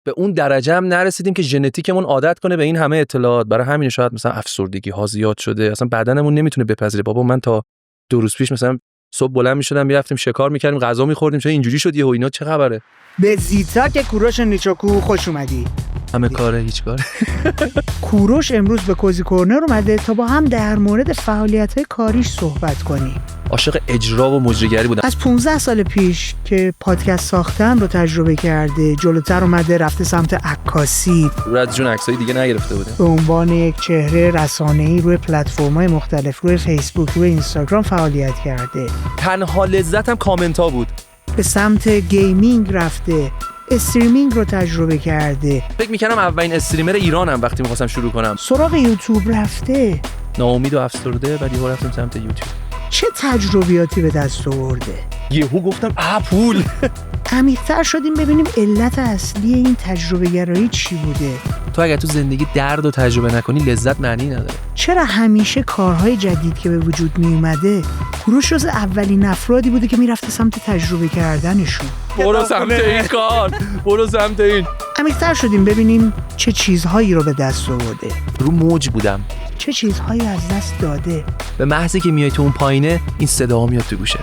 به اون درجه هم نرسیدیم که ژنتیکمون عادت کنه به این همه اطلاعات. برای همین شاید مثلا افسردگی ها زیاد شده، اصلا بدنمون نمیتونه بپذیره. بابا من تا 2 روز پیش مثلا صبح بلند میشدم میرفتیم شکار میکردیم غذا میخوردیم، چه اینجوری شد یهو اینا چه خبره؟ به زیتا که کوروش نیچوکو خوش اومدی. همه کاره هیچ کاره. کوروش امروز به کوزی کورنر اومده تا با هم در مورد فعالیت‌های کاریش صحبت کنیم. عاشق اجرا و مجریگری بودم. از 15 سال پیش که پادکست ساختن رو تجربه کرده، جلوتر اومده رفته سمت عکاسی. رد جون عکسای دیگه نگرفته بودم. به عنوان یک چهره رسانه‌ای روی پلتفرم‌های مختلف، روی فیسبوک، روی اینستاگرام فعالیت کرده. تنها لذتم کامنت‌ها بود. به سمت گیمینگ رفته، استریمینگ رو تجربه کرده. فکر می‌کردم اولین استریمر ایرانم وقتی می‌خواستم شروع کنم. سراغ یوتیوب رفته. ناامید و افسرده بعد یهو رفتم سمت یوتیوب. چه تجربیاتی به دست آورده؟ یهو گفتم پول. عمیق‌تر شدیم ببینیم علت اصلی این تجربه گرایی چی بوده. تو اگه تو زندگی درد و تجربه نکنی لذت معنی نداره. چرا همیشه کارهای جدید که به وجود می اومده کوروش جز اولین افرادی بوده که میرفته سمت تجربه کردنشون؟ برو سمت این کار، برو سمت این. عمیق‌تر شدیم ببینیم چه چیزهایی رو به دست آورده. رو موج بودم. چه چیزهایی از دست داده. به محضی که میای تو اون پایینه این صدا میاد تو گوشه.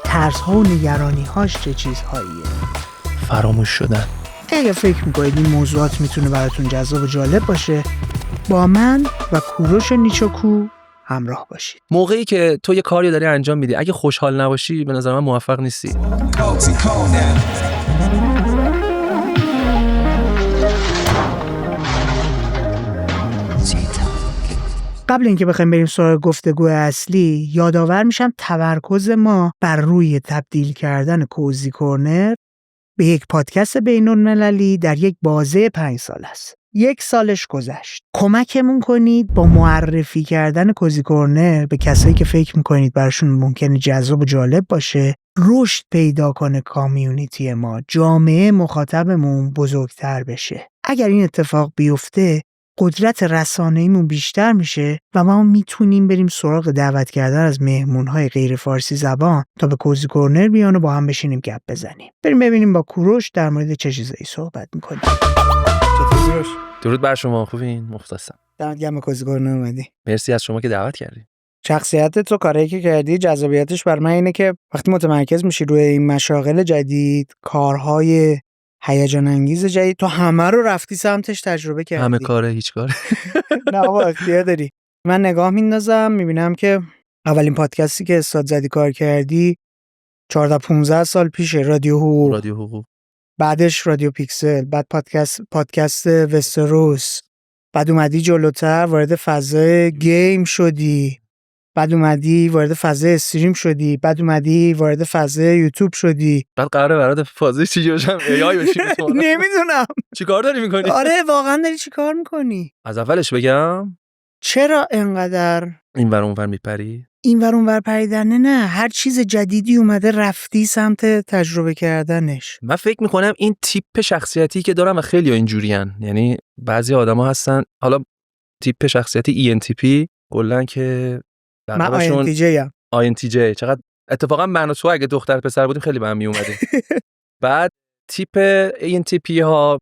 ترس‌ها و نگرانی‌هاش چه چیزهاییه. فراموش شدن. اگه فکر می‌کنید این موضوعات میتونه براتون جذاب و جالب باشه، با من و کوروش نیچوکو همراه باشید. موقعی که تو یه کاری داری انجام میدی اگه خوشحال نباشی به نظر من موفق نیستی. قبل اینکه بخوایم بریم سراغ گفتگو اصلی، یادآور میشم تمرکز ما بر روی تبدیل کردن کوزی کورنر به یک پادکست بین‌المللی در یک بازه 5 سال است. 1 سالش گذشت. کمکمون کنید با معرفی کردن کوزی کورنر به کسایی که فکر میکنید براشون ممکنه جذاب و جالب باشه، رشد پیدا کنه کامیونیتی ما، جامعه مخاطبمون بزرگتر بشه. اگر این اتفاق بیفته، قدرت رسانه‌ایمون بیشتر میشه و ما میتونیم بریم سراغ دعوت کردن از مهمون‌های غیر فارسی زبان تا به کوزی کورنر بیان و با هم بشینیم گپ بزنیم. بریم ببینیم با کوروش در مورد چه چیزایی صحبت می‌کنیم. چطور کوروش؟ درود بر شما، خوبین؟ مخلصم. دمت گرم کوزی کورنر اومدی. مرسی از شما که دعوت کردید. شخصیت تو کاری که کردی جذابیتش بر من اینه که وقتی متمرکز میشی روی این مشاغل جدید، کارهای هیجان انگیز جدید، تو همه رو رفتی سمتش تجربه کردی. همه کاره هیچ کاره. نه آقا اختیار داری. من نگاه میندازم میبینم که اولین پادکستی که استاد زدی کار کردی 14-15 سال پیشه، رادیو حقوق. بعدش رادیو پیکسل، بعد پادکست وستروس، بعد اومدی جلوتر وارد فضای گیم شدی، بعد اومدی وارد فضای استریم شدی، بعد اومدی وارد فضای یوتیوب شدی. بعد قراره وارد فضای چی بشم؟ AI بشیم؟ نمیدونم چیکار داری میکنی؟ آره واقعا داری چیکار میکنی؟ از اولش بگم چرا انقدر این ور اون ور میپری؟ این ور اون ور پریدن؟ نه، هر چیز جدیدی اومده رفتی سمت تجربه کردنش. من فکر میکنم این تیپ شخصیتی که دارم و خیلی ها اینجورین، یعنی بعضی آدما هستن، حالا تیپ شخصیتی ENTP کلا که من INTJ چقدر اتفاقا من و تو اگه دختر پسر بودیم خیلی به هم می اومدیم. بعد تیپ ENTP ها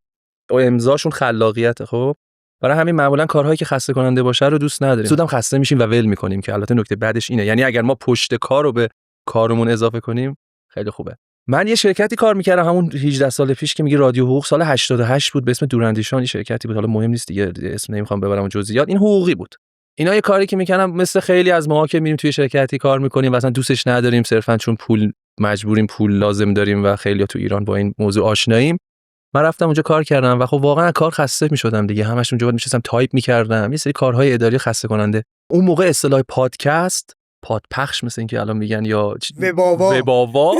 امضاشون خلاقیت. خب برای همین معمولا کارهایی که خسته کننده باشه رو دوست نداریم، زودم خسته میشیم و ول میکنیم، که البته نکته بعدش اینه، یعنی اگر ما پشت کار رو به کارمون اضافه کنیم خیلی خوبه. من یه شرکتی کار میکردم همون 18 سال پیش که میگه رادیو حقوق، سال 88 بود، به اسم دوراندیشان شرکتی بود، حالا مهم نیست دیگه اسم نمیخوام ببرم جزئیات. این حقوقی بود. اینا یه کاری که میکنم مثل خیلی از ماها که میریم توی شرکتی کار میکنیم مثلا دوستش نداریم، صرفا چون پول مجبوریم، پول لازم داریم و خیلی‌ها تو ایران با این موضوع آشناییم. من رفتم اونجا کار کردم و خب واقعا کار خسته میشدم دیگه، همش اونجا میشستم تایپ میکردم، یه سری کارهای اداری خسته کننده. اون موقع اصطلاح پادکست، پادپخش مثل اینکه الان میگن، یا وباوا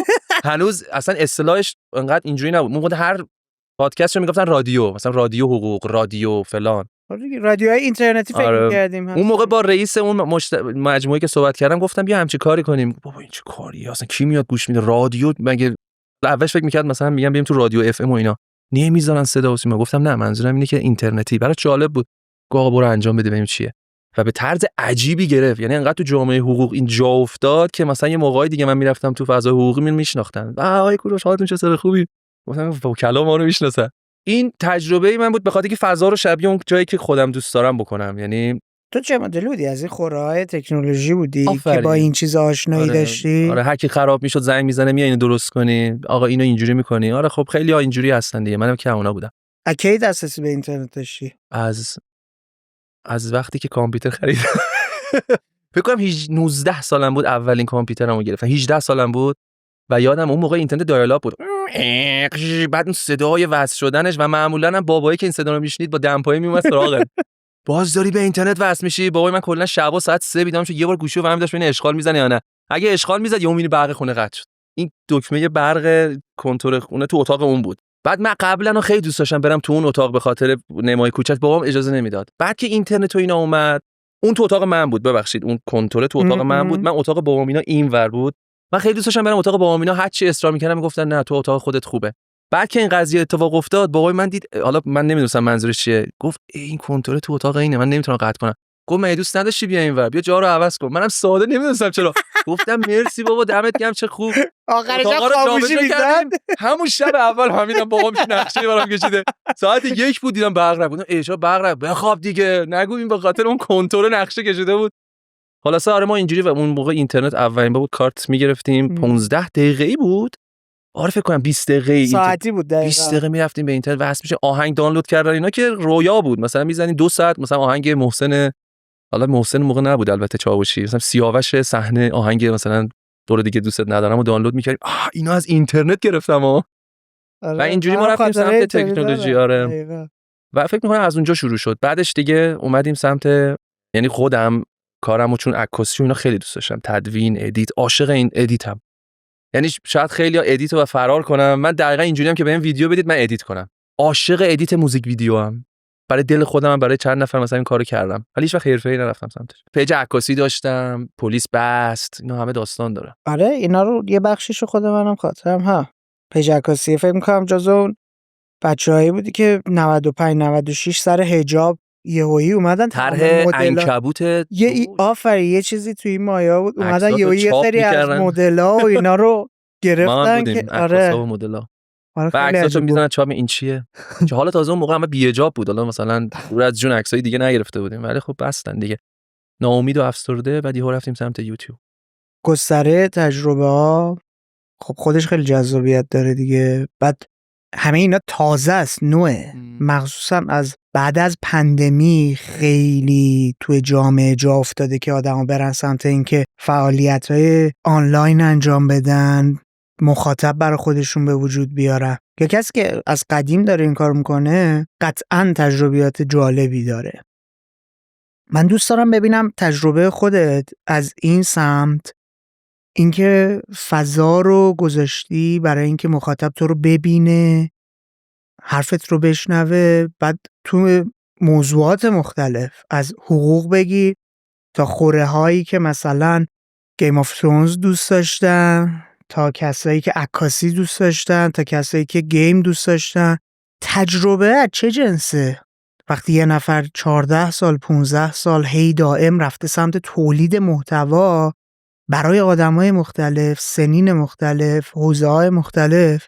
هنوز اصلا اصطلاحش انقدر اینجوری نبود. موقع هر پادکست رو میگفتن رادیو، مثلا رادیو حقوق، رادیو فلان، رادیوهای اینترنتی فکر می‌کردیم. اون موقع با رئیس اون مجموعه که صحبت کردم گفتم بیا همچین کاری کنیم. بابا این چه کاریه اصلا، کی میاد گوش میده رادیو؟ مگه اولش فکر می‌کرد مثلا میگم بریم تو رادیو FM و اینا، نمیذارن صدا و سیما. گفتم نه منظورم اینه که اینترنتی. برای جالب بود. آقا برو انجام بده ببینیم چیه. و به طرز عجیبی گرفت، یعنی انقدر تو جامعه حقوق این جا افتاد که مثلا یه موقعی دیگه من میرفتم تو فضای حقوقی میشناختن، آقای کوروش حالتون چطوره، خوبی؟ گفتم با کلام ما رو میشناسن. این تجربه من بود به خاطر که فضا رو شبیه اون جایی که خودم دوست دارم بکنم. یعنی تو چه مدل بودی؟ از این خوره‌های تکنولوژی بودی آفرین. که با این چیز آشنایی داشتی؟ آره هر کی خراب میشد زنگ میزنه میای اینو درست کنی، آقا اینو اینجوری میکنی. آره خب خیلی ها اینجوری هستن دیگه، منم که اونا بودم. کی دسترسی به اینترنت داشتی؟ از وقتی که کامپیوتر خریدم فکر کنم 19 سالم بود اولین کامپیوترمو گرفتم. 18 سالم بود و یادم اون موقع اینترنت دایال آپ بود. بعد اون صدای وصل شدنش و معمولا هم بابایی که این صدا رو میشنید با دمپایی میومد سراغت. باز داری به اینترنت وصل میشی. بابای من کلا شبا ساعت 3 بیدار میشه، یه بار گوشیو برمی داشت ببینه اشغال میزنه یا نه. اگه اشغال میزد یهو میبینی برق خونه قطع شد. این دکمه برق کنترل خونه تو اتاق اون بود. بعد من قبلا خیلی دوست داشتم برم تو اون اتاق به خاطر نمای کوچک، بابام اجازه نمیداد. بعد که اینترنت و اینا اومد، اون تو اتاق من بود، ببخشید اون کنترل تو اتاق من بود، من اتاق بابام اینا اینور بود. من خیلی دوست داشتم برم اتاق بابام اینا، هر چی اصرار میکردم میگفتن نه تو اتاق خودت خوبه. بعد که این قضیه اتفاق افتاد بابای من دید، حالا من نمیدونستم منظورش چیه، گفت این کنترل تو اتاق اینه، من نمیتونم قطع کنم. گفت من دوست نداشتی بیا اینور، بیا جا رو عوض کن. منم ساده نمیدونستم چرا. گفتم مرسی بابا دمت گرم چه خوب. آخرش خاموشی می‌زد. همون شب اول همینم بابام نقشه برام کشیده. ساعت 1 بود دیدم برق رفت. گفتم ایشا برق رفت، بخواب دیگه. نگو این به خاطر اون کنترل نقشه کشیده بود. خلاص آره ما اینجوری و اون موقع اینترنت اولین بار بود کارت میگرفتیم 15 دقیقه‌ای بود. آره فکر کنم 20 دقیقه ساعتی بود دقیقاً. 20 دقیقه میرفتیم به اینترنت واسه میشه آهنگ دانلود کردن اینا که رویا بود. مثلا میزنین 2 ساعت مثلا آهنگ محسن، حالا محسن موقع نبود البته چاوشی، مثلا سیاوش صحنه آهنگ مثلا دور دیگه دوستت ندارم و دانلود میکردیم. اینا از اینترنت گرفتم ها. و اینجوری ما رفتیم سمت تکنولوژی. آره و فکر میکنم از اونجا شروع شد. بعدش دیگه اومدیم سمت، یعنی خودم کارمو چون عکاسی اینا خیلی دوست داشتم، تدوین، ادیت، عاشق این ادیتم. یعنی شاید خیلی‌ها ادیتو و فرار کنم، من دقیقاً اینجوریم که بهم ویدیو بدید من ادیت کنم. عاشق ادیت موزیک ویدیو ام. برای دل خودم برای چند نفر مثلا این کارو کردم. ولی هیچ وقت حرفه‌ای نرفتم سمتش. پیج عکاسی داشتم، پلیس بست، اینا همه داستان داره. آره اینا رو یه بخشیشو خود منم خاطرم ها. پیج عکاسی فکر می‌کنم جزو اون بچه‌هایی بودی که 95 96 سر حجاب یهویی اومدن طرح عنکبوت یه آفرین یه چیزی توی این مایا بود، اومدن یه سری از مدل‌ها و اینا رو گرفتن که آره مدل‌ها و عکساشو میزنن چاپ این چیه چه حالا تازه اون موقع همه بی حجاب بود، حالا مثلا دور از جون عکسای دیگه نگرفته بودیم ولی خب بستن دیگه. ناامید و افسرده بعد یهو رفتیم سمت یوتیوب. گستره تجربه ها خب خودش خیلی جذابیت داره دیگه. بعد همه اینا تازه است، نوعه، مخصوصا از بعد از پندمی خیلی توی جامعه جا افتاده که آدما برن سمت اینکه فعالیت‌های آنلاین انجام بدن، مخاطب برای خودشون به وجود بیارن. یا کسی که از قدیم داره این کار میکنه قطعاً تجربیات جالبی داره. من دوست دارم ببینم تجربه خودت از این سمت، اینکه فضا رو گذاشتی برای اینکه مخاطب تو رو ببینه، حرفت رو بشنوه، بعد تو موضوعات مختلف از حقوق بگی تا خوره هایی که مثلا گیم آف ترونز دوست داشتن، تا کسایی که عکاسی دوست داشتن، تا کسایی که گیم دوست داشتن. تجربه از چه جنسه؟ وقتی یه نفر 14 سال 15 سال هی دائم رفته سمت تولید محتوا برای آدمای مختلف، سنین مختلف، حوزه‌های مختلف،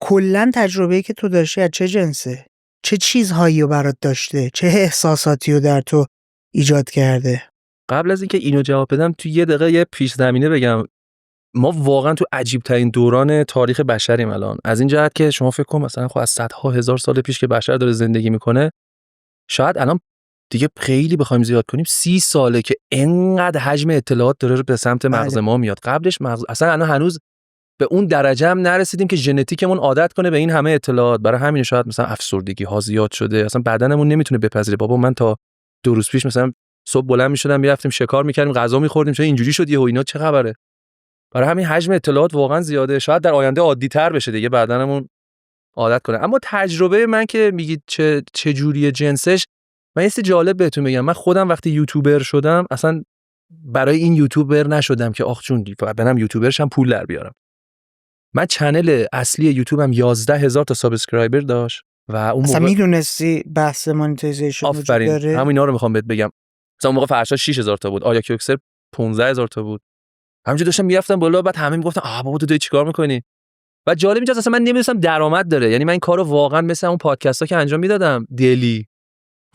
کلاً تجربه‌ای که تو داشتی از چه جنسه؟ چه چیزهایی رو برات داشته؟ چه احساساتی رو در تو ایجاد کرده؟ قبل از اینکه اینو جواب بدم تو یه دقیقه یه پیش زمینه بگم. ما واقعا تو عجیب ترین دوران تاریخ بشریم الان، از این جهت که شما فکر کن مثلا خب از صدها هزار سال پیش که بشر داره زندگی میکنه، شاید الان دیگه خیلی بخوایم زیاد کنیم 30 ساله که انقدر حجم اطلاعات داره به سمت مغز ما میاد. قبلش مغز اصلا الان هنوز به اون درجه هم نرسیدیم که ژنتیکمون عادت کنه به این همه اطلاعات. برای همین شاید مثلا افسردگی ها زیاد شده، اصلا بدنمون نمیتونه بپذیره. بابا من تا 2 روز پیش مثلا صبح بلند میشدم میرفتیم شکار میکردیم غذا میخوردیم، چرا اینجوری شد یهو اینا چه خبره؟ برای همین حجم اطلاعات واقعا زیاده. شاید در آینده عادی تر بشه دیگه، بدنمون عادت کنه. اما تجربه من که میگید چه جوریه جنسش، من یه چیز جالب بهتون بگم. من خودم وقتی یوتیوبر شدم اصلا برای این یوتیوبر نشدم که آخ چون برم یوتیوبرشم پول در بیارم. من چنل اصلی یوتیوبم 11000 تا سابسکرایبر داشت و اون اصلا موقع میدونستی بحث مانیتایزیشن وجود داره؟ همین اینا رو میخوام بهت بگم. مثلا اون موقع فرشا 6000 تا بود، آیا کیوکسر 15000 تا بود. همینجوری داشتم میرفتم بالا، بعد همه میگفتن بابا تو داری چیکار میکنی؟ و جالب اینجاست اصلا من نمی‌دونستم درآمد داره. یعنی من این کارو واقعا مثل اون پادکست‌ها که انجام میدادم دیلی،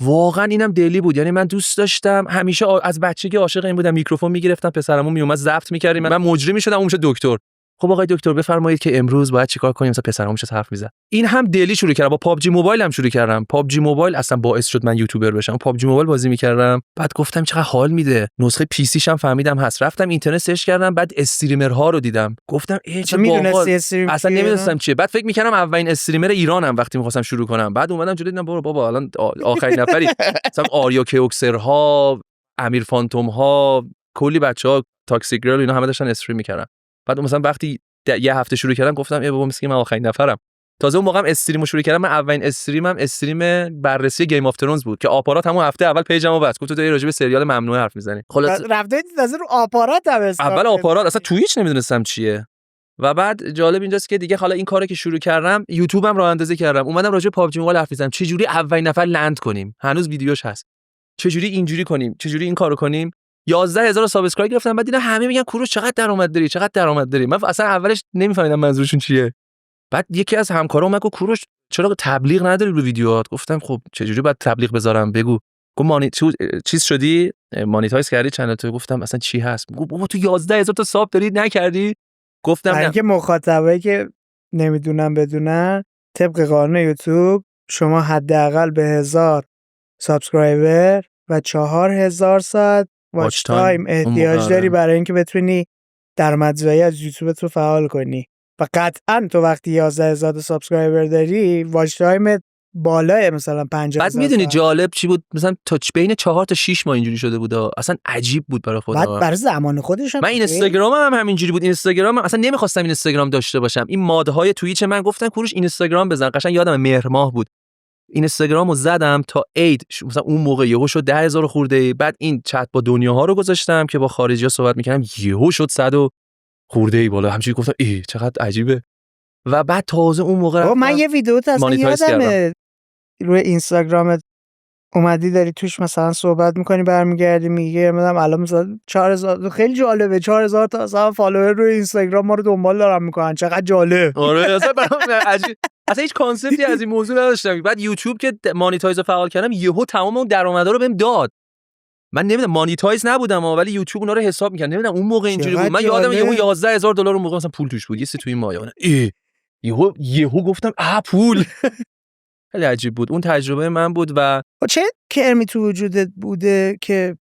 واقعا اینم دیلی بود. یعنی من دوست داشتم، همیشه از بچگی عاشق این بودم، میکروفون میگرفتم، پسرمون میومد ضبط می‌کردیم، من مجری می‌شدم، اون میشه دکتر. خب آقای دکتر بفرمایید که امروز باید چیکار کنیم، مثلا پسرم میشه حرف میزد. این هم دیلی شروع کردم، با پابجی موبایل هم شروع کردم. پابجی موبایل اصلا باعث شد من یوتیوبر بشم. پابجی موبایل بازی می‌کردم، بعد گفتم چقدر حال میده. نسخه پی سیش هم فهمیدم هست، رفتم اینترنت سرچ کردم، بعد استریمرها رو دیدم، گفتم چه باحال. اصلا نمی‌دونستم چیه. بعد فکر می‌کردم اولین استریمر ایرانم وقتی می‌خواستم شروع کنم. بعد اومدم جلوی دیدم برو بابا الان آخرین نفری، مثلا آریا کیوکسرها، امیر فانتوم‌ها، کلی بچه‌ها، تاکسیک گرل، اینا همه داشتن استریم می‌کردن. بعد مثلا وقتی یه هفته شروع کردم گفتم ای بابا مسکی من آخرین نفرم. تازه اون موقع هم استریمو شروع کردم. من اولین استریمم استریم بررسی گیم اف ترونز بود که آپارات همون هفته اول پیجمو بست، گفت تو داری راجع به سریال ممنوعه حرف میزنی. خلاص رفته تازه رو آپارات هم اول آپارات، اصلا توییچ نمیدونستم چیه. و بعد جالب اینجاست که دیگه حالا این کارو که شروع کردم، یوتیوبم راه اندازی کردم، اومدم راجع به پابجی موبایل حرف میزنم، چه جوری اولین نفر لند کنیم، هنوز ویدیوش هست، چه جوری اینجوری کنیم، چه جوری این کارو کنیم. 11000 سابسکرایب گرفتم. بعد دیدم همه میگن کوروش چقدر درآمد داری، چقدر درآمد داری. من اصلا اولش نمیفهمیدم منظورشون چیه. بعد یکی از همکارام گفت کوروش چرا تبلیغ نداری رو ویدیوهات؟ گفتم خب چه جوری باید تبلیغ بذارم؟ بگو. گفت چیز شدی، مانیتایز کردی چنل تو؟ گفتم اصلا چی هست؟ گفت بابا تو 11000 تا ساب داری نکردی؟ گفتم نه. اینکه مخاطبایی که نمیدونن بدونن، طبق قانون یوتیوب شما حداقل به 1000 سابسکرایبر و 4000 ساعت واچ تایم احتیاج داری برای اینکه بتونی درآمدزایی از یوتیوب تو فعال کنی. و قطعاً تو وقتی 11000 سابسکرایبر داری واچ تایم بالای مثلا 50000. بعد میدونی جالب چی بود؟ مثلا تا بین 4 تا 6 ماه اینجوری شده بود. اصلا عجیب بود برای خودم. بعد برای زمان خودش من این اینستاگرام هم همینجوری بود. اینستاگرام اصلا نمیخواستم این اینستاگرام داشته باشم. این مادهای توییچ من گفتن کوروش اینستاگرام بزن. قشنگ یادم مهر ماه بود. اینستاگرامو زدم تا عید، مثلا اون موقع یهو شد 10000 خورده. بعد این چت با دنیاها رو گذاشتم که با خارجی‌ها صحبت می‌کردم، یهو شد 100 خورده ای بالا. همینجوری گفتم ای چقدر عجیبه. و بعد تازه اون موقع من یه ویدیو اصلا یادمه روی اینستاگرامت اومدی داری توش مثلا صحبت میکنی، برمیگردی میگه مثلا الان مثلا 4000، خیلی جالبه، 4000 تا اصلا فالوور روی اینستاگرام ما رو دنبال دارن میکنن، چقدر جالب. آره اصلا برام عجیب، اصلا هیچ کانسپتی از این موضوع نداشتم. بعد یوتیوب که مانیتایز فعال کردم، یهو تمام اون درآمدا رو بهم داد. من نمیدونم مانیتایز نبودم ولی یوتیوب اونا رو حساب می‌کرد. نمیدونم اون موقع اینجوری بود. من یادم یهو 11000 دلار اون موقع مثلا پول توش بود، یه سی تو این ماه. یهو گفتم پول. خیلی عجیب بود. اون تجربه من بود. و چه کرمی تو وجودت بوده که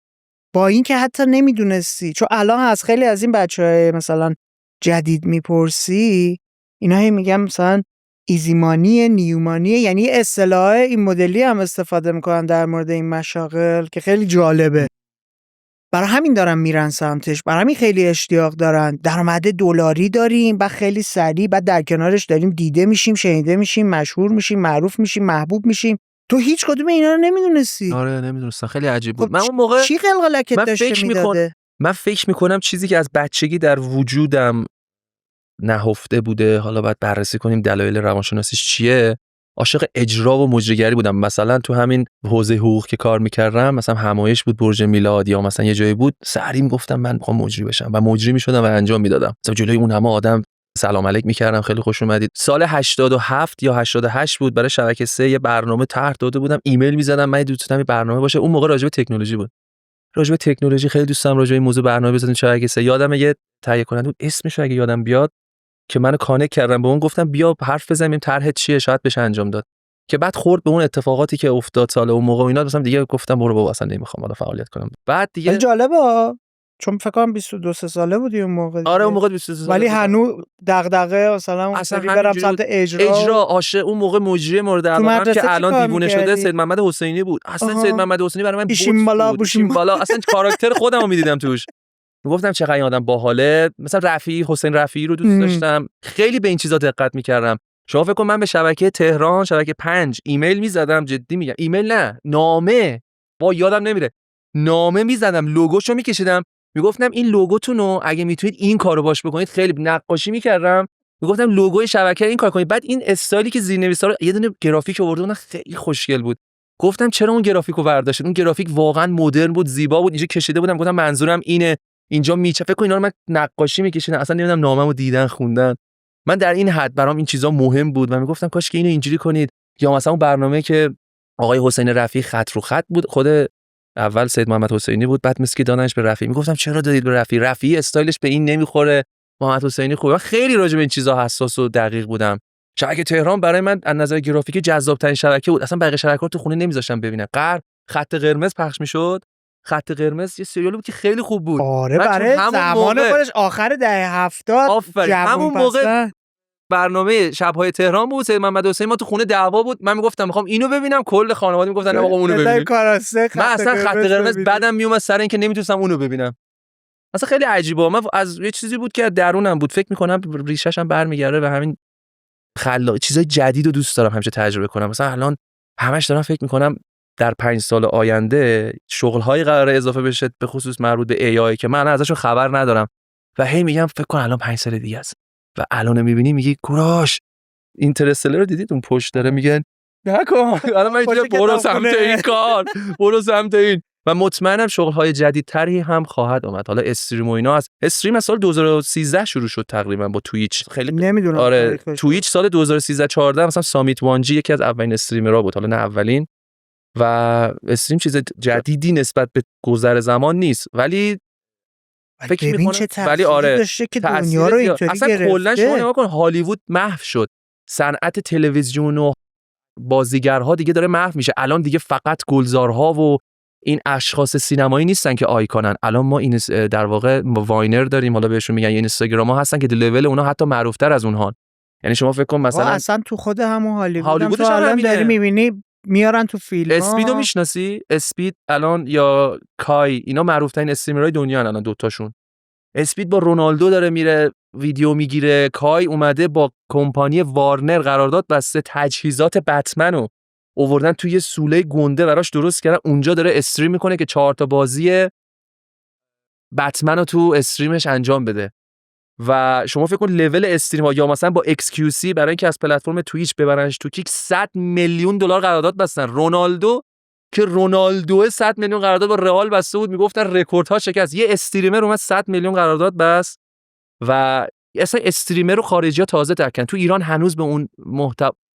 با این که حتی نمیدونستی، چون الان از خیلی از این بچهای مثلا جدید میپرسی، اینا هی میگن مثلا ایزیمانی، نیومانی، یعنی اصطلاح این مدلی هم استفاده میکنن در مورد این مشاغل که خیلی جالبه. برای همین دارن میرن سمتش، برای همین خیلی اشتیاق دارن. درآمد دلاری داریم، بعد خیلی سریع، بعد در کنارش داریم دیده میشیم، شنیده میشیم، مشهور میشیم، معروف میشیم، محبوب میشیم. تو هیچ کدوم اینا رو نمیدونستی؟ آره نمیدونستم. خیلی عجیب بود. من اون موقع چی قلقلکت داشته میداده؟ من فکر میکنم چیزی که از بچگی در وجودم نهفته بوده، حالا باید بررسی کنیم دلایل روانشناسیش چیه، عاشق اجرا و مجریگری بودم. مثلا تو همین حوزه حقوق که کار میکردم، مثلا همایش بود برج میلاد یا مثلا یه جایی بود، سریم گفتم من میخوام مجری بشم و مجری میشدم و انجام میدادم. مثلا جلوی اون همه آدم سلام علیک میکردم، خیلی خوش اومدید. سال 87 یا 88 بود، برای شبکه 3 یه برنامه طرح داده بودم، ایمیل میزدم من دوست دارم این برنامه باشه. اون موقع راجع به تکنولوژی بود، راجع به تکنولوژی خیلی دوست دارم راجع به این موضوع برنامه بزنیم شبکه 3. یادم یه تهیه کننده بود، اسمش اگه یادم بیاد، که منو کانکت کردم به اون، گفتم بیا حرف بزنیم طرح چیه، شاید بشه انجام داد. که بعد خورد به اون اتفاقاتی که افتاد سال اون موقع و اینا، مثلا دیگه گفتم برو بابا اصلا نمیخوام حالا فعالیت کنم. بعد دیگه جالبه چون فکر کنم 22 ساله بودی اون موقع. آره اون موقع 22 ساله، ولی هنوز دغدغه مثلا برم سمت اجرا عاشق اون موقع مجری مورد علاقه‌ام که الان دیوونه شده سید محمد حسینی بود. اصلا سید محمد حسینی برای من بوشیم بالا اصلا کاراکتر خودمو میدیدم توش. میگفتم چقدر این آدم باحاله. مثلا رفیعی، حسین رفیعی رو دوست داشتم، خیلی به این چیزا دقت میکردم. شما فکر کن من به شبکه تهران، شبکه 5 ایمیل میزدم، جدی میگم، ایمیل نه، نامه، با یادم نمیره، نامه میزدم، لوگوشو میکشیدم، میگفتم این لوگوتون رو اگه میتونید این کارو باش بکنید، خیلی نقاشی میکردم، میگفتم لوگوی شبکه این کار کنید. بعد این استایلی که زیرنویسا رو یه دونه گرافیک آورده اون خیلی خوشگل بود، گفتم چرا اون گرافیکو برداشتید؟ اون گرافیک واقعا مدرن بود، زیبا بود، اینجا کشیده بودم، گفتم منظورم اینه، اینجا فکر کن اینا رو من نقاشی میکشیدم، اصلا نمیدونم نامه‌مو دیدن خوندن. من در این حد برام این چیزا مهم بود و میگفتم کاش که اینو اینجوری کنید. یا مثلا اون برنامه که آقای حسین رفیعی خط رو خط بود، خود اول سید محمد حسینی بود، بعد مسکی دادنش به رفیعی. میگفتم چرا دادید به رفیعی؟ رفیعی استایلش به این نمیخوره، محمد حسینی خوبه. من خیلی راجع به این چیزا حساس و دقیق بودم. شبکه تهران برای من از نظر گرافیکی جذاب ترین شبکه بود. اصلا بقیه شبکه‌ها تو خونه نمیذاشتم ببینم. خط قرمز پخش میشد. خط قرمز یه سریال بود که خیلی خوب بود. آره برای زمان خودش آخر دهه 70 همون موقع برنامه شب‌های تهران بود. سید محمد حسین ما تو خونه دعوا بود، من میگفتم میخوام اینو ببینم، کل خانواده میگفتن آقا اونو ببینیم. من اصلا خط قرمز بعدم میومد سر اینکه نمیتونستم اونو ببینم. اصلا خیلی عجیبه. من از یه چیزی بود که درونم بود، فکر میکنم ریشش هم برمیگرده به همین چیزای جدید رو دوست دارم همیشه تجربه کنم. مثلا الان همش دارم فکر میکنم در 5 سال آینده شغل‌های قراره اضافه بشه، به خصوص مربوط به ای آی که من ازشون خبر ندارم و هی میگم فکر کن الان 5 سال دیگه است و الان میبینی میگی کوراش اینترستلر رو دیدید اون پشت داره میگن نکن الان من اینجا برو سمت این کار، برو سمت این. و مطمئنم شغل‌های جدیدتری هم خواهد اومد. حالا استریم و اینا، از استریم از سال 2013 شروع شد تقریبا با توییچ. خیلی نمیدونم. آره توییچ سال 2013 14 مثلا سامیت وانجی یکی از اولین استریمرها بود، حالا نه اولین. و استریم چیز جدیدی نسبت به گذر زمان نیست، ولی فکر می‌کنم ولی آره داشته که دنیا رو اینطوری اصلا گرفته. کلا شما نگاه کن، هالیوود محو شد، صنعت تلویزیون و بازیگرها دیگه داره محو میشه. الان دیگه فقط گلزارها و این اشخاص سینمایی نیستن که آیکونن. الان ما این در واقع واینر داریم، حالا بهشون میگن اینستاگرام ها هستن که لول اونها حتی معروف‌تر از اونها. یعنی شما فکر کن مثلا اصلا تو خود همون هالیوود هم الان داری می‌بینی میارن تو فیلم. اسپیدو میشناسی؟ اسپید الان یا کای اینا معروف ترین استریمرهای دنیا الان دوتاشون. اسپید با رونالدو داره میره ویدیو میگیره، کای اومده با کمپانی وارنر قرارداد بسته، تجهیزات بتمنو آوردن توی سوله گنده براش درست کردن، اونجا داره استریم میکنه که 4 تا بازی بتمنو تو استریمش انجام بده. و شما فکر کن لول استریم ها، یا مثلا با XQC برای اینکه از پلتفرم توییچ ببرنش تو کیک 100 میلیون دلار قرارداد بستن. رونالدو که رونالدو 100 میلیون قرارداد با رئال بسته بود، میگفتن رکوردها شکست. یه استریمر اومد 100 میلیون قرارداد بس و اصلا استریمر رو خارجی‌ها تازه درک کردن. تو ایران هنوز به اون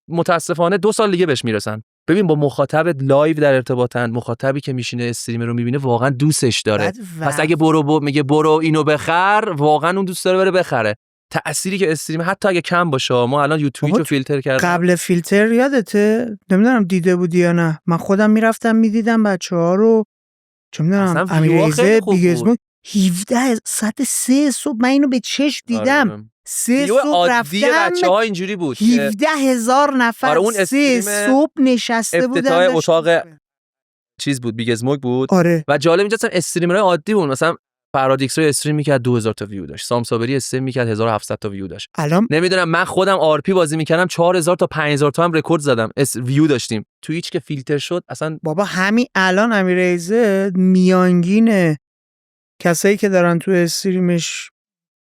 متاسفانه 2 سال دیگه بهش میرسن. ببین با مخاطب لایو در ارتباطن، مخاطبی که میشینه استریمر رو میبینه واقعا دوستش داره. پس اگه میگه برو اینو بخر، واقعا اون دوست داره بره بخره. تأثیری که استریم حتی اگه کم باشه، ما الان یوتیوب رو فیلتر کردیم. قبل فیلتر یادته؟ نمیدونم دیده بودی یا نه. من خودم میرفتم میدیدم بچه‌ها رو، چه میدونم امیرعلی بیگزمو 17 ساعت 3 صبح من اینو به چشم دیدم. 3 صبح رفتم بچه‌ها اینجوری بود 17,000 نفر اون 3 صبح نشسته بودن. افتتاح اتاق چیز بود، بیگزموگ بود. آره. و جالب اینجاست استریمرهای عادی بود، مثلا پارادیکس رو استریم میکرد 2000 تا ویو داشت، سام صابری استریم میکرد 1700 تا ویو داشت. الان نمیدونم، من خودم آرپی بازی میکردم 4000 تا 5000 تا هم رکورد زدم ویو داشتیم. توییچ که فیلتر شد اصلا بابا همین الان امیرعلی میانگین کسایی که دارن تو استریمش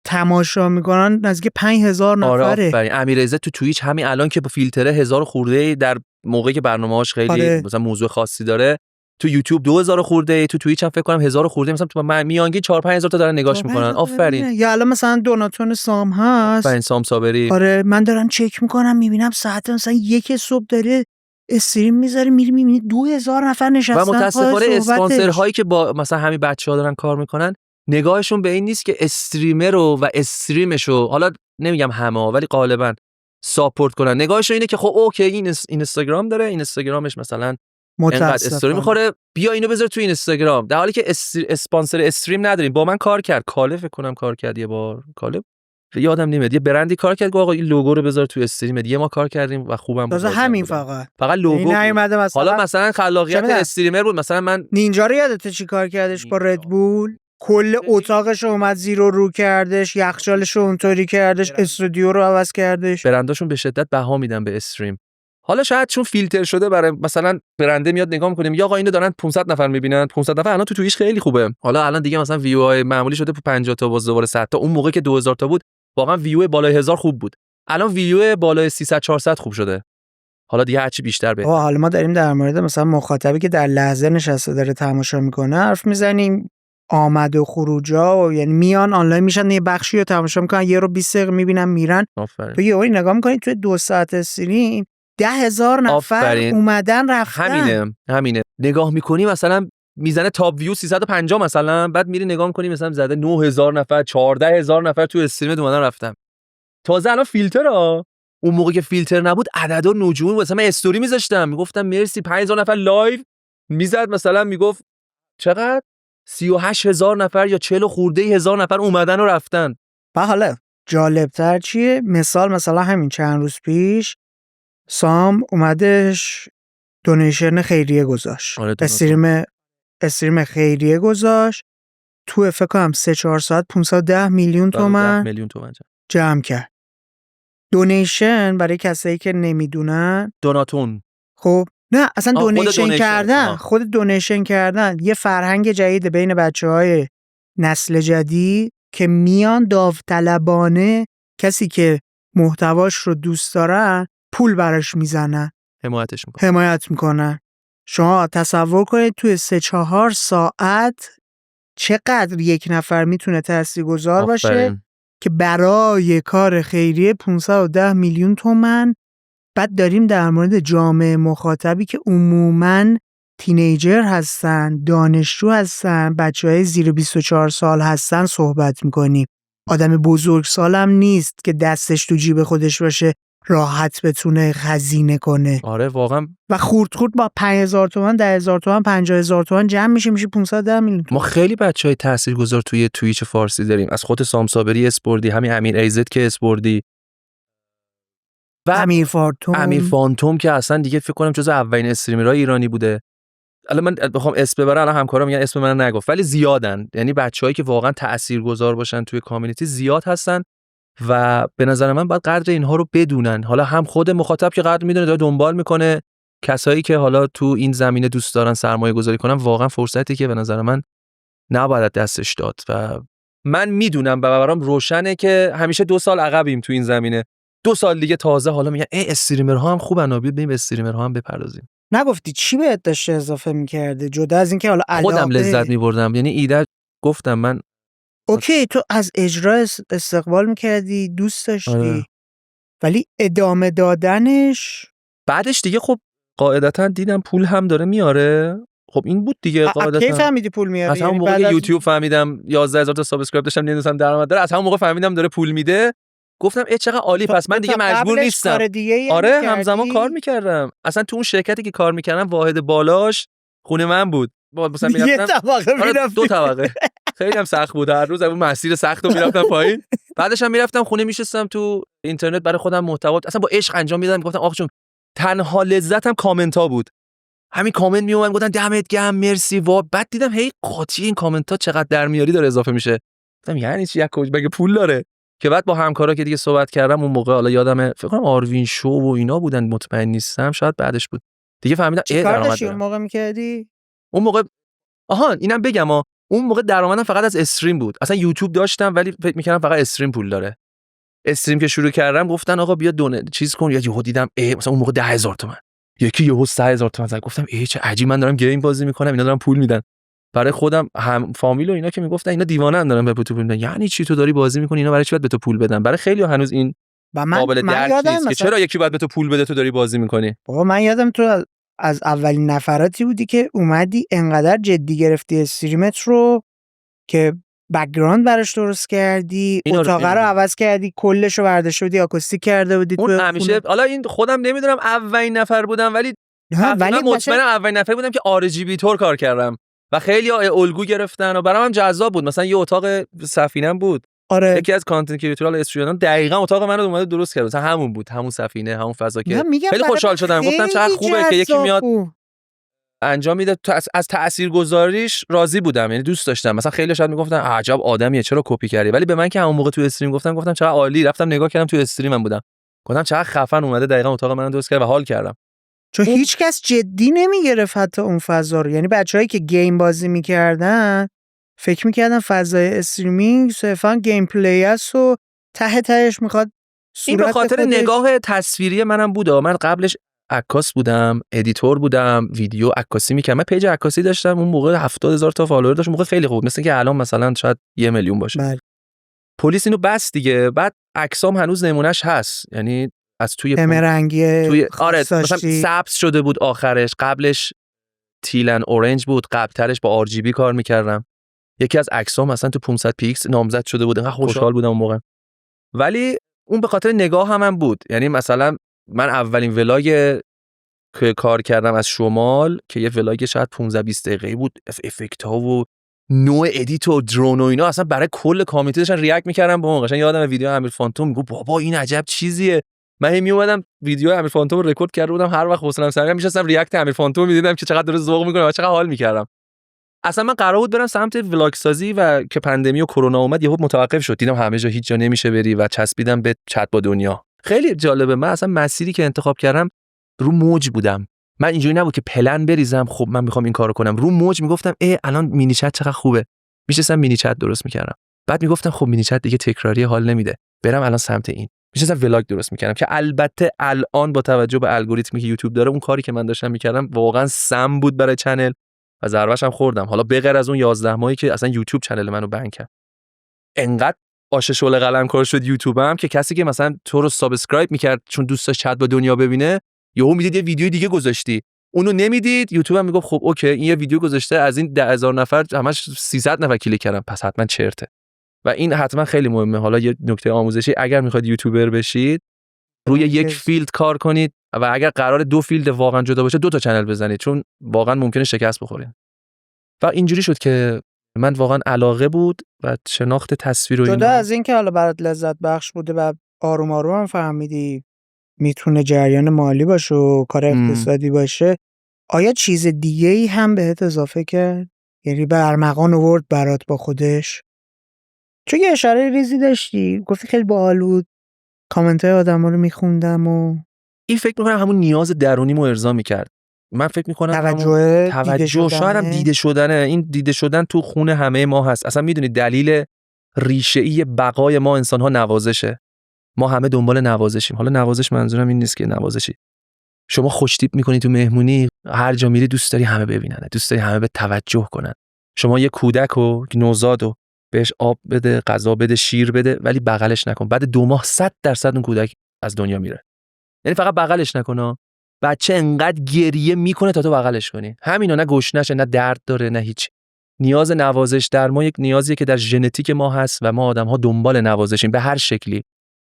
تماشا میکنن نزدیک 5000 نفره. آره امیرعلی تو توییچ همین الان که با فیلتره 1000 خورده در موقعی که برنامه‌هاش خیلی مثلا موضوع خاصی داره، تو یوتیوب 2000 خورده، تو توییچ هم فکر کنم 1000 خورده، مثلا تو میانگین 4 5000 تا دارن نگاش میکنن. آفرین. یا الان مثلا دوناتون سام هست، آفرین سام صابری. آره من دارم چک میکنم میبینم ساعت مثلا 1 صبح داره استریم میذاره، میری میبینی 2000 نفر نشستن. و متاسفانه اسپانسرهایی که با مثلا همین بچه‌ها دارن کار میکنن نگاهشون به این نیست که استریمر رو و استریمشو، حالا نمیگم همه ولی غالبا ساپورت کنن. نگاهشون اینه که خب اوکی این اینستاگرام داره، اینستاگرامش مثلا اینقدر استوری میخوره، بیا اینو بذار تو اینستاگرام، در حالی که اسپانسر استریم نداریم. با من کار کرد کاله، فکر کنم کار کرد یه بار، کاله یادم نمیاد، یه برندی کار کرد آقا این لوگو رو بذار تو استریم. دیگه ما کار کردیم و خوبم بود. همین فقط لوگو حالا مثلا خلاقیت استریمر بود. مثلا من نینجا رو یادته چی کار کردش با ردبول؟ کل اتاقش رو اومد زیرو رو کردش، یخچالش رو اونطوری کردش، استودیو رو عوض کردش. برنداشون به شدت بها میدن به استریم. حالا شاید چون فیلتر شده برای مثلا برنده میاد نگاه می‌کنیم یا آقا اینو دارن 500 نفر می‌بینن، 500 نفر الان تو توییچ خیلی خوبه. حالا الان دیگه مثلا ویو های معمولی شده 50 تا باز دوباره 100 تا. اون موقع که 2000 تا بود واقعا ویو بالای 1000 خوب بود. الان ویو بالای 300 400 خوب شده. حالا دیگه هرچی بیشتر به حالا ما داریم در مورد مثلا مخاطبی که در لحظه نشسته داره تماشا میکنه حرف میزنیم. آمد و خروجا و یعنی میان آنلاین میشن یه بخشی رو تماشا میکنن، یه رو 20 دقیقه میبینن میرن. تو یه وقتی نگاه میکنی توی 2 ساعت استریم 10,000 نفر اومدن رفتن. همینه نگاه میکنی مثلا میزنه تاپ ویو 350 مثلا، بعد میری نگاه میکنی مثلا زده 9,000 نفر 14,000 نفر تو استریم اومدن رفتن. تازه الان فیلتره. اون موقع که فیلتر نبود عددا نجوم واسه من استوری میذاشتم میگفتم مرسی 5,000 نفر لایو میزد، مثلا میگفت چقدر 38,000 نفر یا 40 خورده هزار نفر اومدن و رفتن. و حالا جالبتر چیه؟ مثلا همین چند روز پیش سام اومدش دونیشن خیریه گذاشت. استریم خیریه گذاشت تو فکر کنم 3-4 ساعت 510 میلیون تومان جمع کرد. دونیشن برای کسایی که نمیدونن دوناتون. خب نه اصلا دونیشن کردن، خود دونیشن کردن یه فرهنگ جدید بین بچه‌های نسل جدید که میان داوطلبانه کسی که محتواش رو دوست دارن پول براش میزنن، حمایت میکنن. شما تصور کنید توی 3-4 ساعت چقدر یک نفر میتونه تاثیرگذار باشه که برای کار خیریه 510 میلیون تومان. بعد داریم در مورد جامعه مخاطبی که عموماً تینیجر هستن، دانشجو هستن، بچه‌های زیر 24 سال هستن صحبت میکنیم. آدم بزرگسال هم نیست که دستش تو جیب خودش باشه راحت بتونه خزینه کنه. آره واقعا. و خورد با 5,000 تومان 10,000 تومان 50,000 تومان جمع میشه 510 میلیون. ما خیلی بچهای تاثیرگذار توی توییچ فارسی داریم، از خود سام صابری اسپوردی، همین امیر ایزد که اسپوردی و امیر فانتوم که اصلا دیگه فکر کنم جزو اولین استریمرهای ایرانی بوده. الان من بخوام اسم ببرم الان همکارا میگن اسم من نگفت، ولی زیادن. یعنی بچه‌هایی که واقعا تاثیرگذار باشن توی کامیونیتی زیاد هستن و به نظر من باید قدر اینها رو بدونن. حالا هم خود مخاطب که قدر میدونه داره دنبال میکنه، کسایی که حالا تو این زمینه دوست دارن سرمایه گذاری کنن، واقعا فرصتی که به نظر من نباید دستش داد. و من میدونم و برام روشنه که همیشه 2 سال عقبیم تو این زمینه. 2 سال دیگه تازه حالا میگن استریمرها هم خوبن، بیاید بریم استریمرها هم بپردازیم. نگفتی چی بهت داشته اضافه می‌کرده جدا از اینکه حالا خودم لذت می‌بردم؟ یعنی ایده گفتم من اوکی تو از اجرا استقبال می‌کردی، دوست داشتی، ولی ادامه دادنش بعدش دیگه خب قاعدتاً دیدم پول هم داره میاره. خب این بود دیگه قاعدتاً. کی فهمیدی پول میاره؟ از همون موقع یوتیوب فهمیدم 11,000 تا سابسکرایب داشتم نمی‌دونستم درآمد داره. از همون موقع فهمیدم داره پول میده. گفتم چقدر عالی، پس من دیگه مجبور نیستم. آره همزمان کار میکردم. اصلا تو اون شرکتی که کار میکردم واحد بالاش خونه من بود. مثلا میرفتم 2 طبقه. خیلی هم سخت بود، هر روز اون مسیر سختو میرفتم پایین. بعدش هم میرفتم خونه میشستم تو اینترنت برای خودم محتوا اصلا با عشق انجام میدادم. گفتم آخ چون تنها لذتم کامنت ها بود. همین کامنت میومد گفتن دمت گرم مرسی. بعد دیدم هی قاطی این کامنت ها چقدر در میاری داره اضافه میشه. گفتم یعنی چی یک کجا مگه پول داره؟ که بعد با همکارا که دیگه صحبت کردم اون موقع، حالا یادمه فکر کنم آروین شو و اینا بودن، مطمئن نیستم، شاید بعدش بود دیگه، فهمیدم درآمد اون موقع می‌کردی. اون موقع اینم بگم اون موقع درآمدم فقط از استریم بود. اصلا یوتیوب داشتم ولی فکر می‌کردم فقط استریم پول داره. استریم که شروع کردم گفتن آقا بیا چیز کن، یا یهو دیدم مثلا اون موقع 10,000 تومان، یکی یهو 3,000 تومان زد. گفتم چه عجیب، من دارم گیم بازی می‌کنم اینا دارن پول میدن. برای خودم هم فامیل و اینا که میگفتن اینا دیوانه ان دارن به تو پول میدن، یعنی چی تو داری بازی میکنی اینا برای چی باید به تو پول بدن؟ برای خیلی هنوز این قابل درک نیست که چرا یکی باید به تو پول بده تو داری بازی میکنی. بابا من یادم تو از اولین نفراتی بودی که اومدی انقدر جدی گرفتی استریمت رو که بک‌گراند براش درست کردی، اتاق رو عوض کردی، کلش رو برداشته بودی، آکوستیک کرده بودی تو همیشه. حالا این خودم نمیدونم اولین نفر بودم ولی مطمئنم اولین نفر بودم که RGB تور کار کردم و خیلی الگو گرفتن و برام هم جذاب بود. مثلا یه اتاق سفینه‌ام بود. آره. یکی از کانتنت کریئتورال استریمران دقیقاً اتاق منو اومده درست کرد. مثلا همون بود، همون سفینه، همون فضا که خیلی خوشحال شدم. گفتم چقدر خوبه که یکی میاد انجام میده. از تاثیرگذاریش راضی بودم، یعنی دوست داشتم. مثلا خیلی شاید میگفتن عجب آدمیه چرا کپی کردی، ولی به من که همون موقع تو استریم گفتم چقدر عالی. رفتم نگاه کردم تو استریمم بودم، گفتم چقدر خفن اومده دقیقاً اتاق منو درست کرد و حال کردم. چون هیچ کس جدی نمیگرفت حتی اون فضا رو. یعنی بچه‌هایی که گیم بازی میکردن فکر میکردن فضای استریمینگ صرفا گیم پلی است و ته تهش میخواد این به خاطر نگاه تصویری منم بود. من قبلش عکاس بودم، ادیتور بودم، ویدیو عکاسی میکردم. من پیج عکاسی داشتم اون موقع 70,000 تا فالوور داشت، موقع خیلی خوب، مثل که الان مثلا شاید 1 میلیون باشه. بله. پلیس اینو بس دیگه. بعد عکسام هنوز نمونهش هست، یعنی از توی رنگی آره مثلا سبز شده بود آخرش، قبلش تیلن اورنج بود، قبلترش با RGB کار میکردم. یکی از عکسام مثلا تو 500 پیکس نامزد شده بود، انقدر خوشحال بودم اون موقع. ولی اون به خاطر نگاه هم بود. یعنی مثلا من اولین ولاگ که کار کردم از شمال که یه ولاگ شاید 15-20 دقیقه‌ای بود، افکت ها و نوع ادیت و درون و اینا اصلا برای کل کامیونیتی داشتن ریاکت می‌کردن. با اون قشنگ یادم ویدیو امیر فانتوم میگه بابا این عجب چیزیه. من هی میومدم ویدیو امیر فانتوم رو رکورد کرده بودم، هر وقت حوصله‌ام سر می‌شستم ریاکت امیر فانتوم می‌دیدم که چقدر داره ذوق می‌کنه و چقدر حال می‌کردم. اصلا من قرار بود برم سمت ولاگ سازی و که پندمی و کرونا اومد یهو متوقف شد. دیدم همه جا هیچ جا نمیشه بری و چسبیدم به چت با دنیا. خیلی جالبه. من اصلا مسیری که انتخاب کردم رو موج بودم. من اینجوری نبود که پلن بریزم خب من میخوام این کارو کنم. رو موج میگفتم الان مینی چت چقدر خوبه. میشستم مینی چت درست میکردم. بعد میگفتم خب مینی چت دیگه تکراری حال نمیده. برم الان سمت این. میشستم ولاگ درست میکردم که البته الان با توجه به الگوریتمی که یوتیوب داره اون کاری که من داشتم میکردم واقعا سم بود برای چنل و ضربه‌اش هم خوردم. حالا به غیر از اون 11 ماهی که اصلا یوتیوب چنل منو بند کرد. انقدر آش شعله قلمکار شد یوتیوبم که کسی که مثلا تو رو سابسکرایب میکرد چون دوست داشت چت با دنیا ببینه، یهو میدید یه ویدیو دیگه گذاشتی اونو نمیدید، یوتیوب هم میگفت خب اوکی این یه ویدیو گذاشته از این 10,000 نفر همش 300 نفر کلیک کردن پس حتما چرته. و این حتما خیلی مهمه. حالا یه نکته آموزشی، اگر میخواید یوتیوبر بشید روی یک فیلد کار کنید و اگر قرار 2 فیلد واقعا جدا باشه 2 تا چنل بزنید، چون واقعا ممکنه شکست بخورید. و اینجوری شد که من واقعا علاقه بود و شناخت تصویر و جدا اینا. از این که حالا برات لذت بخش بوده و آروم آروم هم فهمیدی میتونه جریان مالی باشه و کار اقتصادی باشه، آیا چیز دیگه ای هم بهت اضافه کرد؟ یعنی برمغان آورد برات با خودش؟ چون یه اشاره ریزی داشتی گفتی خیلی باحال بود، کامنت های آدم ها رو میخوندم و این فکر میکنم همون نیاز درونیمو ارضا میکرد. من فکر میکنم توجه شاید هم دیده شدنه. این دیده شدن تو خون همه ما هست. اصلا میدونید دلیل ریشه‌ای بقای ما انسان ها نوازشه. ما همه دنبال نوازشیم. حالا نوازش منظورم این نیست که نوازشی شما خوشتیپ میکنی تو مهمونی، هر جا میری دوست داری همه ببینن، دوست داری همه به توجه کنن. شما یه کودک و نوزادو بهش آب بده، غذا بده، شیر بده، ولی بغلش نکن. بعد 2 ماه 100% اون کودک از دنیا میره. یعنی فقط بغلش نکن. بچه انقدر گریه میکنه تا تو بغلش کنی. همینا، نه گشنشه، نه درد داره، نه هیچ. نیاز نوازش در ما یک نیازیه که در ژنتیک ما هست و ما آدم‌ها دنبال نوازشیم به هر شکلی.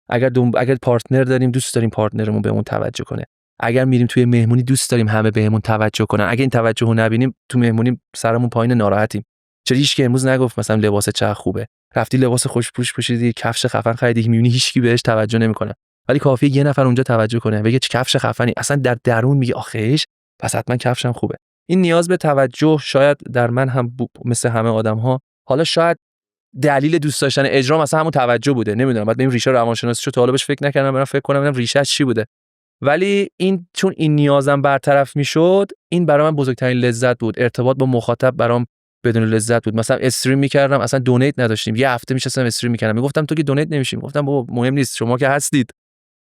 اگر پارتنر داریم دوست داریم پارتنرمون بهمون توجه کنه. اگر میریم توی مهمونی دوست داریم همه بهمون توجه کنن. اگر این توجهو نبینیم تو مهمونی سرمون پایین ناراحتیم. چرا هیچکی امروز نگفت مثلا لباس چقدر خوبه؟ رفتی لباس خوشپوش پوشیدی، کفش خفن خریدی، میبینی هیچکی بهش توجه نمیکنه. ولی کافیه یه نفر اونجا توجه کنه بگه چه کفش خفنی، اصلا در درون میگه آخیش پس حتما کفشم خوبه. این نیاز به توجه شاید در من هم مثل همه آدم‌ها. حالا شاید دلیل دوست داشتن اجرا مثلا همون توجه بوده، نمیدونم. بعد بریم ریشه روانشناسیشو تا حالا بهش فکر نکردم، برام فکر کنم ببینم ریشه‌اش چی بوده. ولی این چون این نیازم برطرف میشد، این برای من بزرگترین لذت بود. ارتباط با مخاطب برام بدون لذت بود. مثلا استریم می‌کردم، اصلا دونیت نداشتیم، یه هفته میشستم استریم می‌کردم، میگفتم تو که دونیت نمی‌شیم، گفتم بابا مهم نیست شما که هستید.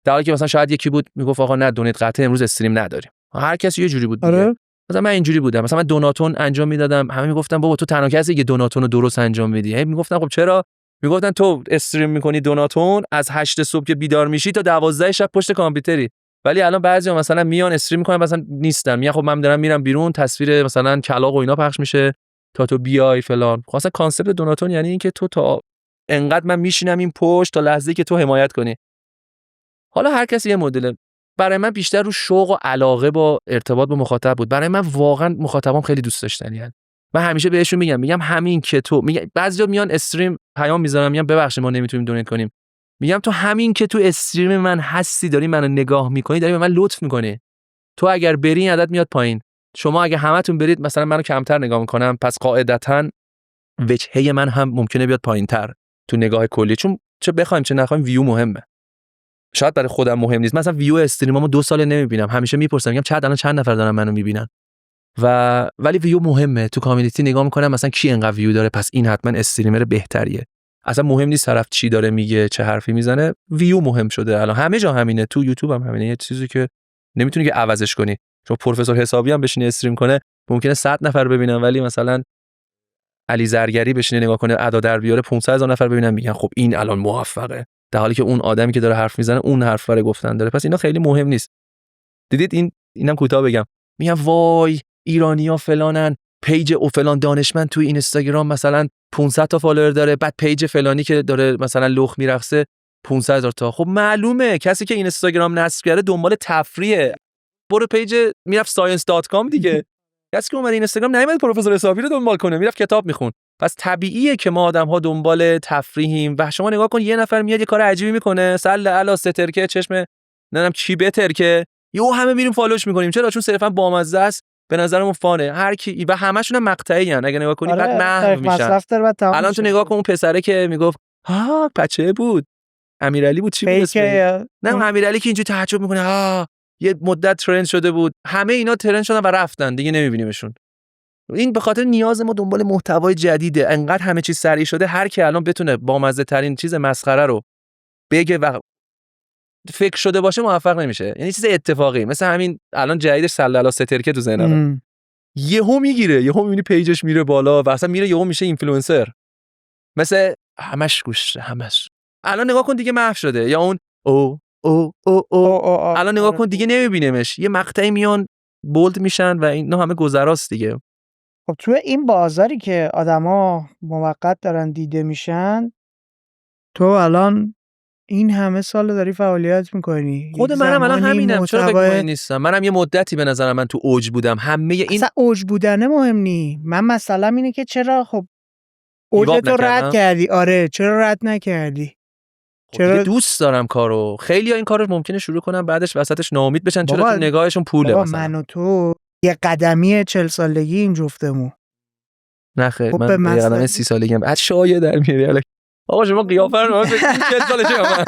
در حالی که مثلا شاید یکی بود میگفت آقا نه دونیت قطعه امروز استریم نداریم. هر کسی یه جوری بود دیگه. آره. مثلا من اینجوری بودم، مثلا من دوناتون انجام میدادم، همه میگفتن بابا تو تنها کسی که دوناتون رو درست انجام میدی. میگفتم خب چرا؟ میگفتن تو استریم می‌کنی دوناتون از 8 صبح که بیدار میشی تا 12 شب پشت کامپیوتری. ولی الان بعضیا مثلا میان استریم می‌کنن مثلا نیستن، میگن خب من دارم میرم بیرون، تصویر مثلا کلاغ و اینا پخش میشه تا تو بیای فلان. خب اصلا کانسپت دوناتون یعنی این که تو تا انقدر من میشینم این پشت تا لحظه‌ای که تو حمایت کنی. حالا هر کسی یه مدل. برای من بیشتر رو شوق و علاقه با ارتباط با مخاطب بود. برای من واقعا مخاطبام خیلی دوست داشتنیان. من همیشه بهشون میگم همین که تو بعضیا میان استریم پیام میذارن میگم ببخشید ما نمیتونیم دونیت کنیم. میگم تو همین که تو استریم من هستی، داری منو نگاه میکنی، داری به من لطف میکنی. تو اگر بری این عدد میاد پایین. شما اگه همتون برید مثلا منو کمتر نگاه میکنم، پس قاعدتاً وجهه من هم ممکنه بیاد پایینتر تو نگاه کلی، چون چه بخوایم چه نخوایم ویو مهمه. شاید برای خودم مهم نیست. مثلا ویو استریمامو 2 سال نمیبینم، همیشه میپرسم میگم چند نفر دارن منو میبینن. ولی ویو مهمه. تو کامیونیتی نگاه میکنم مثلا کی انقدر ویو داره، پس این حتما استریمر بهتریه. اصلا مهم نیست طرف چی داره میگه، چه حرفی میزنه، ویو مهم شده. الان همه جا همینه، تو یوتیوب هم همینه. یه چیزی که نمیتونی که عوضش کنی. چون پروفسور حسابی هم بشینه استریم کنه ممکنه 100 نفر ببینن، ولی مثلا علی زرگری بشینه نگاه کنه ادا در بیاره 500,000 نفر ببینن میگن خب این الان موفقه، در حالی که اون آدمی که داره حرف میزنه اون حرف برای گفتن داره. پس اینا خیلی مهم نیست. دیدید اینم کوتاه بگم، میگن وای ایرانی‌ها فلانن، پیج او فلان دانشمند توی اینستاگرام مثلا 500 تا فالوور داره، بعد پیج فلانی که داره مثلا لخ میرقصه 500,000 تا. خب معلومه کسی که اینستاگرام نصب کرده دنبال تفریحه، برو پیج میرفت science.com دیگه. کسی که اومد اینستاگرام نمیاد پروفسور حسابی رو دنبال کنه، میرفت کتاب میخون. پس طبیعیه که ما آدم‌ها دنبال تفریحیم. و شما نگاه کن یه نفر میاد یه کار عجیبی میکنه، سل الا سترکه چشم نمیدونم چی بترکه، یهو همه میریم فالوش میکنیم. چرا؟ چون صرفا بامزه است، به نظرمون فانه. هر کی و همشون مقطعی ان، اگه نگاه کنی بعد محو میشن. الان تو نگاه کن اون پسره که میگفت ها بچه بود، امیرعلی بود، چی بود اسمش؟ نه امیرعلی که اینجوری تعجب میکنه ها یه مدت ترند شده بود، همه اینا ترند شدن و رفتن دیگه نمیبینیمشون. این به خاطر نیاز ما دنبال محتوای جدیده. انقدر همه چیز سریع شده، هر کی الان بتونه بامزه ترین چیز مسخره رو بگه و فکر شده باشه موفق نمیشه. یعنی چیز اتفاقی، مثل همین الان جدیدش سلالا سترکه تو ذهنم، یهو میگیره، یهو میبینی پیجش میره بالا و اصلا میره یهو میشه اینفلوئنسر. مثل همش گوش همش الان نگاه کن دیگه محو شده. یا اون الان نگاه کن دیگه نمیبینیمش، یه مقطعی میان بولد میشن و اینا همه گذراست دیگه. خب تو این بازاری که آدما موقت دارن دیده میشن، تو الان این همه سال داری فعالیت میکنی. خود منم الان همینم، چرا فکر نیستم؟ منم یه مدتی به نظرم من تو اوج بودم. همه این اصلا اوج بودنه مهم نی. من مثلا اینه که چرا خب اوج تو رد کردی؟ آره چرا رد نکردی؟ چرا دوست دارم کارو. خیلی این کارو ممکنه شروع کنم بعدش وسطش ناامید بشن، چرا تو نگاهشون پوله. مثلا من و تو یه قدمی 40 سالگی این جفتمون. نه خیر خب من یه قدمی 30 سالگی ام. بعد شایعه در میاری. آقا شما قیافه رو نگاه 40 سالشه.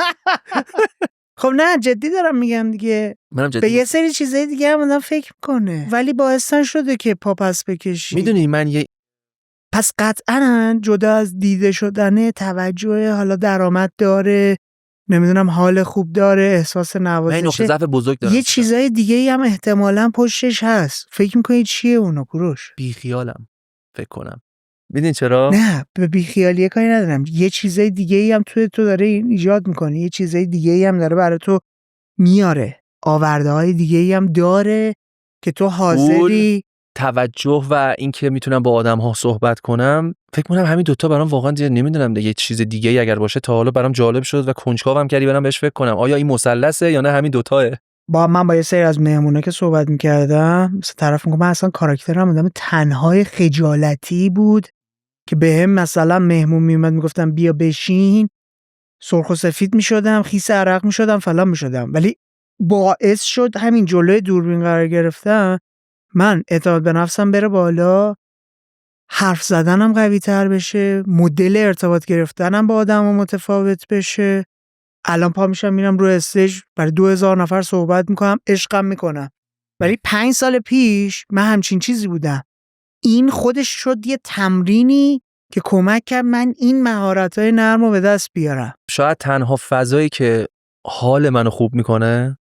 خب نه جدی دارم میگم دیگه. به یه سری چیزای دیگه هم آدم فکر میکنه، ولی باعث شده که پا پس بکشی. میدونی من پس قطعاً جدا از دیده شدن، توجه، حالا درآمد داره، نمیدونم حال خوب داره، احساس نوازشه، این نقطه ضعف بزرگ داره. یه چیزای دیگه هم احتمالاً پشتش هست. فکر میکنی چیه اونو کوروش؟ بی خیالم فکر کنم. میدونی چرا؟ نه به بی خیالی کاری ندارم. یه چیزای دیگه هم تو داره ایجاد میکنه، یه چیزای دیگه هم داره برای تو میاره، آورده‌های دیگه هم داره که تو حاضری. توجه و اینکه میتونم با آدم‌ها صحبت کنم. فکر کنم همین دوتا برام واقعا دیگه نمیدونم دیگه. یه چیز دیگه ای اگر باشه تا حالا برام جالب شد و کنجکاوم کردی برام بهش فکر کنم آیا این مثلثه یا نه همین دوتاه. من با یه سری از مهمونا که صحبت می‌کردم، مثلا طرف میگم من اصلا کاراکترم آدم تنهای خجالتی بود که بهم مثلا مهمون میومد میگفتم بیا بشین، سرخ و سفید میشدم، خیس عرق میشدم، فلان میشدم، ولی باعث شد همین جلوی دوربین قرار گرفتم من اعتماد به نفسم بره بالا، حرف زدنم قوی تر بشه، مدل ارتباط گرفتنم با آدم متفاوت بشه. الان پا میشم میرم رو استیج برای 2000 نفر صحبت میکنم، عشقم میکنم. ولی 5 سال پیش من همچین چیزی بودم. این خودش شد یه تمرینی که کمک کرد من این مهارت‌های نرم رو به دست بیارم. شاید تنها فضایی که حال منو خوب میکنه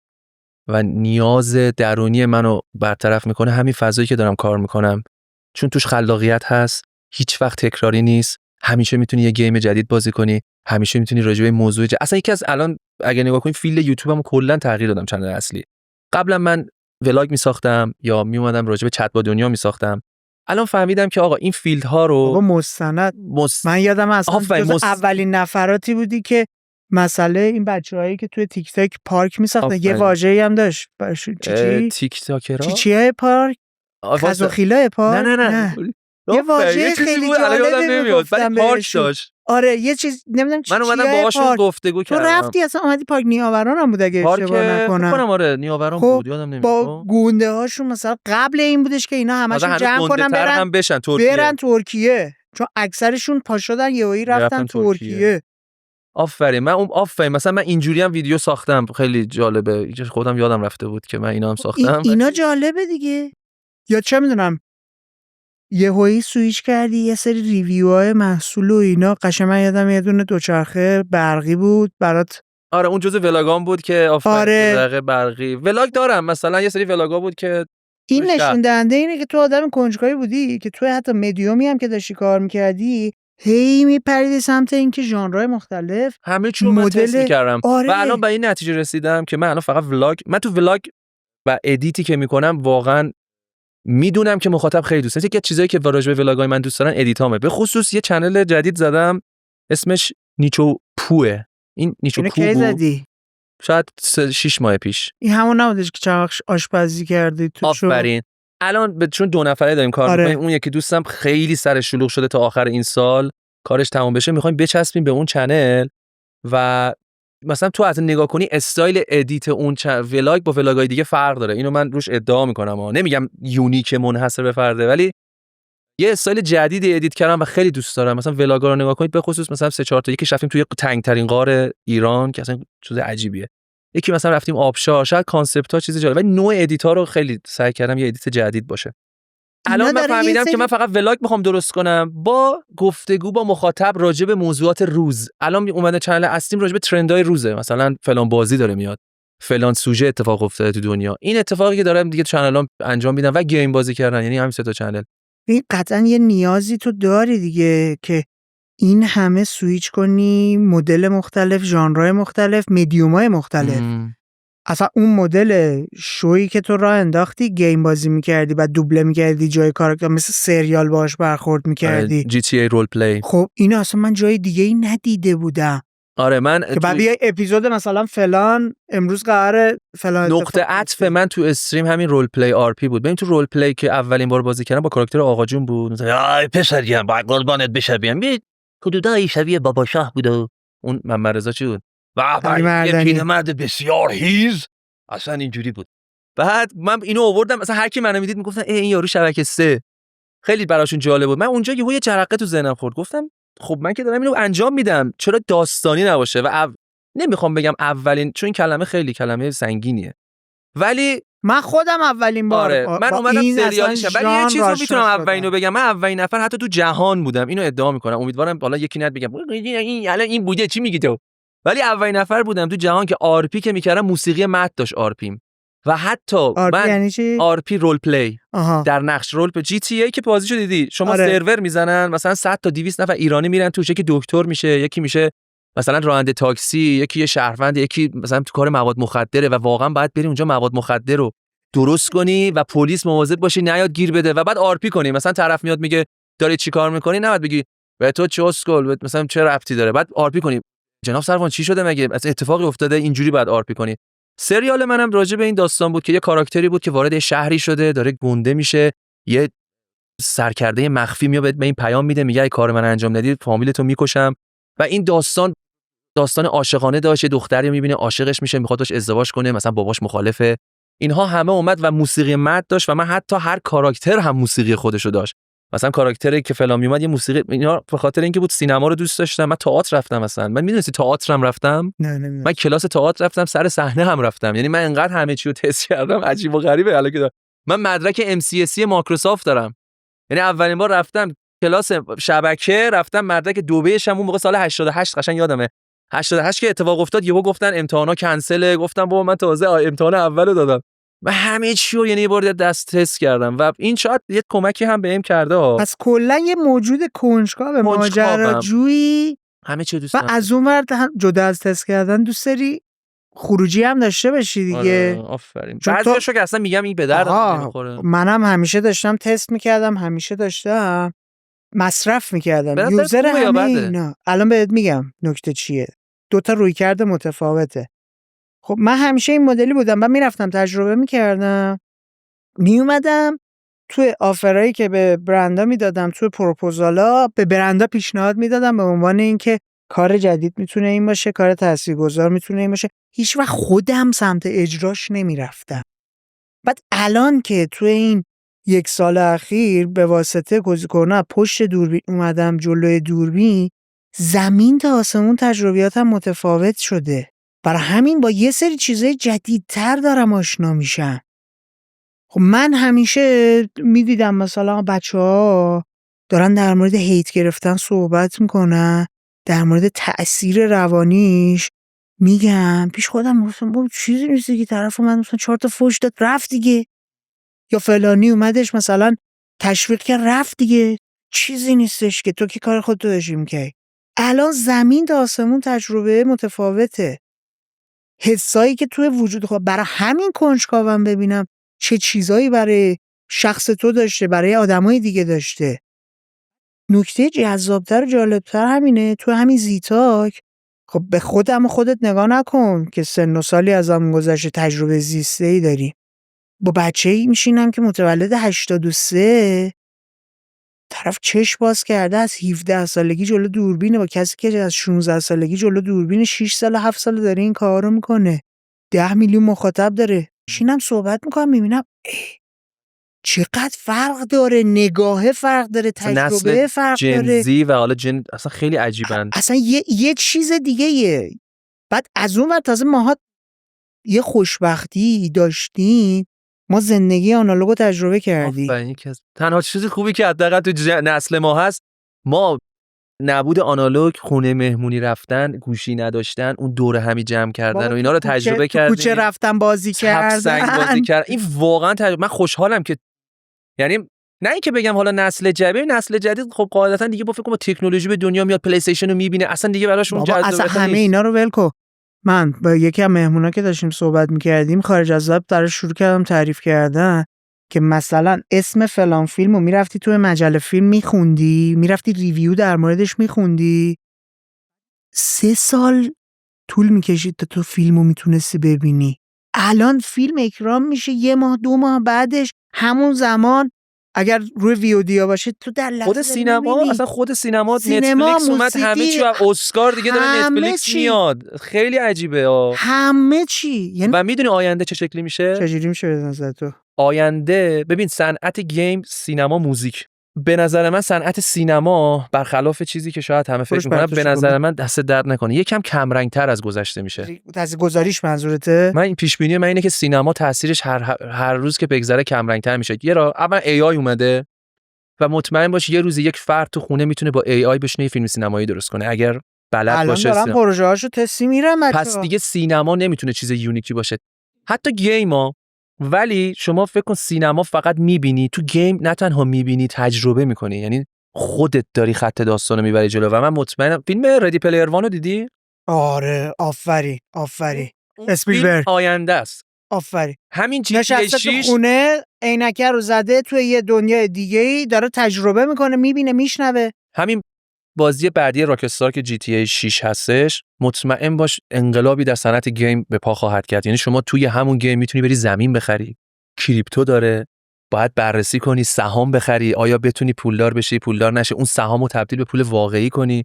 و نیاز درونی منو برطرف میکنه همین فضایی که دارم کار میکنم، چون توش خلاقیت هست، هیچ وقت تکراری نیست، همیشه میتونی یه گیم جدید بازی کنی، همیشه میتونی راجع به موضوع اصلا یکی از الان اگه نگاه کنی فیلد یوتیوبمو کلا تغییر دادم. چنل اصلی قبلا من ولاگ میساختم یا میومدم راجع به چت با دنیا میساختم. الان فهمیدم که آقا این فیلد ها رو آقا مستند من یادم اصلا اولین نفراتی بودی که مسئله این بچه‌هایی که توی تیک تاک پارک میساختن یه واژه‌ای هم داشت. چی تیک تاکرها چیه پارک؟ خزوخیلای پارک؟ نه. یه واژه خیلی جالبی نمیاد ولی پارک داشت. آره یه چیز نمیدونم چیه. من اومدم باهاشون گفتگو کردم. تو رفتی اصلا اومدی پارک نیاوران هم بود اگه اشتباه نکنم. آره نیاوران بود یادم نمیاد. با گونده هاشون مثلا قبل این بودش که اینا همشون جمع کنن برن ترکیه. چون اکثرشون پا شدن یهویی رفتن ترکیه. آفرین. من مثلا من اینجوری هم ویدیو ساختم خیلی جالبه. خودم یادم رفته بود که من اینا هم ساختم. اینا جالبه دیگه. یا چه میدونم یهویی سویچ کردی یه سری ریویوهای محصول و اینا. قشنگ من یادم یه دونه دوچرخه برقی بود برات آره اون جزء ولاگام بود که آره. آفرین برقی ولاگ دارم، مثلا یه سری ولاگا بود که این نشون دهنده اینه که تو آدم کنجکاوی بودی که تو حتی مدیومی هم که داشتی کار میکردی هی میپریدی سمت اینکه ژانرهای مختلف همه چی رو من تست می‌کردم. آره. و الان به این نتیجه رسیدم که من الان فقط من تو ولاگ و ادیتی که میکنم واقعا میدونم که مخاطب خیلی دوست داره. یکی از چیزایی که راجع به ولاگای من دوست دارن ادیتامه. به خصوص یه چنل جدید زدم اسمش نیچو پوه. این نیچو پو زدی؟ شاید 6 ماه پیش. این همون نبودش که چند وقت آشپزی کردی تو؟ آفرین. الان چون 2 نفره داریم کار می‌کنیم، اون یکی دوستم خیلی سرش شلوغ شده تا آخر این سال کارش تموم بشه، می‌خوایم بچسبیم به اون چنل و مثلا تو حتی نگاه کنی استایل ادیت اون ولاگ با ولاگای دیگه فرق داره. اینو من روش ادعا میکنم نمیگم یونیک منحصر به فرده، ولی یه استایل جدیدی ادیت کردم و خیلی دوست دارم. مثلا ولاگا رو نگاه کنید، به خصوص مثلا 3-4 تا، یکی رفتیم توی تنگ ترین غار ایران که اصلا چیز عجیبیه، یکی مثلا رفتیم آبشار، شاید کانسپت ها چیز جالب، ولی نوع ادیتا رو خیلی سعی کردم یه ادیت جدید باشه. الان من فهمیدم که من فقط ولاگ میخوام درست کنم با گفتگو با مخاطب راجع به موضوعات روز. الان اومده چنل اصلیم راجع به ترندهای روزه، مثلا فلان بازی داره میاد، فلان سوژه اتفاق افتاده تو دنیا. این اتفاقی که دارم دیگه چنلام انجام میدم و گیم بازی کردن، یعنی همین 3 تا چنل. این قطعا یه نیازی تو داری دیگه که این همه سویچ کنی، مدل مختلف، ژانرهای مختلف، مدیومای مختلف. اصلا اون مدل شویی که تو راه انداختی، گیم بازی میکردی و دوبله میکردی جای کاراکتر، مثل سریال باش برخورد میکردی، جی تی ای رول پلی. خب اینو اصلا من جای دیگه ای ندیده بودم. آره من که بعد یه اپیزود مثلا فلان امروز قراره فلان نقطه عطف من تو استریم همین رول پلی آر پی بود. ببین تو رول پلی که اولین بار بازی کردم با کاراکتر آقا جون بود، مثلا آی پسریم با قربانت بشم، ببین حدودای شبیه بابا شاه بود و اون محمد رضا چی بود و یه پیرمرد بسیار هیز، اصلا اینجوری بود. بعد من اینو آوردم، مثلا هر کی منو میدید میگفتن این یارو شبکه 3، خیلی براشون جالب بود. من اونجا یه جرقه تو ذهنم خورد، گفتم خب من که دارم اینو انجام میدم، چرا داستانی نباشه؟ و نمیخوام بگم اولین، چون این کلمه خیلی کلمه سنگینیه، ولی من خودم اولین بار من اومدم سریالی شدم، ولی یه چیزو میتونم اولینو بگم، من اولین نفر حتی تو جهان بودم، اینو ادعا میکنم. امیدوارم حالا یکی نت بگم این الان این بوده چی میگی تو، ولی اولین نفر بودم تو جهان که آر پی که میکردم موسیقی متن داشت آر پیم. و حتی من یعنی چی؟ آر پی رول پلی در نقش رول پلی. جی تی ای که بازیشو دیدی شما، سرور میزنن مثلا 100 تا 200 نفر ایرانی میرن توش، یکی دکتر میشه، یکی میشه مثلا راننده تاکسی، یکی یه شهروند، یکی مثلا تو کار مواد مخدره و واقعا باید بری اونجا مواد مخدر رو درست کنی و پلیس مواظب باشی نیاد گیر بده و بعد آر پی کنی. مثلا طرف میاد میگه داری چی کار میکنی، نباید بگی به تو چه اسکل، مثلا چه ربطی داره، بعد آر پی کنی جناب سروان چی شده مگه، از اتفاقی افتاده، اینجوری بعد آر پی کنی. سریال منم راجع به این داستان بود که یه کاراکتری بود که وارد شهری شده، داره گنده میشه، یه سرکرده مخفی میاد به این پیام میده، میگه ای کار من انجام ندی فامیلتو میکشم. و این داستان عاشقانه داشت، دختری میبینه عاشقش میشه، میخواد باش ازدواج کنه، مثلا باباش مخالفه. اینها همه اومد و موسیقی مد داشت و من حتی هر کاراکتر هم موسیقی خودشو داشت. مثلا کاراکتری که فلان میومد یه موسیقی، اینا به خاطر اینکه بود سینما رو دوست داشتم. من تئاتر رفتم، مثلا من میدونستی تئاترم رفتم، نه من کلاس تئاتر رفتم، سر صحنه هم رفتم، یعنی من انقدر همه چی رو تست کردم عجیب و غریبه. الان که من مدرک MCSE مایکروسافت دارم، یعنی اولین بار رفتم کلاس شبکه، رفتم مدرک دوبهش هم اون موقع سال 88 قشنگ یادمه 88 که اتفاق افتاد، یهو گفتن امتحانا کنسله، گفتم بابا من تازه امتحان اولو دادم و همه چی رو یعنی یه بار دست تست کردم و این شاید یه کمکی هم بهم کرده. پس کلا یه موجود کنجکاو ماجراجویی همه چی دوست دارم. و از اون ور جدا از تست کردن دوست داری خروجی هم داشته باشی دیگه. آفرین. بعضیاشو که اصلا میگم این به درد نمیخوره. منم همیشه داشتم تست میکردم، همیشه داشتم مصرف میکردم یوزر همین. الان بهت میگم نکته چیه، 2 تا رویکرد متفاوته. خب من همیشه این مدلی بودم، من میرفتم تجربه میکردم، میومدم توی آفرایی که به برندا میدادم، توی پروپوزالا به برندا پیشنهاد میدادم به عنوان اینکه کار جدید میتونه این باشه، کار تاثیرگذار میتونه این باشه. هیچ وقت خودم سمت اجراش نمیرفتم. بعد الان که توی این 1 سال اخیر به واسطه کوزیکورنا پشت دوربین اومدم جلوی دوربین، زمین تا آسمون تجربیاتم متفاوت شده. برای همین با یه سری چیزای جدیدتر دارم آشنا میشم. خب من همیشه میدیدم مثلا بچه‌ها دارن در مورد هیت گرفتن صحبت میکنن، در مورد تأثیر روانیش میگم پیش خودم گفتم با چیزی نیست دیگه، طرف من مثلا 4 تا فوش داد رفت دیگه، یا فلانی اومدش مثلا تشویق کرد رفت دیگه، چیزی نیستش که تو که کار خودتو داشتی می‌کردی. الان زمین تا آسمون تجربه متفاوته. حسایی که توی وجود خود، برای همین کنجکاوم ببینم چه چیزایی برای شخص تو داشته، برای آدمای دیگه داشته. نکته جذابتر و جالبتر همینه، تو همین زیتاک خب به خودم و خودت نگاه نکن که سن و سالی از هم گذشته، تجربه زیسته‌ای داری. با بچه‌ای میشینم که متولد 83، طرف چشم باز کرده از 17 سالگی جلو دوربینه، با کسی که از 16 سالگی جلو دوربین 6 سال 7 سال داره این کارو میکنه، 10 میلیون مخاطب داره. میشینم صحبت میکنم میبینم چقدر فرق داره، نگاهه فرق داره، تجربه فرق داره. جنزی و حالا جن اصلا خیلی عجیبن. اصلا یه چیز دیگه یه. بعد از اون ور تازه ماها یه خوشبختی داشتیم، ما زندگی آنالوگو تجربه کردیم. آفرین. تنها چیز خوبی که حداقل تو نسل ما هست، ما نبود آنالوگ، خونه مهمونی رفتن، گوشی نداشتن، اون دوره همی جمع کردن و اینا رو تجربه کردیم. کوچه رفتن بازی کردن، سنگ بازی کردن. این واقعا من خوشحالم که، یعنی نه اینکه بگم حالا نسل جدید خب قاعدتا دیگه با فکر کنم با تکنولوژی به دنیا میاد، پلی استیشن رو میبینه، اصلا دیگه براشون جذابیت اصلا نیست. همه اینا رو ول کن. من با یکی از مهمونا که داشتیم صحبت میکردیم خارج از وب در شروع کردم تعریف کردن که مثلا اسم فلان فیلمو میرفتی تو مجله فیلم میخوندی، میرفتی ریویو در موردش میخوندی، 3 سال طول میکشید تا تو فیلمو میتونستی ببینی. الان فیلم اکرام میشه 1 ماه 2 ماه بعدش، همون زمان اگر روی ویودیا باشه تو در لحظه خود سینما می‌بینی. اصلا خود سینما سینما، نتفلیکس اومد، موسیقی، همه چی و اسکار دیگه داره همه نتفلیکس چی. میاد. خیلی عجیبه همه چی. یعنی و میدونی آینده چه شکلی میشه؟ چجوری میشه به نظر تو؟ آینده ببین، صنعت گیم، سینما، موزیک، به نظر من صنعت سینما برخلاف چیزی که شاید همه فکر میکنن، به نظر من دست درد نکنه یکم کم رنگ تر از گذشته میشه. تاثیرگذاریش منظورته؟ من این پیش بینی من اینه که سینما تاثیرش هر روز که بگذره کم رنگ تر میشه. اول ای آی اومده و مطمئن باش یه روز یک فرد تو خونه میتونه با ای آی بشینه فیلم سینمایی درست کنه اگر بلد باشه. الان دارن پروژه هاشو تستی میرن بچه‌ها. پس دیگه سینما نمیتونه چیز یونیکی باشه، حتی گیما. ولی شما فکر کن سینما فقط میبینی، تو گیم نه تنها میبینی، تجربه میکنی، یعنی خودت داری خط داستانو میبری جلو. و من مطمئنم فیلم ردی پلیر وانو دیدی؟ آره آفرین اسپیلبرگ آینده است. آفرین. همین جی نشسته تو 6 خونه عینکه رو زده توی یه دنیای دیگه‌ای، داره تجربه میکنه، میبینه، میشنوه. همین بازی بعدی راکستار که جی تی ای 6 هستش، مطمئن باش انقلابی در صنعت گیم به پا خواهد کرد. یعنی شما توی همون گیم میتونی بری زمین بخری، کریپتو داره، باید بررسی کنی، سهام بخری، آیا بتونی پولدار بشی، پولدار نشه، اون سهامو تبدیل به پول واقعی کنی،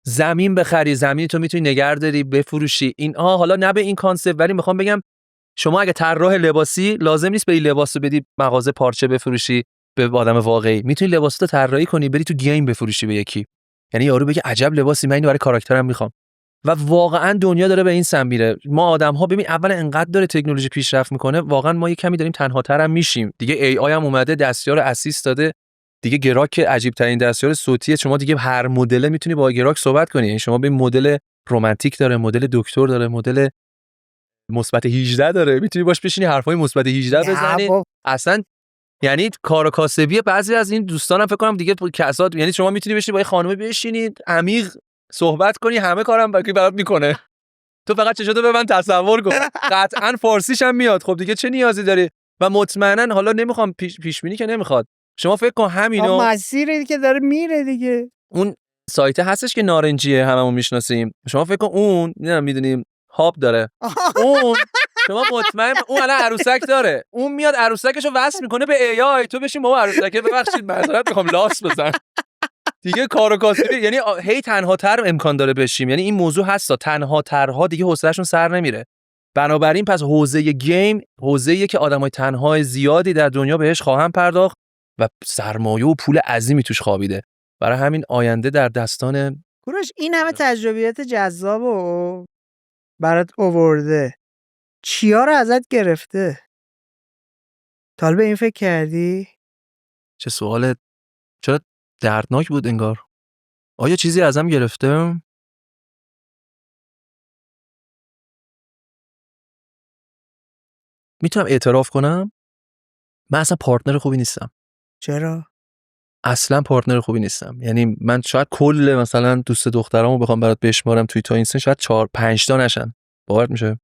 زمین بخری، زمین تو میتونی نگهداری، بفروشی. این حالا نه به این کانسپت، ولی میخوام بگم شما اگه طراح لباسی، لازم نیست بری لباسو بدی مغازه پارچه بفروشی به آدم واقعی، میتونی لباساتو طراحی کنی بری تو گیم بفروشی به یکی. یعنی یارو بگه عجب لباسی، من اینو برای کاراکترم میخوام. و واقعا دنیا داره به این سمت میره. ما آدم‌ها ببین اول انقدر داره تکنولوژی پیشرفت میکنه، واقعا ما یه کمی داریم تنهاتر هم میشیم. دیگه ای آی هم اومده دستیار اسیست داده. دیگه گراک عجیب ترین دستیار صوتیه، شما دیگه هر مدل میتونی با گراک صحبت کنی. یعنی شما ببین مدل رمانتیک داره، مدل دکتر داره، مدل مثبت 18 داره، میتونی باش بشینی حرفای مثبت 18 بزنی. اصلا یعنی کار و کاسبی بعضی از این دوستانم فکر کنم دیگه کسات، یعنی شما میتونی بشینی با یه خانومه بشینید عمیق صحبت کنی، همه کارم برات میکنه. تو فقط چشاتو به من تصور کن. قطعا فارسیش هم میاد، خب دیگه چه نیازی داری؟ و مطمئنا حالا نمیخوام پیش بینی که نمیخواد، شما فکر کن همینو مسیری که داره میره دیگه. اون سایت هستش که نارنجیه هممون میشناسیم، شما فکر کن اون میدونیم هاب داره، اون شما مطمئن اون الان عروسک داره، اون میاد عروسکشو وصل میکنه به ای آی، تو بشین با عروسکه ببخشید معذرت میخوام لاس بزن. دیگه کار و کاسبی، یعنی هی تنها تر امکان داره بشیم. یعنی این موضوع هستا تنها ترها دیگه حوصله‌شون سر نمیره. بنابراین پس حوزه گیم حوزه‌ایه که آدمای تنهای زیادی در دنیا بهش خواهند پرداخت و سرمایه و پول عظیمی توش خوابیده. برای همین آینده در دستان کوروش. این همه تجربیات جذابو برات آورده، چیا رو ازت گرفته؟ تا به این فکر کردی؟ چه سوال چرا دردناک بود انگار. آیا چیزی ازم گرفته؟ میتونم اعتراف کنم من اصلا پارتنر خوبی نیستم. چرا؟ اصلا پارتنر خوبی نیستم. یعنی من شاید کل مثلا دوست دخترامو بخوام برات بشمارم توی تا اینسن شاید 4-5 تا نشن. باورت میشه؟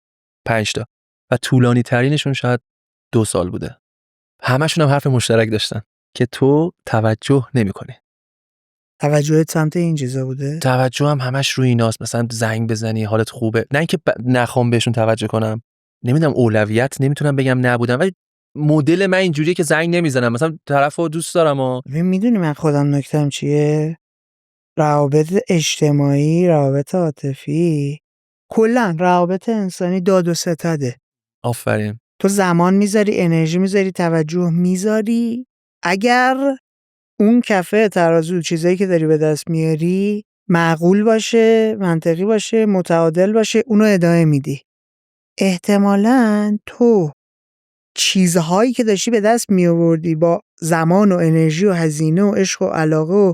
5 تا. و طولانی ترینشون شاید 2 سال بوده. همشون هم حرف مشترک داشتن که تو توجه نمی‌کنی. توجهت سمت این چیزا بوده؟ توجه هم همش روی ایناست. مثلا زنگ بزنی حالت خوبه. نه اینکه نخوام بهشون توجه کنم. نمیدونم اولویت نمیتونم بگم نبودم ولی مدل من اینجوریه که زنگ نمیزنم. مثلا طرفو دوست دارم و میدونی من خودم نکتم چیه؟ روابط اجتماعی، روابط عاطفی، کلا روابط انسانی داد و ستده. آفرین. تو زمان میذاری، انرژی میذاری، توجه میذاری، اگر اون کفه ترازو چیزایی که داری به دست میاری معقول باشه، منطقی باشه، متعادل باشه، اونو ادامه میدی. احتمالاً تو چیزهایی که داشتی به دست میآوردی با زمان و انرژی و هزینه و عشق و علاقه و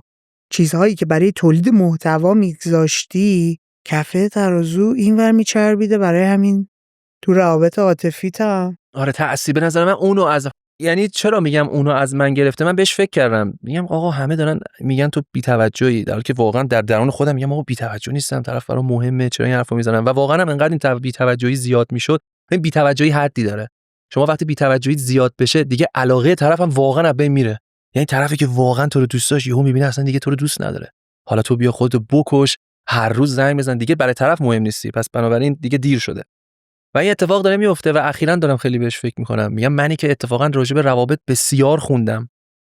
چیزهایی که برای تولید محتوا میگذاشتی کفه ترازو اینور میچربیده. برای همین تو روابط عاطفیت هم آره تأثیر به نظر من اونو از یعنی چرا میگم اونو از من گرفته. من بهش فکر کردم میگم آقا همه دارن میگن تو بی‌توجهی، در حالی که واقعا در درون خودم میگم آقا بی‌توجه نیستم، طرف برام مهمه، چرا این حرفو میزنم. و واقعا هم انقدر این بی‌توجهی زیاد میشد. این بی‌توجهی حدی داره. شما وقتی بی‌توجهی زیاد بشه دیگه علاقه طرفم واقعا از بین میره. یعنی طرفی که واقعا تو رو دوست داشت یهو میبینه اصلا دیگه تو رو دوست نداره. حالا تو بیا خودتو بکش، هر روز زنگ بزن، دیگه برای طرف مهم نیستی. پس بنابراین دیگه دیر شده. و این اتفاق داره میفته و اخیراً دارم خیلی بهش فکر میکنم. میگم منی که اتفاقاً راجع به روابط بسیار خوندم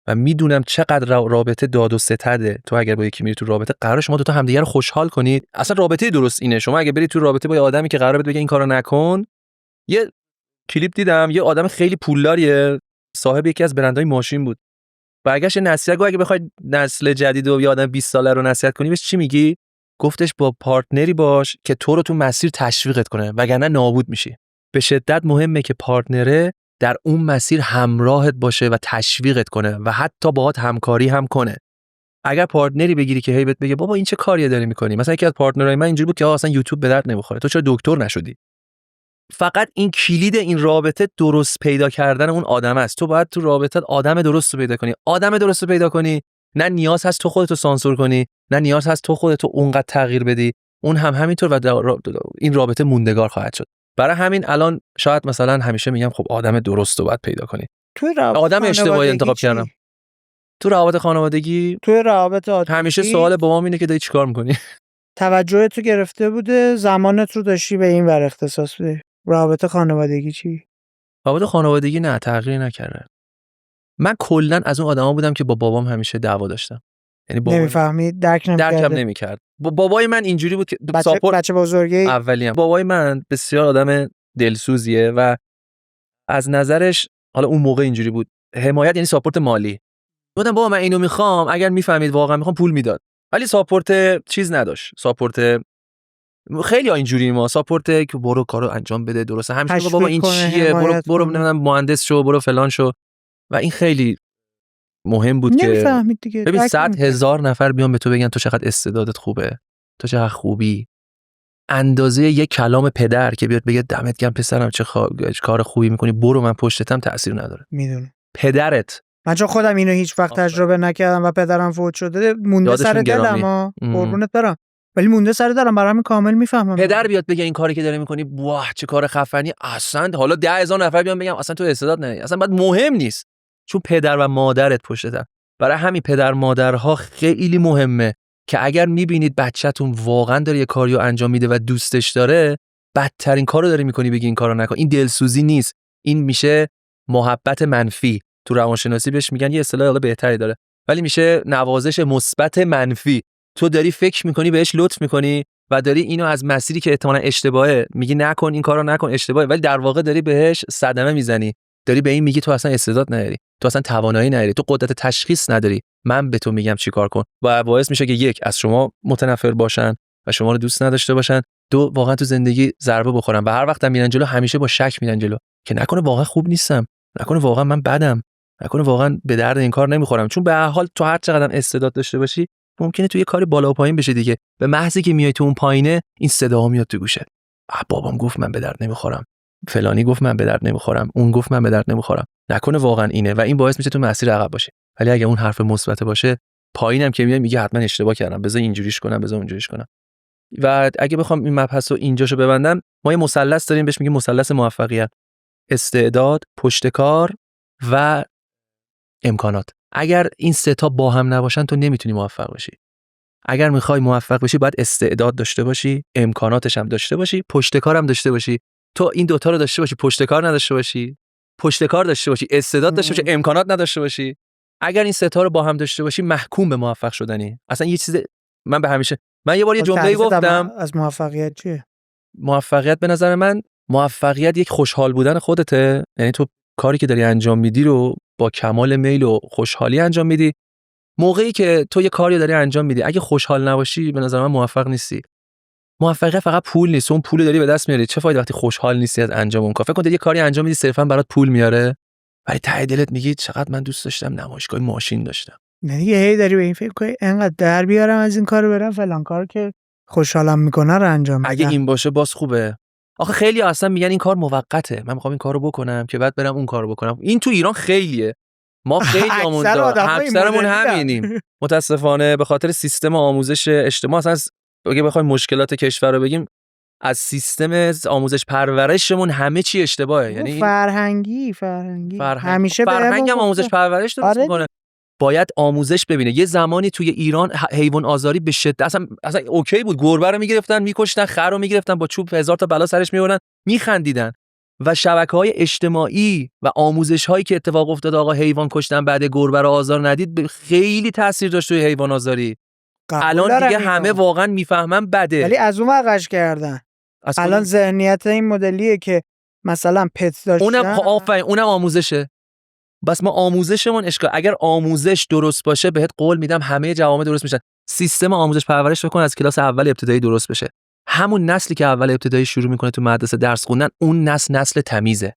و میدونم چقدر رابطه داد و ستده. تو اگر با یکی میری تو رابطه قرار شما دو تا همدیگه رو خوشحال کنید. اصلا رابطه درست اینه. شما اگه برید تو رابطه با یه آدمی که قراره بگه این کارو نکن. یه کلیپ دیدم یه آدم خیلی پولداریه، صاحب یکی از برندهای ماشین بود. برگشت نصیحت گفت اگه بخواید نسل جدید و یه آدم 20 ساله رو نصیحت کنی بهش چی میگی؟ گفتش با پارتنری باش که تو رو تو مسیر تشویقت کنه وگرنه نابود میشی. به شدت مهمه که پارتنره در اون مسیر همراهت باشه و تشویقت کنه و حتی باهات همکاری هم کنه. اگر پارتنری بگیری که هی بهت بگه بابا این چه کاریه داری میکنی، مثلا یکی از پارتنرای من اینجوری بود که اصلا یوتیوب به درد نمیخوره، تو چرا دکتر نشدی؟ فقط این کلید این رابطه درست پیدا کردن اون آدم است. تو باید تو رابطت آدم درست رو پیدا کنی. آدم درست رو پیدا کنی نه نیاز هست تو خودتو سانسور کنی، نه نیاز هست تو خودتو اونقدر تغییر بدی. اون هم همینطور و این رابطه موندگار خواهد شد. برای همین الان شاید مثلا همیشه میگم خب آدم درست رو باید پیدا کنی. آدم اشتباهی انتخاب کردم. تو روابط خانوادگی، تو روابط عاطفی همیشه سوال بابام اینه که داری چیکار میکنی؟ توجهت رو گرفته بوده، زمانت رو داشتی به این ور اختصاص بده. روابط خانوادگی چی؟ روابط خانوادگی نه تغییر نکرده. من کلا از اون آدما بودم که با بابام همیشه دعوا داشتم. یعنی بابا نمیفهمید، درکم نمیکرد. بابای من اینجوری بود که بچه بزرگی اولیم. بابای من بسیار آدم دلسوزیه و از نظرش حالا اون موقع اینجوری بود حمایت یعنی ساپورت مالی. گفتم بابا من اینو میخوام، اگر میفهمید واقعا میخوام پول میداد. ولی ساپورت چیز نداشت. ساپورت خیلی اینجوری ما ساپورت که برو کارو انجام بده درسته. همیشه بابا این چیه، برو نمیدونم مهندس شو، برو فلان شو. و این خیلی مهم بود که ببین 100,000 نفر بیان به تو بگن تو چقدر استعدادت خوبه، تو چقدر خوبی، اندازه یک کلام پدر که بیاد بگه دمت گرم پسرم چه کار خوبی میکنی، برو من پشتتم، تأثیر نداره. میدونم پدرت، من چون خودم اینو هیچ وقت تجربه نکردم و پدرم فوت شده مونده سر دلم، قربونت برم، ولی مونده سر دلم، برام کامل میفهمم. پدر بیاد بگه این کاری که داری میکنی واه چه کار خفنی، اصلا حالا 10,000 نفر بیان بگم اصلا تو استعداد نداری، اصلا بعد مهم نیست، چون پدر و مادرت پشتتن. برای همین پدر مادرها خیلی مهمه که اگر میبینید بچه‌تون واقعا داره یه کاریو انجام میده و دوستش داره، بدترین کارو داری میکنی بگی این کارو نکن. این دلسوزی نیست، این میشه محبت منفی. تو روانشناسی بهش میگن یه اصطلاح حالا بهتری داره، ولی میشه نوازش مثبت منفی. تو داری فکر میکنی بهش لطف میکنی و داری اینو از مسیری که احتمالاً اشتباهه میگی نکن این کارو نکن اشتباهه، ولی در واقع داری بهش صدمه میزنی، داری به این میگی تو اصلا استعداد نداری، تو اصلا توانایی نداری، تو قدرت تشخیص نداری، من به تو میگم چیکار کن. و باعث میشه که یک از شما متنفر باشن و شما رو دوست نداشته باشن، دو واقعا تو زندگی ضربه بخورن و هر وقت هم میرن جلو همیشه با شک میرن جلو که نکنه واقعا خوب نیستم، نکنه واقعا من بدم، نکنه واقعا به درد این کار نمیخورم. چون به هر حال تو هر چقدر استعداد داشته باشی ممکنه تو یه کاری بالا و پایین بشه دیگه. به محضی که میای تو اون پایینه این صداها میاد تو گوشت، بابام گفت من به درد نمیخورم، فلانی گفت من به درد نمیخورم، اون گفت من به درد نمیخورم، نکنه واقعا اینه و این باعث میشه تو مسیر عقب باشی. ولی اگه اون حرف مثبت باشه، پایینم که میگه حتما اشتباه کردم، بذار اینجوریش کنم، بذار اونجوریش کنم. و اگه بخوام این مبحثو اینجاشو ببندم، ما یه مثلث داریم بهش میگیم مثلث موفقیت: استعداد، پشتکار و امکانات. اگر این سه تا با هم نباشن تو نمیتونی موفق باشی. اگر میخوای موفق بشی باید استعداد داشته باشی، امکاناتش هم داشته باشی، پشتکارم داشته باشی. تو این دوتا رو داشته باشی، پشتکار نداشته باشی، پشتکار داشته باشی، استعداد داشته باشی، امکانات نداشته باشی، اگر این سه تا رو با هم داشته باشی، محکوم به موفق شدنی. اصلا یه چیز من یه بار یه جمله‌ای گفتم از موفقیت چیه؟ موفقیت به نظر من، موفقیت یک خوشحال بودن خودته. یعنی تو کاری که داری انجام میدی رو با کمال میل و خوشحالی انجام میدی. موقعی که تو یه کاری داری انجام میدی اگه خوشحال نباشی به نظر من موفق نیستی. موفقیت فقط پول نیست. اون پول داری به دست میاری، چه فایده وقتی خوشحال نیستی از انجام اون کار؟ فکر کن یه کاری انجام میدی صرفا برات پول میاره، ولی ته دلت میگی چقدر من دوست داشتم نمایشگاه ماشین داشتم. نه دیگه، هی داری به این فکر کنی انقدر در بیارم از این کارو برم فلان کار که خوشحالم میکنه رو انجام بدم. اگه این باشه باز خوبه. آخه خیلی اصلا میگن این کار موقته، من میخوام این کارو بکنم که بعد برم اون کارو بکنم. این تو ایران خیلیه. ما خیلی اکثرمون همینیم. متاسفانه به خاطر سیستم آموزش اجتماعی، اصلا اگه بخوایم مشکلات کشور رو بگیم، از سیستم آموزش پرورشمون همه چی اشتباهه. یعنی فرهنگی همیشه فرهنگ هم آموزش پرورش درست میکنه. باید آموزش ببینه. یه زمانی توی ایران حیوان آزاری به شدت اصلا اوکی بود. گربه رو میگرفتن میکشتن، خر رو میگرفتن با چوب 1000 تا بلا سرش میوردن میخندیدن. و شبکه‌های اجتماعی و آموزش‌هایی که اتفاق افتاد آقا حیوان کشتن بعد گربه رو آزار ندید خیلی تاثیر داشت توی حیوان آزاری. الان دیگه همه واقعا میفهمن بده، ولی از اون وقش کردن. الان ذهنیت این مدلیه که مثلا پت داشتن، اونم آموزشه. بس ما آموزشمون اشکال. اگر آموزش درست باشه بهت قول میدم همه جوامع درست میشن. سیستم آموزش پرورش بکن از کلاس اول ابتدایی درست بشه. همون نسلی که اول ابتدایی شروع میکنه تو مدرسه درس خوندن، اون نسل تمیزه.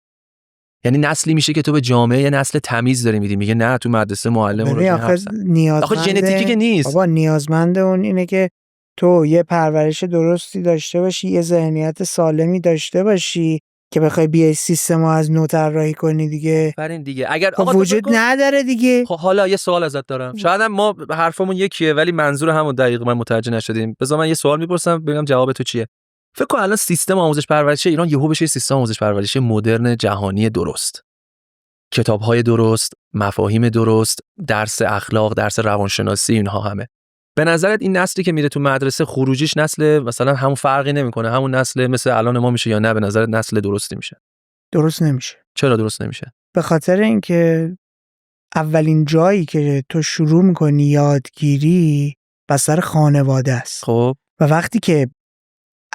یعنی نسلی میشه که تو به جامعه نسل تمیز داری میدی. میگه نه تو مدرسه معلم رو آخه ژنتیکی که نیست. بابا نیازمند اون اینه که تو یه پرورش درستی داشته باشی، یه ذهنیت سالمی داشته باشی که بخوای بیای سیستم رو از نو طراحی کنی دیگه. فرین دیگه اگر آقا وجود نداره دیگه. خب حالا یه سوال ازت دارم. شاید ما حرفمون یکیه ولی منظور همون دقیق من متوجه نشدیم. بذار من یه سوال میپرسم ببینم جواب تو چیه. فکر کن الان سیستم آموزش پرورش ایران یهو بشه سیستم آموزش پرورش مدرن جهانی درست. کتاب‌های درست، مفاهیم درست، درس اخلاق، درس روانشناسی، اینها همه. به نظرت این نسلی که میره تو مدرسه خروجیش نسل مثلا همون فرقی نمیکنه، همون نسل مثل الان ما میشه یا نه؟ به نظرت نسل درستی میشه؟ درست نمیشه. چرا درست نمیشه؟ به خاطر اینکه اولین جایی که تو شروع میکنی یادگیری بستر خانواده است. خب و وقتی که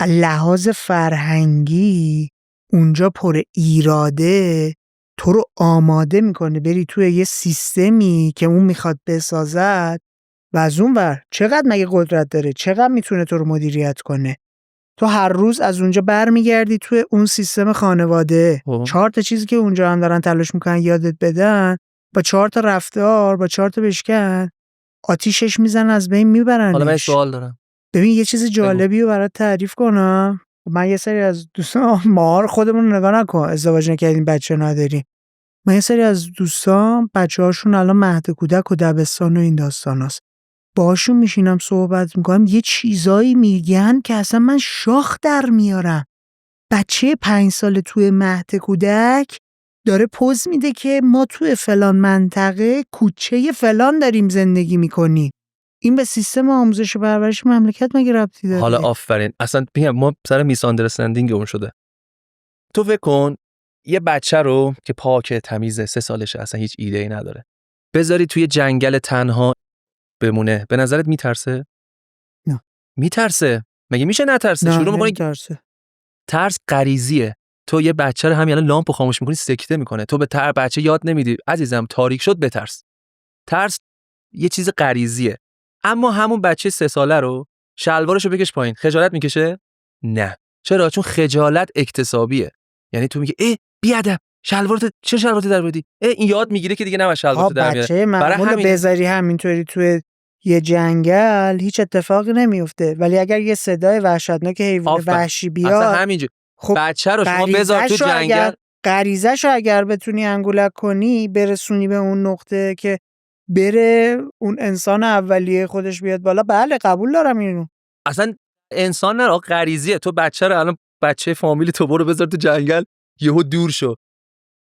لحاظ فرهنگی اونجا پر ایراده تو رو آماده میکنه بری توی یه سیستمی که اون میخواد بسازد و از اون ور چقدر مگه قدرت داره، چقدر میتونه تو رو مدیریت کنه. تو هر روز از اونجا برمیگردی توی اون سیستم خانواده. 4 تا چیزی که اونجا هم دارن تلاش میکنن یادت بدن، با 4 تا رفتار، با 4 تا بشکن آتیشش میزنن، از بین میبرنش. حالا من سوال دارم. ببین یه چیز جالبی رو برات تعریف کنم. من یه سری از دوستان، ما رو خودمون رو نگاه نکن ازدواج نکردیم بچه نداریم، من یه سری از دوستان بچه‌هاشون الان مهد کودک و دبستان و این داستاناست، باهاشون میشینم صحبت میکنم یه چیزایی میگن که اصلا من شاخ در میارم. بچه 5 ساله توی مهد کودک داره پوز میده که ما توی فلان منطقه کوچه فلان داریم زندگی میکنیم. این به سیستم آموزش و پرورش مملکت مگه ربطی داره؟ حالا آفرین. اصلا ما سر میس آندرستندینگ اون شده. تو فکر کن یه بچه رو که پاکه تمیزه 3 سالشه اصلا هیچ ایده‌ای نداره بذاری توی جنگل تنها بمونه، به نظرت میترسه؟ نه. میترسه. مگه میشه نترسه؟ شروع میکنی. ترس غریزیه. تو یه بچه رو همین الان لامپو خاموش میکنی سکته میکنه. تو به بچه یاد نمیدی عزیزم تاریک شد بترس. ترس یه چیز غریزیه. اما همون بچه 3 ساله رو شلوارشو بکش پایین، خجالت میکشه؟ نه. چرا؟ چون خجالت اکتسابیه. یعنی تو میگه بیادب چه شلوارت در بودی؟ این یاد میگیره که دیگه نباید شلوارت در بیاره. بچه معمول بذاری همینطوری توی یه جنگل هیچ اتفاقی نمیفته، ولی اگر یه صدای وحشتناک حیوان وحشی بیاد اصلا همینجوری خب بچه رو شما بذار تو جنگل. غریزه‌شو اگر بتونی انگولک کنی، برسونی به اون نقطه که بره اون انسان اولیه خودش بیاد بالا، بله قبول دارم اینو. اصلا انسان نه، غریزیه. تو بچه رو الان، بچه فامیلی تو برو بذار تو جنگل، یهو دور شو،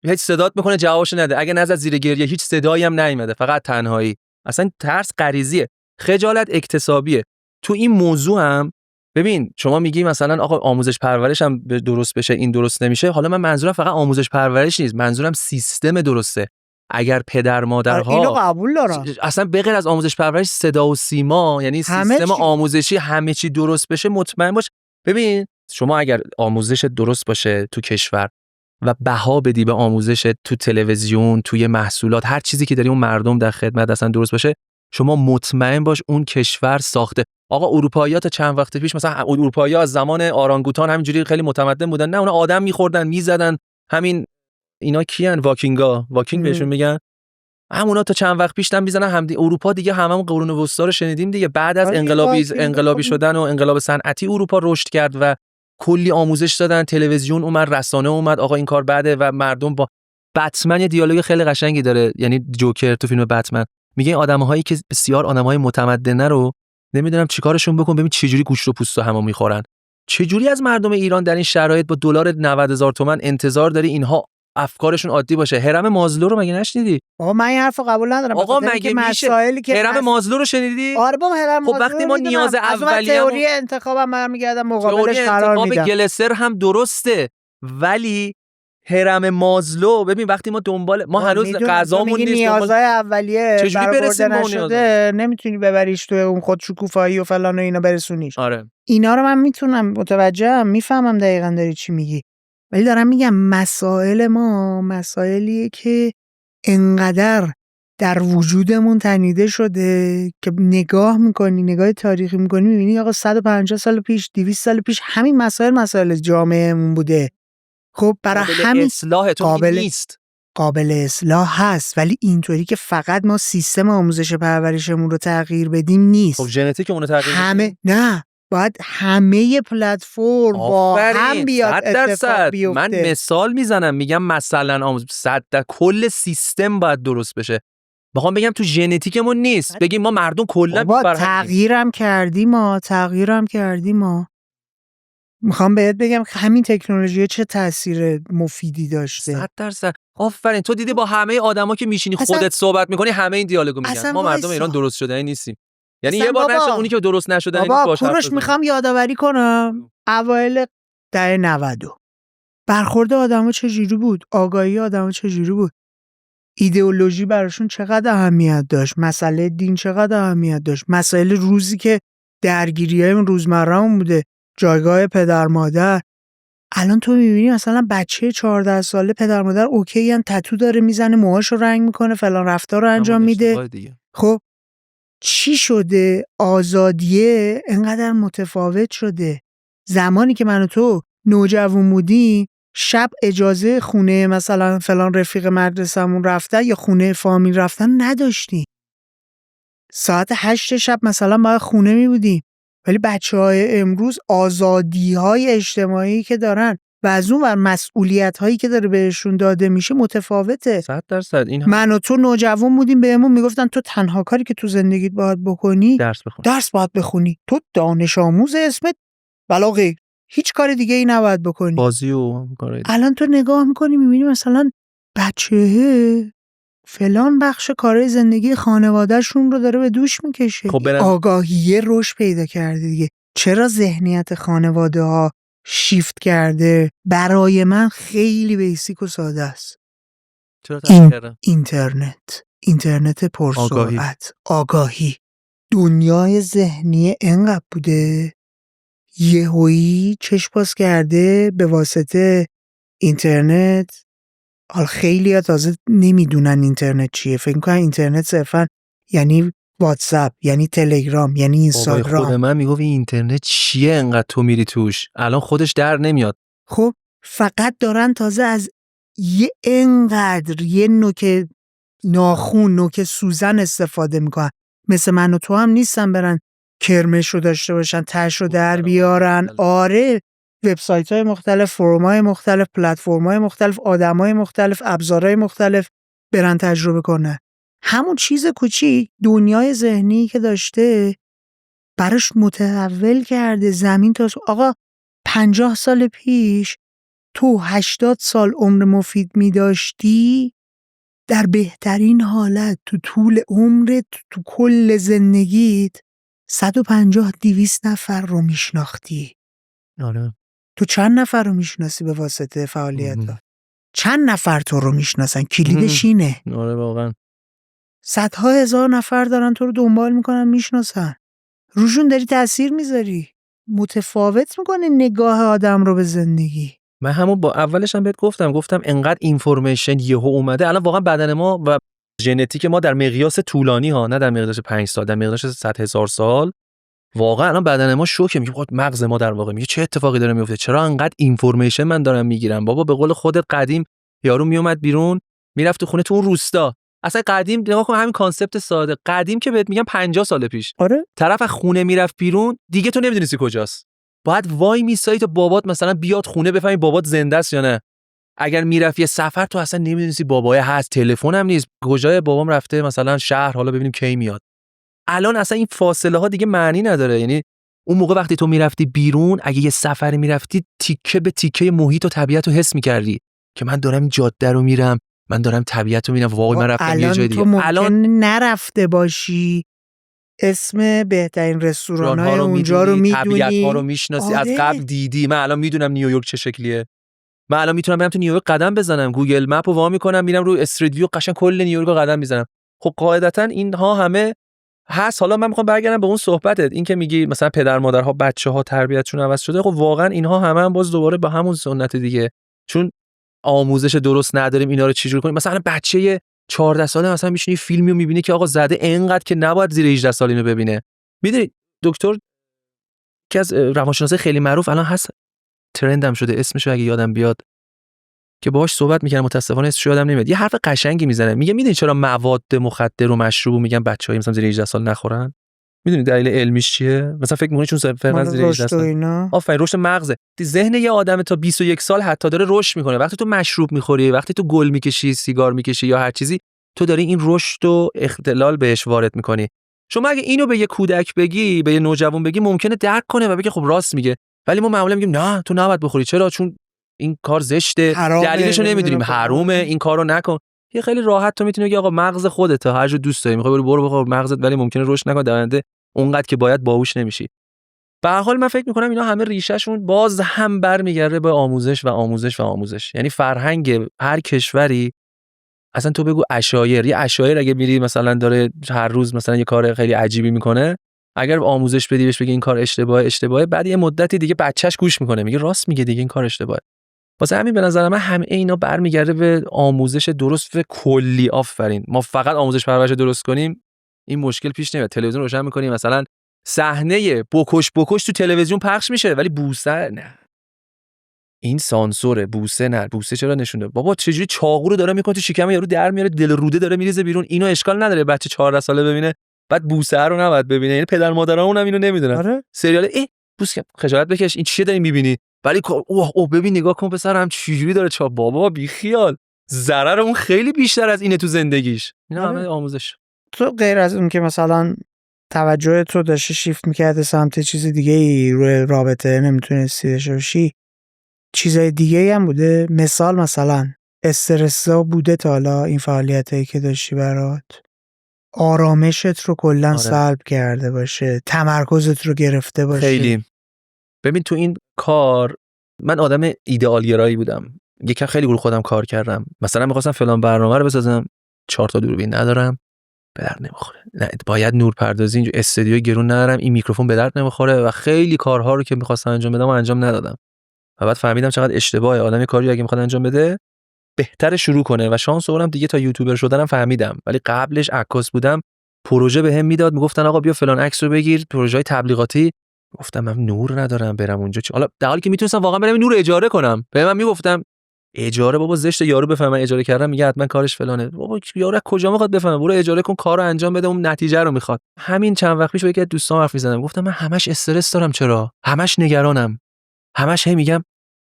هیچ صدات میکنه جوابشو نده، اگه نزد زیر گریه هیچ صدایی هم نیومده، فقط تنهایی. اصلا ترس غریزیه، خجالت اکتسابیه. تو این موضوع هم ببین، شما میگی مثلا آقا آموزش پرورش هم درست بشه، این درست نمیشه. حالا من منظورم فقط آموزش پرورش نیست، منظورم سیستم درسته. اگر پدر مادرها اینو قبول دارم، اصلا بغیر از آموزش پرورش، صدا و سیما، یعنی سیستم آموزشی همه چی درست بشه، مطمئن باش. ببین شما اگر آموزش درست باشه تو کشور و بها بدی به آموزش تو تلویزیون، توی محصولات، هر چیزی که داری اون مردم در خدمت اصلا درست باشه، شما مطمئن باش اون کشور ساخته. آقا اروپایی‌ها تا چند وقت پیش، مثلا اروپایی‌ها از زمان آرانگوتان همینجوری خیلی متمدن بودن، نه اونا آدم می‌خوردن می‌زدن. همین اینا کیان؟ واکینگ بهشون میگن. همونا تا چند وقت پیش میزنن هم اروپا دیگه، هممون قرون وسطا رو شنیدیم دیگه. بعد از انقلابی شدن و انقلاب صنعتی اروپا رشد کرد و کلی آموزش دادن، تلویزیون اومد، رسانه اومد، آقا این کار بعده و مردم با بتمن یه دیالوگ خیلی قشنگی داره، یعنی جوکر تو فیلم بتمن میگه آدم‌هایی که بسیار آدم‌های متمدنه رو نمیدونم چیکارشون بکن، ببین چه جوری گوشت و پوست همو میخورن. چه جوری از مردم ایران در این شرایط با دلار 90,000 تومان انتظار داری اینها افکارشون عادی باشه؟ هرم مازلو رو مگه نشنیدی؟ آقا من این حرفو قبول ندارم. آقا مگه مسائلی که هرم مازلو رو شنیدی؟ آره بابا هرم مازلو. خب وقتی ما نیاز اولیه، تئوری انتخابم برمیگردم مقابلش قرار میدم. گلسر هم درسته، ولی هرم مازلو ببین وقتی ما دنبال، ما هنوز غذامون نیست، نیازهای اولیه چجوری برسیم نشده، نمیتونی ببریش تو اون خودشکوفایی و فلان و اینا برسونیش. آره اینا رو من میتونم متوجهم، میفهمم دقیقاً داری چی میگی، ولی دارم میگم مسائل ما مسائلیه که انقدر در وجودمون تنیده شده که نگاه میکنی، نگاه تاریخی میکنی، میبینی آقا 150 سال پیش، 200 سال پیش همین مسائل جامعهمون بوده. خب برای همین اصلاح تو نیست، قابل اصلاح هست، ولی اینطوری که فقط ما سیستم آموزش پرورشمون رو تغییر بدیم نیست. خب ژنتیک اون رو تغییر بدیم؟ نه، باید همه پلتفرم با هم بیاد اتفاق بیفته. من مثال میزنم، میگم مثلا آموزش 100 کل سیستم باید درست بشه. بخوام بگم تو ژنتیکمون نیست، بگیم ما مردم کلا تغییرم کردیم ما. میخوام بهت بگم همین تکنولوژی چه تاثیر مفیدی داشته. 100%. آفرین، تو دیدی با همه آدما که میشینی خودت صحبت میکنی همه این دیالوگو میگن، ما مردم ایران درست شدنی نیستیم. یعنی یه بار نشه اونی که درست نشدنی نیست باشه. کوروش میخوام یادآوری کنم اوایل دهه 90 برخورد آدما چجوری بود، آگاهی آدما چجوری بود، ایدئولوژی براشون چقدر اهمیت داشت، مسئله دین چقدر اهمیت داشت، مسائل روزی که درگیری‌های روزمره‌مون بوده، جایگاه پدر مادر. الان تو میبینی مثلا بچه 14 ساله پدر مادر اوکی ان، تتو داره میزنه، موهاشو رنگ میکنه، فلان رفتار رو انجام میده. خب چی شده؟ آزادیه انقدر متفاوت شده. زمانی که من و تو نوجوان بودیم، شب اجازه خونه مثلا فلان رفیق مدرسمون رفتن یا خونه فامیل رفتن نداشتیم. ساعت 8 شب مثلا باید خونه می بودیم. ولی بچه‌های امروز آزادی‌های اجتماعی که دارن و از اون ور مسئولیت‌هایی که داره بهشون داده میشه متفاوته. 100%. این من و تو نوجوان بودیم بهمون میگفتن تو تنها کاری که تو زندگیت باید بکنی درس باید بخونی. تو دانش آموز اسمت بلاغه، هیچ کار دیگه ای نباید بکنی. بازی و کارای. الان تو نگاه میکنی میبینی مثلا بچه فلان بخش کارهای زندگی خانوادهشون رو داره به دوش میکشه. خب آگاهیه رشد پیدا کرده دیگه. چرا ذهنیت خانواده ها شیفت کرده؟ برای من خیلی بیسیک و ساده است. اینترنت پرسرعت، آگاهی، دنیای ذهنی انقدر بوده یهویی چشم باز کرده به واسطه اینترنت. حالا خیلی ها تازه نمیدونن اینترنت چیه، فکر میکنن اینترنت صرفا یعنی واتساپ، یعنی تلگرام، یعنی اینستاگرام. خود من میگم اینترنت چیه انقدر تو میری توش، الان خودش در نمیاد. خب فقط دارن تازه از یه نوک ناخون، نوک سوزن استفاده میکنن. مثل من و تو هم نیستن برن کرمش رو داشته باشن، تش رو در بیارن. آره وبسایت‌های مختلف، فروم‌های مختلف، پلتفرم‌های مختلف، آدم‌های مختلف، ابزارهای مختلف برن تجربه کنن. همون چیز کوچیک دنیای ذهنی که داشته براش متحول کرده زمین تا آقا 50 سال پیش تو 80 سال عمر مفید می داشتی، در بهترین حالت تو طول عمرت تو کل زندگیت 150-200 نفر رو میشناختی. آره. تو چند نفر رو میشناسی به واسطه فعالیت‌ها؟ چند نفر تو رو میشناسن؟ کلیدش اینه. آره واقعا. صدها هزار نفر دارن تو رو دنبال میکنن میشناسن. روشون داری تأثیر میذاری. متفاوت میکنه نگاه آدم رو به زندگی. من همون با اولش هم بهت گفتم انقدر اینفورمیشن یهو اومده الان واقعا بدن ما و ژنتیک ما در مقیاس طولانی ها، نه در مقیاس 5 سال، در مقیاس 100,000 سال، واقعا الان بدن ما شوکه. میگه مغز ما در واقع میگه چه اتفاقی داره میفته، چرا انقدر اینفورمیشن من دارم میگیرم. بابا به قول خودت قدیم یارو میومد بیرون میرفت تو خونه تو اون روستا. اصلا قدیم نگاه کن، همین کانسپت ساده قدیم که بهت میگم 50 سال پیش، آره طرف از خونه میرفت بیرون دیگه تو نمیدونستی کجاست. باید وای میسایی تا بابات مثلا بیاد خونه بفهمی بابات زنده است یا نه. اگر میرفت یه سفر تو اصلا نمیدونستی بابای هست، تلفن هم نیست، کجای بابام رفته مثلا شهر، حالا ببینیم کی میاد. الان اصلا این فاصله ها دیگه معنی نداره. یعنی اون موقع وقتی تو میرفتی بیرون، اگه یه سفری میرفتی تیکه به تیکه محیط و طبیعت رو حس میکردی که من دارم این جاده رو میرم، من دارم طبیعت رو میرم، واقعا من رفتم یه جای دیگه. الان نرفته باشی، اسم بهترین رستوران‌های اونجا رو میدونی، طبیعت‌ها رو میشناسی. آره. از قبل دیدی. من الان میدونم نیویورک چه شکلیه. من الان میتونم برم تو نیویورک قدم بزنم، گوگل مپ رو وا میکنم میرم رو استریت ویو قشنگ کل نیویورک رو قدم میزنم. خب قاعدتا اینها همه هست. حالا من میخوام برگردم به اون صحبتت، این که میگی مثلا پدر مادرها بچه‌ها تربیتشون عوض شده. خب واقعا اینها همه هم باز دوباره با همون سنت دیگه، چون آموزش درست نداریم اینا رو چجوری کنیم. مثلا بچه 14 ساله مثلا میشینی فیلمی رو میبینی که آقا زده اینقدر که نباید زیر 18 سال اینو ببینه. میدونی دکتر که از روانشناس خیلی معروف الان هست، ترندم شده اسمش اگه یادم بیاد، که باهاش صحبت میکنم، متاسفانه اسمش یادم نمیاد، یه حرف قشنگی میزنه. میگه میدونی چرا مواد مخدر و مشروب میگن بچه‌ها مثلا زیر 18 سال نخورن؟ میدونی دلیل علمیش چیه؟ مثلا فکر میکنی چون فقط زیر 18 سال آفرین رشد مغزه. ذهن یه آدم تا 21 سال حتی داره رشد میکنه. وقتی تو مشروب میخوری، وقتی تو گل میکشی، سیگار میکشی یا هر چیزی، تو داری این رشد و اختلال بهش وارد میکنی. شما اگه اینو به یه کودک بگی، به یه نوجوان بگی، ممکنه درک کنه و بگه خب راست میگه. ولی ما معمولا میگیم نه تو نباید بخوری. چرا؟ چون این کار زشته، دلیلشو نمیدونیم، حرومه، این کارو نکن. یه خیلی راحت تو میتونی بگی آقا مغز خودته، هر جور دوست داری میخوای برو بخور مغزت، ولی ممکنه رشد نکنه، در آینده اونقدر که باید باهوش نمیشی. به هر حال من فکر میکنم اینا همه ریشه‌شون باز هم برمیگرده به آموزش و آموزش و آموزش. یعنی فرهنگ هر کشوری، اصلا تو بگو عشایر، یه عشایر اگه میری مثلا داره هر روز مثلا یه کار خیلی عجیبی میکنه، اگر آموزش بدی بهش بگی این کار اشتباهه، بعد یه مدتی دیگه بچهش گوش میکنه، میگه راست میگه دیگه این کار اشتباهه. واسه همین به نظر من همه اینا برمیگرده به آموزش درست و کلی. آفرین. ما فقط آموزش پرورش درست کنیم این مشکل پیش نمیاد. تلویزیون روشن میکنیم مثلا صحنه بکش تو تلویزیون پخش میشه، ولی بوسه نه، این سانسوره. بوسه نه، بوسه چرا نشونه؟ بابا چجوری چاقو رو داره میکنه تو شکم یارو در میاره، دل روده داره میریزه بیرون. اینو اشکال نداره بچه 14 ساله ببینه، بعد بوسه رو نباید ببینه. یعنی پدر مادرامون هم اینو نمیدونن. آره. سریال بوس خجالت بکش، این چیه داری میبینی؟ ولی اوه ببین نگاه کن پسرم چجوری داره بابا بی خیال، ضرر اون خیلی بیشتر از اینه تو زندگیش. اینا همه آموزش. تو غیر از اون که مثلا توجه تو داشته شیفت میکرده سمت چیز دیگه ای، روی رابطه نمیتونستی داشته باشی، چیزای دیگه ای هم بوده؟ مثلا استرسا بوده تا حالا این فعالیتایی که داشتی برات آرامشت رو کلا سلب کرده باشه، تمرکزت رو گرفته باشه؟ خیلی. ببین تو این کار من آدم ایدئال گرایی بودم. یکم خیلی رو خودم کار کردم. مثلا می‌خواستم فلان برنامه رو بسازم، 4 تا دوربین ندارم، به درد نمیخوره. نه باید نورپردازی، اینجا استودیو گرون ندارم، این میکروفون به درد نمیخوره، و خیلی کارها رو که می‌خواستم انجام بدم انجام ندادم. و بعد فهمیدم چقدر اشتباهه. آدم کاری اگه می‌خواد انجام بده بهتره شروع کنه. و شانس آوردم دیگه تا یوتیوبر شدنم فهمیدم. ولی قبلش عکاس بودم، پروژه بهم میداد، میگفتن آقا بیا فلان عکس رو بگیر، پروژه‌های تبلیغاتی. گفتم من نور ندارم برم اونجا. حالا در حالی که میتونستم واقعا برم نور اجاره کنم، به من میگفتم اجاره بابا زشته، یارو بفهمه اجاره کردم میگه حتما کارش فلانه. بابا یارو کجا میخواد بفهمه؟ برو اجاره کن، کارو انجام بده، اون نتیجه رو میخواد. همین چند وقت پیش با یکی از دوستام حرف می‌زدم، گفتم من همش استرس دارم، چرا همش نگرانم. همش هی میگم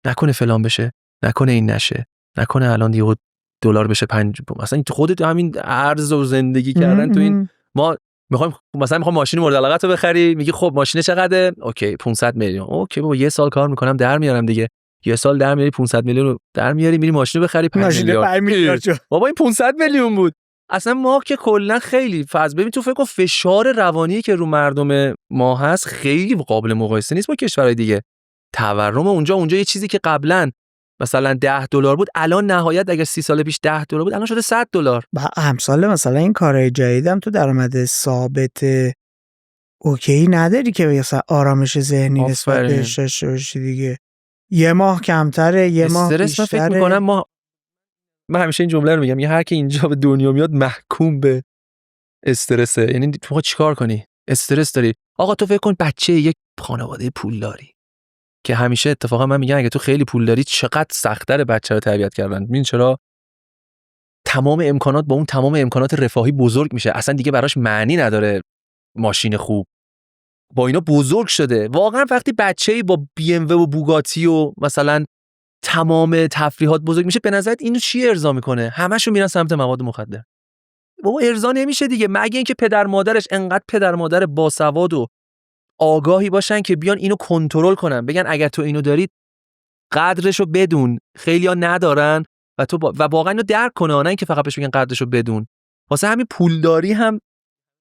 نکنه فلان بشه، نکنه این نشه، نکنه الان یه دلار بشه 5. مثلا خودت همین ارز و زندگی کردن تو این، ما میخوایم ماشین مورد علاقه رو بخری، میگی خب ماشین چقدره؟ اوکی 500 میلیون. اوکی بابا یه سال کار میکنم در میارم دیگه. یه سال در میاری 500 میلیون رو در میاری، میری ماشین رو بخری 5 میلیارد. بابا این 500 میلیون بود. اصلا ما که کلا خیلی ببین تو فکر کن فشار روانی که رو مردم ما هست خیلی قابل مقایسه نیست با کشورهای دیگه. تورم اونجا یه چیزی که قبلا مثلا $10 بود، الان نهایت اگر 30 سال پیش $10 بود، الان شده $100. با امثال مثلا این کارهای جدیدم تو درآمد ثابت اوکی نداری که مثلا آرامش ذهنی نسبت بهش داشته باشی دیگه. یه ماه کمتره، یه ماه بیشتره. فکر میکنم من همیشه این جمله رو میگم، هر کی اینجا به دنیا میاد محکوم به استرسه. یعنی تو چیکار کنی؟ استرس داری. آقا تو فکر کن بچه یک خانواده پولداری که همیشه اتفاقا من میگم اگه تو خیلی پول داری چقدر سخت‌تره بچه رو تربیت کردن. ببین چرا تمام امکانات با اون تمام امکانات رفاهی بزرگ میشه، اصلا دیگه براش معنی نداره ماشین خوب، با اینا بزرگ شده. واقعا وقتی بچه‌ای با BMW و بوگاتی و مثلا تمام تفریحات بزرگ میشه، به نظرت اینو چی ارضا میکنه؟ همشون میرن سمت مواد مخدر. بابا ارضا نمیشه دیگه، مگه اینکه پدر مادرش انقدر پدر مادر باسواد و آگاهی باشن که بیان اینو کنترل کنن، بگن اگر تو اینو داری قدرشو بدون. خیلیا ندارن و تو و واقعا اینو درک کنه، نه اینکه فقط بهش بگن قدرشو بدون. واسه همین پولداری هم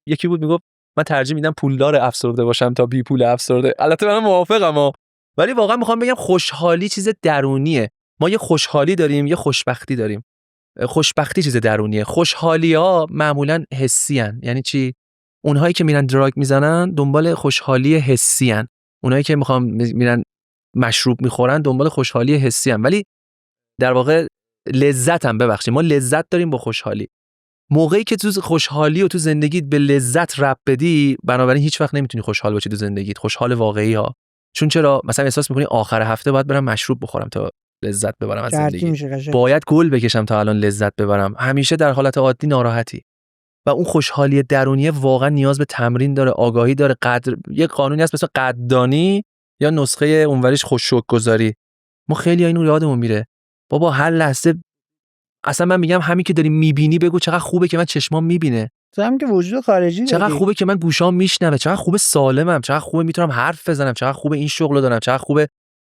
یکی بود میگفت من ترجیح میدم پولدار افسرده باشم تا بی پول افسرده. البته من موافقم ولی واقعا میخوام بگم خوشحالی چیز درونیه. ما یه خوشحالی داریم، یه خوشبختی داریم. خوشبختی چیز درونیه، خوشحالی‌ها معمولاً حسی ان. یعنی چی؟ اونهایی که میرن دراگ میزنن دنبال خوشحالی حسی ان. اونهایی که میرن مشروب میخورن دنبال خوشحالی حسی ان. ولی در واقع لذت هم، ببخشید، ما لذت داریم با خوشحالی. موقعی که تو خوشحالی و تو زندگیت به لذت ربط بدی، بنابراین هیچ وقت نمیتونی خوشحال باشی تو زندگیت، خوشحال واقعی ها. چون چرا؟ مثلا احساس میکنی آخر هفته باید برم مشروب بخورم تا لذت ببرم از زندگی، باید گل بکشم تا الان لذت ببرم. همیشه در حالت عادی ناراحتی. و اون خوشحالی درونیه واقعا نیاز به تمرین داره، آگاهی داره، قدر. یه قانونی هست مثلا قدردانی یا نسخه اونوریش خوش‌شکرگزاری. ما خیلی اینو یادمون میره. بابا هر لحظه اصلا من میگم همین که داری میبینی بگو چقدر خوبه که من چشمام میبینه، هم که وجود خارجی چقدر داری. خوبه که من گوشام میشنوه، چقدر خوبه سالمم، چقدر خوبه میتونم حرف بزنم، چقدر خوبه این شغلو دارم، چقدر خوبه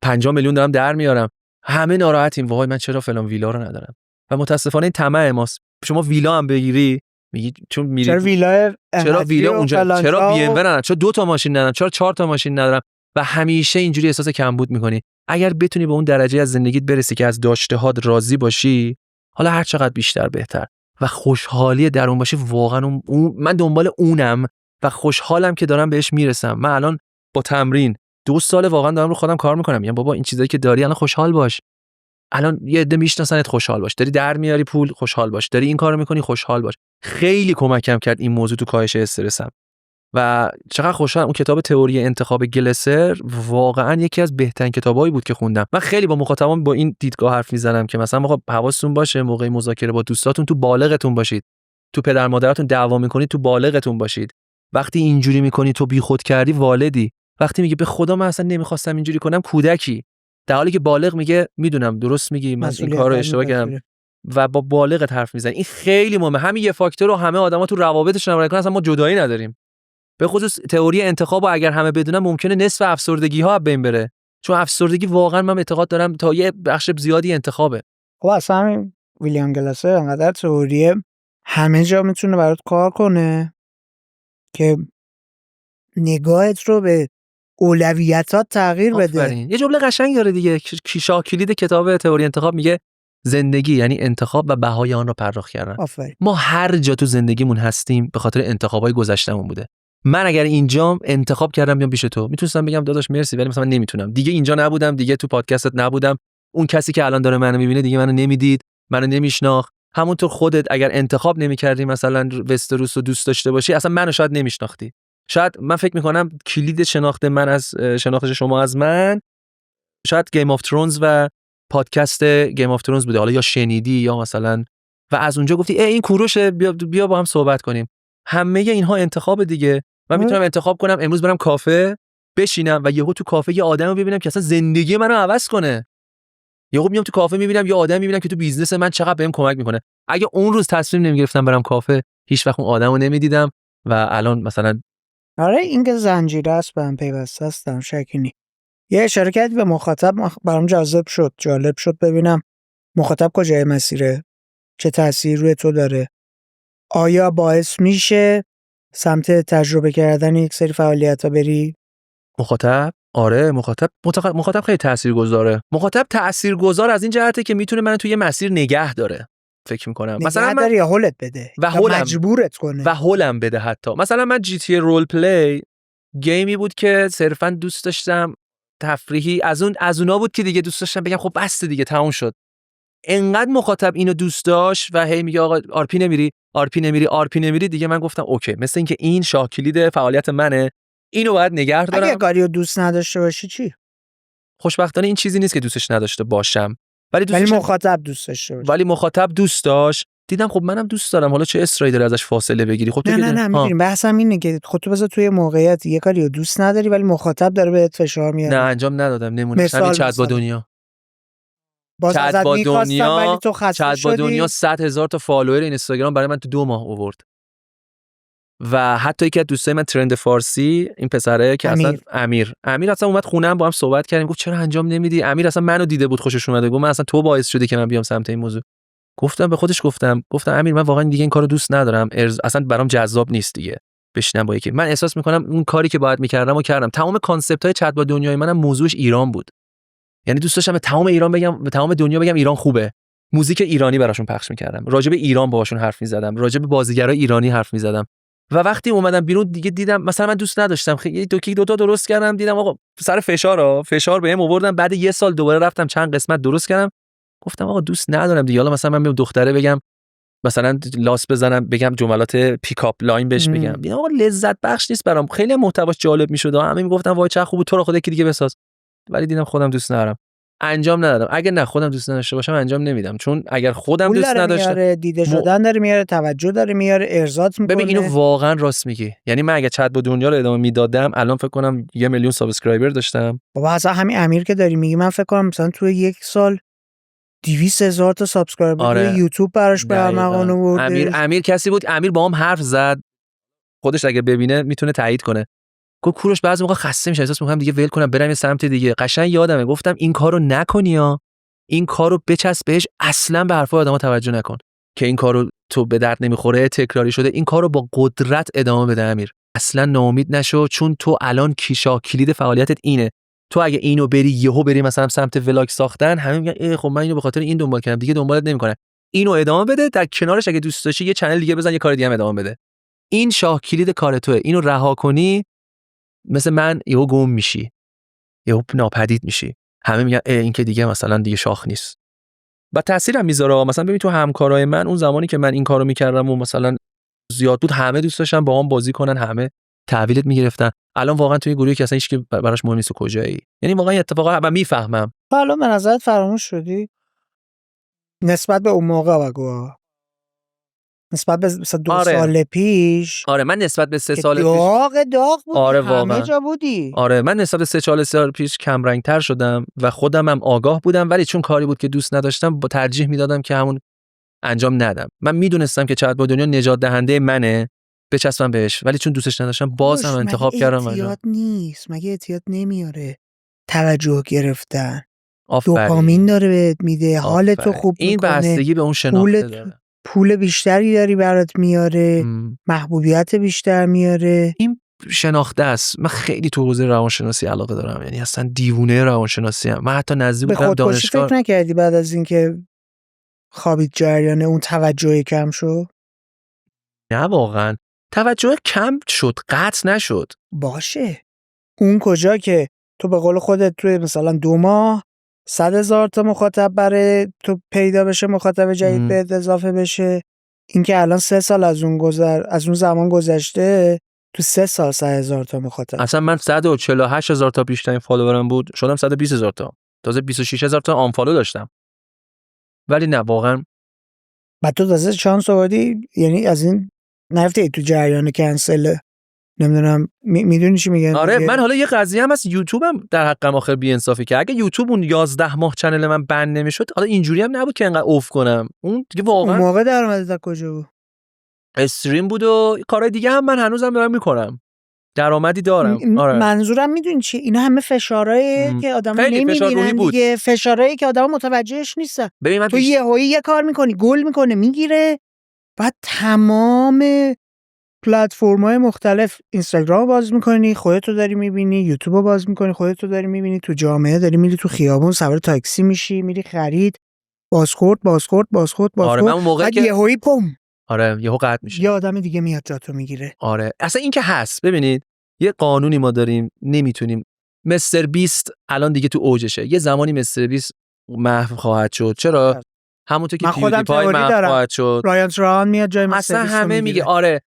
50 میلیون دارم در میارم. همه ناراحتیم، وای من چرا فلان ویلا رو ندارم. و متاسفانه این طمع ماست. شما ویلا هم بگیری میگی چون میری چرا ویلا اونجا، چرا بی ام و ندارم، چرا 2 تا ماشین ندارم، چرا 4 تا ماشین ندارم. و همیشه اینجوری احساس کمبود میکنی. اگر بتونی به اون درجه از زندگیت برسی که از داشته‌هات راضی باشی، حالا هر چقدر بیشتر بهتر، و خوشحالی درون باشی، واقعا من دنبال اونم و خوشحالم که دارم بهش میرسم. من الان با تمرین 2 سال واقعا دارم رو خودم کار میکنم. یعنی بابا این چیزایی که داری الان خوشحال باش. الان یه عده میشناسنت، خوشحال باش. داری در میاری پول، خوشحال باش. داری این کارو میکنی، خوشحال باش. خیلی کمکم کرد این موضوع تو کاهش استرسم. و چقدر خوشحالم. اون کتاب تئوری انتخاب گلسر واقعا یکی از بهترین کتابایی بود که خوندم. من خیلی با مخاطبام با این دیدگاه حرف میزنم که مثلا آقا حواستون باشه موقع مذاکره با دوستاتون تو بالغتون باشید. تو پدر مادراتون دعوا میکنید تو بالغتون باشید. وقتی اینجوری میکنی تو بیخود کردی والدی. وقتی میگه به خدا من اصلا نمیخواستم اینجوری کنم کودکی. در حالی که بالغ میگه میدونم درست میگی، من این کارو اشتباه کردم. و با بالغت حرف میزنی. این خیلی مهمه. همین یه فاکتور رو همه آدما تو روابطشون رعایت کنن، اصلا ما جدایی نداریم. به خصوص تئوری انتخاب اگر همه بدونن ممکنه نصف افسردگی ها بین بره. چون افسردگی واقعا من اعتقاد دارم تا یه بخش زیادی انتخابه. خب اصلا همین ویلیام گلاسر انقدر تئوری همه جا میتونه برات کار کنه که نگاهت رو به اولویتات تغییر بده. یه جمله قشنگ داره دیگه، کیشا کلید کتاب تئوری انتخاب میگه زندگی یعنی انتخاب و بهای آن را پرداخت کردن. ما هر جا تو زندگیمون هستیم به خاطر انتخابای گذشتهمون بوده. من اگر اینجام انتخاب کردم بیام پیش تو، میتونستم بگم داداش مرسی، ولی مثلا نمیتونم. دیگه اینجا نبودم، دیگه تو پادکستت نبودم. اون کسی که الان داره منو میبینه دیگه منو نمیدید، منو نمیشناخت. همونطور خودت اگر انتخاب نمیکردی مثلا وستروس رو دوست داشته باشی، اصلا منو شاید نمیشناختی. شاید من فکر میکنم کلید شناخت من از شناخت شما از من شاید گیم آف ترونز و پادکست گیم آف ترونز بوده. حالا یا شنیدی یا مثلا و از اونجا گفتی این کوروشه، بیا با هم صحبت کنیم. همه اینها انتخاب دیگه. من میتونم انتخاب کنم امروز برم کافه بشینم و یهو تو کافه یه آدمو ببینم که اصلا زندگی منو عوض کنه. یهو میام تو کافه میبینم یه آدم میبینم که تو بیزنس من چقدر بهم کمک میکنه. اگه اون روز تصمیم نمیگرفتم برم کافه، هیچ وقت اون آدمو نمیدیدم و الان مثلا آره این که زنجیره است به هم پیوسته است، شکی نی. یه اشاره کردی به مخاطب، برام جالب شد ببینم مخاطب کجای مسیره، چه تأثیر روی تو داره، آیا باعث میشه سمت تجربه کردن یک سری فعالیت‌ها بری؟ مخاطب آره مخاطب خیلی تاثیرگذاره. مخاطب تاثیرگذار از این جهته که میتونه منو توی یه مسیر نگه داره. فکر میکنم مثلا من یا هولت بده و یا مجبورت کنه و هولم بده. حتی مثلا من جی تی رول پلی گیمی بود که صرفا دوست داشتم تفریحی، از اونا بود که دیگه دوست داشتم بگم خب بس دیگه تموم شد. انقدر مخاطب اینو دوست داشت و هی میگه آقا آرپی نمیری دیگه من گفتم اوکی، مثل اینکه این شاه کلید فعالیت منه، اینو باید نگه دارم. اگه کاریو دوست نداشته باشی چی؟ خوشبختانه این چیزی نیست که دوستش نداشته باشم، ولی مخاطب دوست داشته باشه. ولی مخاطب دوست داشت. دیدم خب منم دوست دارم، حالا چه اصراری داره ازش فاصله بگیری؟ خب تو نه میدونیم بحثم اینه که خود تو بذار توی موقعیت یه کاریو دوست نداری ولی مخاطب داره بهت فشار میاره. نه انجام ندادم. نمونه همین چت با دنیا. باز ازت می‌خواستم ولی تو خسته شدی. چت با دنیا 100,000 تا فالوور اینستاگرام برای من تو 2 ماه آورد. و حتی یکی از دوستای من ترند فارسی، این پسره که اصلا امیر اصلا اومد خونه‌ام با هم صحبت کردیم، گفت چرا انجام نمیدی؟ امیر اصلا منو دیده بود خوشش اومده، گفت من اصلا تو باعث شدی که من بیام سمت این موضوع. گفتم به خودش گفتم امیر من واقعا دیگه این کارو دوست ندارم، اصلا برام جذاب نیست دیگه بشینم با یکی. من احساس میکنم اون کاری که باید میکردم و کردم. تمام کانسپت‌های چت با دنیای منم موضوعش ایران بود. یعنی دوست داشتم به تمام ایران بگم، به تمام دنیا بگم ایران خوبه. موزیک ایرانی براشون پخش میکردم، راجع به ایران باهاشون حرف میزدم، راجع به بازیگرای ایرانی حرف میزدم. و وقتی اومدم بیرون دیگه دیدم مثلا من دوست نداشتم خیلی دو تا درست کردم، دیدم آقا سر فشار بهم آوردن. بعد یه سال دوباره رفتم چند قسمت درست کردم، گفتم آقا دوست ندارم دیگه. حالا مثلا من به دختره بگم مثلا لاس بزنم، بگم جملات پیکاپ لاین بهش بگم، دیدم آقا لذت بخش نیست برام. خیلی محتواش جالب میشد، همه میگفتن وای چه خوبه، تو رو خدا یکی دیگه بساز. ولی دیدم خودم دوست ندارم، انجام ندادم. اگه نه خودم دوست نداشته باشم انجام نمیدم، چون اگر خودم دوست نداشتم دیده شدن داره میاره، توجه داره میاره، ارضات میکنه. ببین اینو واقعا راست میگی. یعنی من اگه چت با دنیا رو ادامه میدادم الان فکر کنم 1 میلیون سابسکرایبر داشتم. بابا اصلا همین امیر که داری میگی، من فکر کنم مثلا تو یک سال 200,000 تا سابسکرایبر روی یوتیوب براش برمغان آورده. امیر کسی بود، امیر با هم حرف زد، خودش اگه ببینه میتونه تایید کنه. گفت کوروش بعضی موقع خسته میشه، احساس میکنم دیگه ول کنم برم یه سمت دیگه. قشنگ یادمه گفتم این کارو نکنی ها، این کارو بچسب بهش، اصلا به حرفای آدما توجه نکن که این کارو تو به درد نمیخوره، تکراری شده. این کارو با قدرت ادامه بده امیر، اصلا ناامید نشو، چون تو الان کلید فعالیتت اینه. تو اگه اینو بری یهو بری مثلا سمت ولاگ ساختن، همه میگن خب من اینو به خاطر این دنبال کردم، دیگه دنبالت نمیکنه. اینو ادامه بده، در کنارش اگه دوست داشتی یه چنل دیگه بزن، یه کار دیگه هم ادامه بده. این شاه کلید کار توئه. اینو رها کنی مثل من یهو گم میشی، یهو ناپدید میشی. همه میگن این که دیگه مثلا دیگه شاخ نیست. و تاثیرم میذاره. مثلا ببین تو همکارای من اون زمانی که من این کارو میکردم و مثلا زیاد بود، همه دوست داشتن با هم بازی کنن، همه تحویلت میگرفتن. الان واقعا توی گروهی که اصلا هیچ کی براش مهم نیست کجایی. یعنی واقعا اتفاقا من میفهمم. حالا به نظرت فراموش شدی نسبت به اون موقع؟ بگو نسبت به مثلا 2 سال پیش. آره من نسبت به 3 سال پیش داغ بود. آره همه واقعا جا بودی. آره من نسبت به 3 سال پیش کم رنگ تر شدم و خودم هم آگاه بودم، ولی چون کاری بود که دوست نداشتم با ترجیح میدادم که همون انجام ندم. من میدونستم که چت با دنیا نجات دهنده منه، بچسبم بهش، ولی چون دوستش نداشتم باز هم انتخاب کردم. اعتیاد نیست مگه؟ اعتیاد نمیاره. توجه گرفتن، آفرین. دوپامین داره بهت میده، حالت رو خوب میکنه. این بستگی به اون شناخته داره. پول بیشتری داری برات میاره، محبوبیت بیشتر میاره. این شناخته است. من خیلی تو حوزه روانشناسی علاقه دارم، یعنی اصلا دیوونه روانشناسی ام. من حتی نزدیک بودم دانشگاه. فکر نکردی بعد از اینکه خوابید جریان اون توجه کم شد؟ نه واقعا توجه کم شد، قطع نشد. باشه اون کجا که تو به قول خودت توی مثلا 2 ماه 100,000 تا مخاطب برای تو پیدا بشه، مخاطب جدید بهت اضافه بشه، اینکه الان 3 سال از اون زمان گذشته، تو 3 سال 100,000 تا مخاطب. اصلا من 148,000 تا بیشترین فالوورم بود، شدم 120,000 تا، تازه 26,000 تا آنفالو داشتم. ولی نه واقعا بعد تو تازه چانس آوردی، یعنی از این نرفتی تو جریان کنسل نمیدونم میدونی چی میگم؟ آره من حالا یه قضیه هم هست، یوتیوبم در حقم آخر بی‌انصافی که اگه یوتیوب اون 11 ماه چنل من بند نمیشد، حالا اینجوری هم نبود که انقدر اوف کنم. اون دیگه واقعا اون موقع درآمدت از کجا بود؟ استریم بود و کارهای دیگه هم من هنوزم دارم میکنم، درآمدی دارم. آره منظورم میدونی چی، اینا همه فشارهایی که آدما نمیبینن دیگه، فشارهایی که آدما متوجهش نیستن. تو یهویی یه کار میکنی گل میکنه میگیره، بعد تمام پلتفرم‌های مختلف، اینستاگرام باز میکنی خودتو داری میبینی، یوتیوب باز میکنی خودتو داری میبینی، تو جامعه داری میری تو خیابون سوار تاکسی میشی میری خرید، بازخورد آره من اون موقع که یهویی پم، آره یهو قطع میشه، یه آدم دیگه میاد جاتو میگیره. آره اصلا این که هست. ببینید یه قانونی ما داریم، نمیتونیم. مستر بیست الان دیگه تو اوجشه، یه زمانی مستر بیست محو خواهد شد. چرا؟ همونطور که پیودیپای محو خواهد شد، رایان تران میاد جای مستر بیست، اصلا همه میگه آره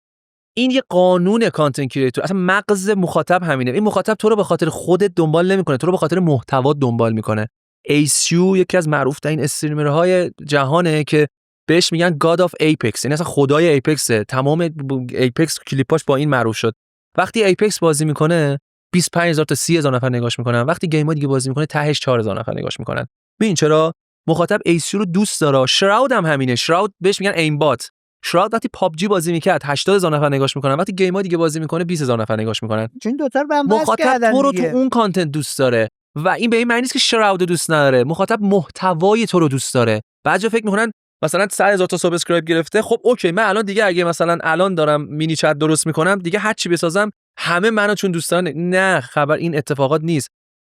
این یه قانون کانتنت کریئتور، اصلا مغز مخاطب همینه. این مخاطب تو رو به خاطر خودت دنبال نمیکنه، تو رو به خاطر محتوا دنبال میکنه. ایسیو یکی از معروف ترین استریمرهای جهانه که بهش میگن God of Apex، یعنی اصلا خدای ایپکس. تمام ایپکس کلیپاش با این معروف شد. وقتی ایپکس بازی میکنه 25000 تا 30000 نفر نگاش میکنن، وقتی گیم ها دیگه بازی میکنه تهش 4000 نفر نگاش میکنن. ببین چرا مخاطب ایسیو رو دوست داره. شراود هم همینه، شراود بهش میگن ایم بات. شراود وقتی پابجی بازی میکرد 80000 نفر نگاش میکنن، وقتی گیم ها دیگه بازی میکنه 20000 نفر نگاش میکنن. چون دو تا رو هم بس مخاطب کردن تو رو دیگه. تو اون کانتنت دوست داره و این به این معنی نیست که شراود دوست نداره. مخاطب محتوای تو رو دوست داره. بعضیا فکر میکنن مثلا 100000 تا سابسکرایب گرفته، خب اوکی من الان دیگه اگه مثلا الان دارم مینی چت درست میکنم دیگه هر چی بسازم همه منو چون دوست دارن. نه خبر این اتفاقات نیست.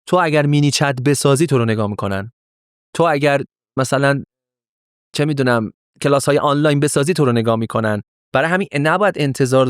تو اگر مینی چت بسازی تو رو نگاه میکنن، تو اگر مثلا چه میدونم کلاس های آنلاین بسازی تو رو نگاه میکنن. برای همین نباید انتظار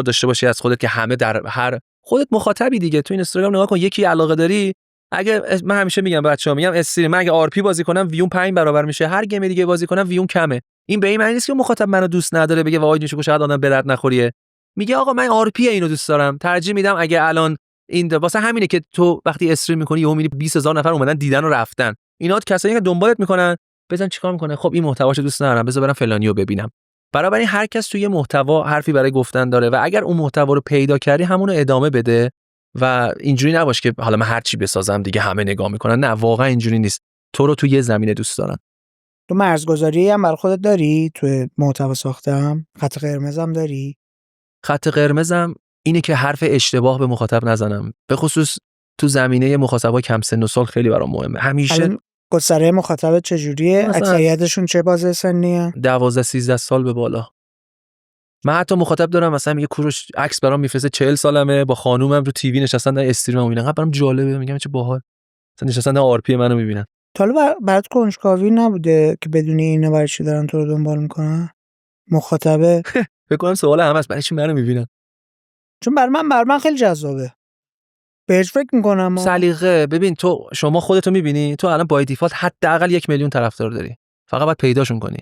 داشته باشی از خودت که همه در هر خودت مخاطبی دیگه. تو اینستاگرام نگاه کن، یکی علاقه داری، اگه من همیشه میگم بچه‌ها، میگم استریم، من اگه آر پی بازی کنم ویوم 5 برابر میشه، هر گیم دیگه بازی کنم ویوم کمه. این به این معنی نیست که مخاطب منو دوست نداره بگه وای نیشو شاید آدم به درد نخوریه. میگه آقا من آر پی اینو دوست دارم، ترجیح میدم اگه الان این واسه همینه که تو وقتی استریم میکنی یهو میبینی 20000 نفر اومدن دیدن و رفتن. اینا کسایی که دنبالت میکنن، بزن چیکار میکنه، خب این محتواشو دوست ندارم بذار برم فلانیو ببینم. برای هر کس توی محتوا حرفی برای گفتن داره و اگر اون محتوا رو پیدا کردی همون رو ادامه بده و اینجوری نباش که حالا من هر چی بسازم دیگه همه نگاه میکنن. نه واقعا اینجوری نیست. تو رو تو یه زمینه دوست دارن. تو مرزگذاری هم برای خودت داری تو محتوا ساختم؟ خط قرمزم داری؟ خط قرمزم اینه که حرف اشتباه به مخاطب نزنم، به خصوص تو زمینه مخاطبای کم سن و سال خیلی برام مهمه. همیشه گستره مخاطب چجوریه؟ اکثریتشون چه بازه سنیه؟ 12-13 سال به بالا. من حتی مخاطب دارم مثلا میگه کوروش عکس برام میفرسته 40 سالمه با خانومم رو تیوی نشستن در استریم میبینن، برام جالبه، میگم چه باحال، مثلا نشستن در آر پی منو میبینن. تا حالا برات کنجکاوی نبوده که بدونی اینا برای چی دارن تو رو دنبال میکنن؟ مخاطبه فکر کنم سوال همه است، برای چی منو میبینن؟ چون بر من خیلی جذابه، بهش فکر میکنم. سلیقه. ببین تو شما خودتو میبینی، تو الان بای دیفالت حداقل 1 میلیون طرفدار داری، فقط باید پیداشون کنی.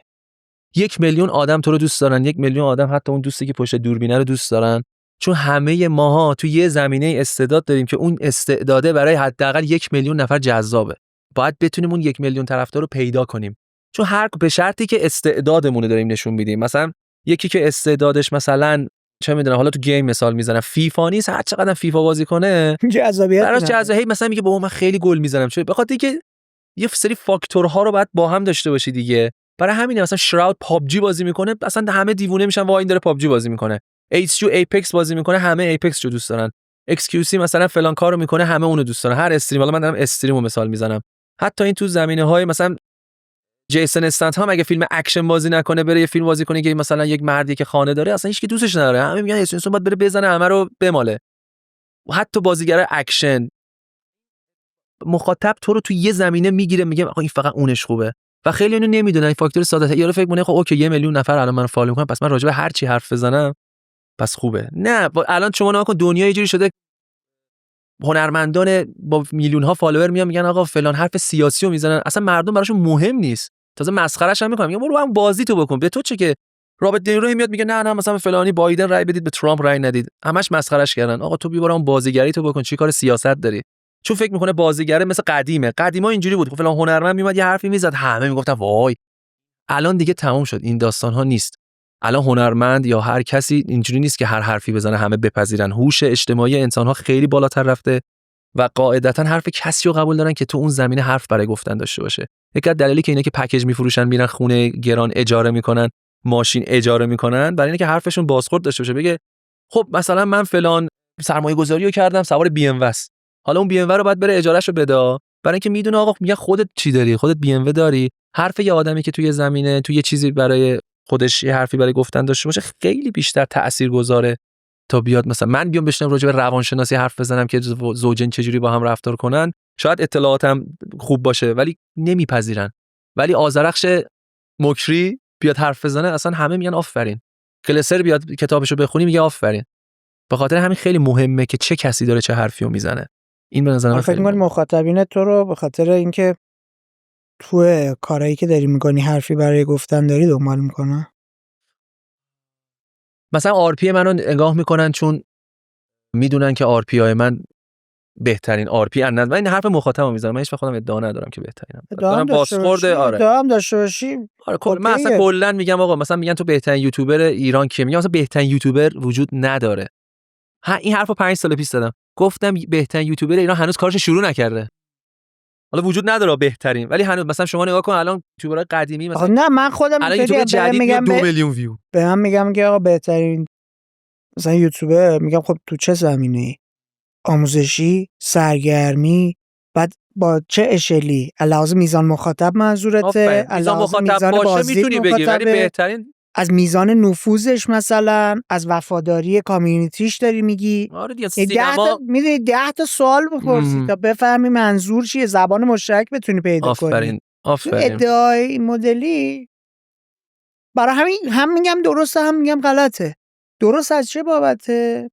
1 میلیون آدم تو رو دوست دارن، 1 میلیون آدم حتی اون دوستی که پشت دوربینه رو دوست دارن، چون همه ماها تو یه زمینه استعداد داریم که اون استعداده برای حداقل 1 میلیون نفر جذابه. باید بتونیم اون 1 میلیون طرفدار رو پیدا کنیم، چون هر به شرطی که استعدادمون رو داریم نشون میدیم. مثلا یکی که استعدادش مثلا چه میدونم، حالا تو گیم مثال میزنم، فیفا نیست، هر چقدر فیفا بازی کنه جذابیت براش جذابه، مثلا میگه بابا من خیلی گل میزنم، چون به خاطر اینکه یه سری فاکتورها رو باید با هم داشته باشی دیگه. برای همینه مثلا شراود پابجی بازی میکنه، اصلا همه دیوونه میشن وای این داره پابجی بازی میکنه. ایچ ایپکس بازی میکنه، همه ایپکس رو دوست دارن. XQC مثلا فلان کارو میکنه، همه اونو دوست دارن. هر استریم، حالا من دارم استریمو مثال میزنم، حتی این تو زمینه‌های مثلا جیسون استنتهام اگه فیلم اکشن بازی نکنه بره یه فیلم بازی کنه که مثلا یک مردی که خانه داره، اصلا هیچ کی دوستش نداره، همه میگن جیسون باید بره بزنه همه رو بماله. حتی بازیگر اکشن، مخاطب تو رو تو یه زمینه میگیره، میگه آقا این فقط اونش خوبه و خیلی اینو نمیدونن. این فاکتور ساده، یارو فکر میکنه خب اوکی 1 میلیون نفر الان منو فالو میکنن، پس من راجع به هر چی حرف بزنم پس خوبه. نه الان شما نگاه کن، دنیا یه جوری شده هنرمندان با میلیون ها فالوور میان میگن آقا فلان حرف سیاسی رو میزنن، اصلا مردم براشون مهم نیست، تازه مسخرهش هم میکنن، میگن برو هم بازی تو بکن، به تو چه که رابرت دنیرو میاد میگه نه مثلا فلانی بایدن رای بدید به ترامپ رای ندید، همش مسخرهش کردن. آقا تو بیا هم بازیگری تو بکن، چی کار سیاست داری؟ چون فکر میکنه بازیگره مثل قدیما اینجوری بود، فلان هنرمند میومد یه حرفی میزد همه میگفتن وای. الان دیگه تموم شد، این داستان ها نیست. الان هنرمند یا هر کسی اینجوری نیست که هر حرفی بزنه همه بپذیرن. هوش اجتماعی انسان‌ها خیلی بالاتر رفته و قاعدتاً حرف کسی رو قبول دارن که تو اون زمینه حرف برای گفتن داشته باشه. یکی از دلایلی که اینا که پکیج میفروشن، میرن خونه گران اجاره میکنن، ماشین اجاره میکنن، برای اینکه حرفشون بازخورد داشته باشه. بگه خب مثلا من فلان سرمایه‌گذاریو کردم، سوار بی ام و، حالا اون بی ام و رو باید بره اجارهشو بده، برای اینکه میدونه آقا میگه خودت چی داری، خودت بی ام و داری. حرف یه آدمی که توی زمینه توی چیزی برای خودش یه حرفی برای گفتن داشته باشه خیلی بیشتر تاثیرگذاره تا بیاد مثلا من بیام بشنم راجع به روانشناسی حرف بزنم که زوجین چجوری با هم رفتار کنن. شاید اطلاعاتم خوب باشه ولی نمیپذیرن. ولی آذرخش مکری بیاد حرف بزنه اصلا همه میگن آفرین. کلسر بیاد کتابشو بخونی میگه آفرین. به خاطر همین خیلی مهمه که چه کسی داره چه حرفیو میزنه. این به نظر من فکر می‌کنی مخاطبین تو رو به خاطر اینکه تو کارهایی که داری می‌کنی حرفی برای گفتن داری دنبال می‌کنن؟ مثلا آر پی منو نگاه میکنن چون میدونن که آر پی های من بهترین آر پی ان. من این حرف مخاطبم میذارم، من هیچ وقت خودم ادعا ندارم که بهترینم. دارم بازخورده. آره ادعا هم داشته باشی. آره من اصلا کلا میگم آقا مثلا میگن تو بهترین یوتیوبر ایران کیه، میگم مثلا بهترین یوتیوبر وجود نداره. این حرفو 5 سال پیش زدم، گفتم بهترین یوتیوبر ایران هنوز کارش شروع نکرده. حالا وجود نداره بهترین، ولی هنوز مثلا شما نگاه کن الان یوتیوبرای قدیمی مثلا نه من خودم الان یوتیوب جدید میگم 2 میلیون ویو، به من میگم که آقا بهترین مثلا یوتیوبر، میگم خب تو چه زمینه‌ای؟ آموزشی، سرگرمی، بعد با چه اشلی؟ علاوه میزان مخاطب منظورته؟ میزان مخاطب باشه میتونی بگی، ولی بهترین از میزان نفوذش مثلا، از وفاداری کامیونیتیش داری میگی؟ آره دیگه سینما میدونی 10 تا سوال بپرسی تا بفهمی منظور چیه، زبان مشترک بتونی پیدا کنی. آفرین. ادعای این مدلی برای همین هم میگم درسته هم میگم غلطه. درست از چه بابته؟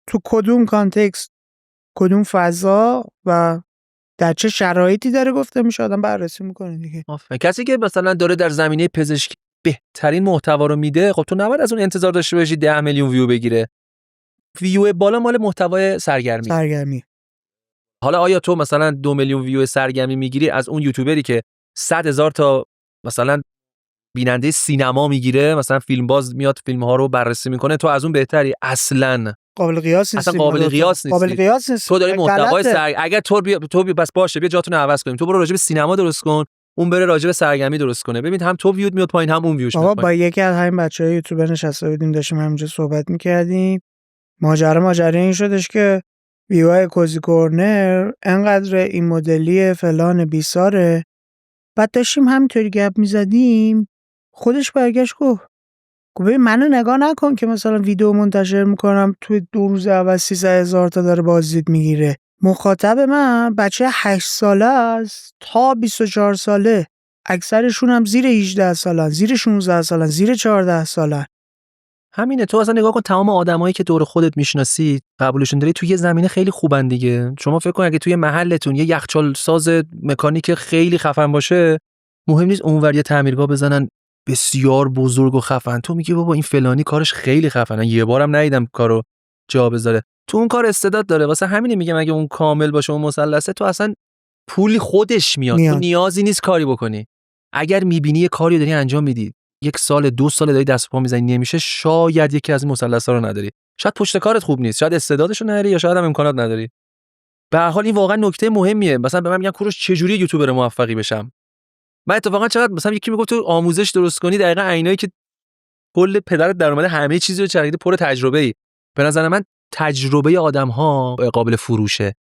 تو کدوم کانتکست، کدوم فضا و در چه شرایطی داره گفته میشه آدم بررسی میکنه دیگه. کسی که مثلا داره در زمینه پزشکی بهترین محتوا رو میده، خب تو نباید از اون انتظار داشته باشی 10 میلیون ویو بگیره. ویو بالا مال محتوای سرگرمی. حالا آیا تو مثلا 2 میلیون ویو سرگرمی میگیری از اون یوتیوبری که 100,000 تا مثلا بیننده سینما میگیره، مثلا فیلم باز میاد فیلم ها رو بررسی میکنه، تو از اون بهتری؟ اصلا قابل قیاس نیست. اصلا قابل قیاس نیست. تو داری محتوای اگر تو بس باشه بیا جاتون عوض کنیم، تو برو راجع به سینما درست کن، اون بره راجع به سرگرمی درست کنه، ببین هم تو ویوت میاد پایین هم اون ویوش میاد پایین. با یکی از همین بچهای یوتیوبر نشسته بودیم داشتیم همینجا صحبت میکردیم، ماجرا این شدش که ویوهای کوزی کورنر انقدر این مدلی فلان بیساره. بعد داشتیم همینطوری گپ میزدیم، خودش برگشت گفت ببین منو نگاه نکن که مثلا ویدیو منتشر میکنم توی 2 روز اول 13,000 تا داره بازدید میگیره. مخاطب من بچه 8 ساله است تا 24 ساله، اکثرشون هم زیر 18 سالن، زیر 16 سالن، زیر 14 سالن. همینه. تو اصلا نگاه کن تمام آدمایی که دور خودت میشناسی قبولشون داری توی یه زمینه خیلی خوبن دیگه. شما فکر کن اگه توی محلتون یه یخچال ساز مکانیک خیلی خفن باشه، مهم نیست اونور یه تعمیرگاه بزنن بسیار بزرگ و خفن، تو میگی بابا این فلانی کارش خیلی خفنه، یه بارم ندیدم کارو جا بذاره. تو اون کار استعداد داره. واسه همینه میگم اگه اون کامل باشه اون مثلثه، تو اصلا پولی خودش میاد. تو نیازی نیست کاری بکنی. اگر میبینی یه کاری داری انجام میدی، 1 سال 2 سال داری دست و پا میزنی نمیشه، شاید یکی از این مثلثا رو نداری. شاید پشت کارت خوب نیست، شاید استعدادشو نداری، یا شاید هم امکانات نداری. به هر حال این واقعا نکته مهمیه. مثلا به من میگن کوروش چجوری یوتیوبر موفقی بشم؟ من اتفاقا چقدر مثلا یکی میگفت تو آموزش درست کنی، دقیقاً عینایی که کل پدرت در اومده همه چیزی رو چرخیده، پر تجربه‌ای. به نظر من تجربه آدم‌ها قابل فروشه.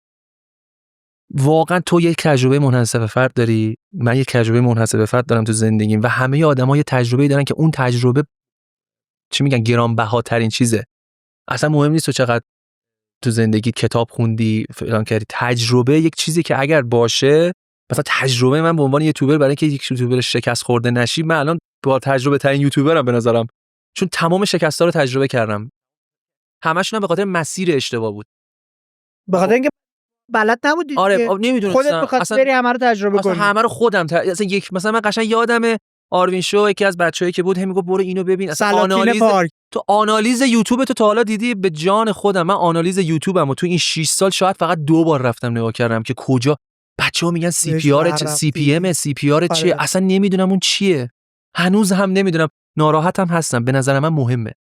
واقعا تو یک تجربه منحصر به فرد داری، من یک تجربه منحصر به فرد دارم تو زندگیم و همه آدم‌ها یه تجربه‌ای دارن که اون تجربه چی میگن گرانبهاترین چیزه. اصلا مهم نیست تو چقدر تو زندگی کتاب خوندی فلان کردی، تجربه یک چیزی که اگر باشه، مثلا تجربه من به عنوان یوتیوبر برای اینکه یک یوتیوبر شکست خورده نشی، من الان با تجربه ترین یوتیوبرم به نظرم، چون تمام شکست‌ها رو تجربه کردم. همشون هم به خاطر مسیر اشتباه بود. به خاطر اینکه بلد نبودی. آره نمیدونستم. خودت بخاطر بری همه رو تجربه کنی. همه رو خودم اصلا مثلا من قشنگ یادمه آروین شو یکی از بچه‌ای که بود هم میگفت برو اینو ببین، اصلا آنالیز تو آنالیز یوتیوب تو تا حالا دیدی؟ به جان خودم من آنالیز یوتیوبمو تو این 6 سال شاید فقط 2 بار رفتم نگاه کردم که کجا بچه‌ها میگن سی پی آر سی پی ام سی پی آر چیه، اصلا نمیدونم اون چیه، هنوز هم نمیدونم. ناراحتم هستم، به نظر من مهمه،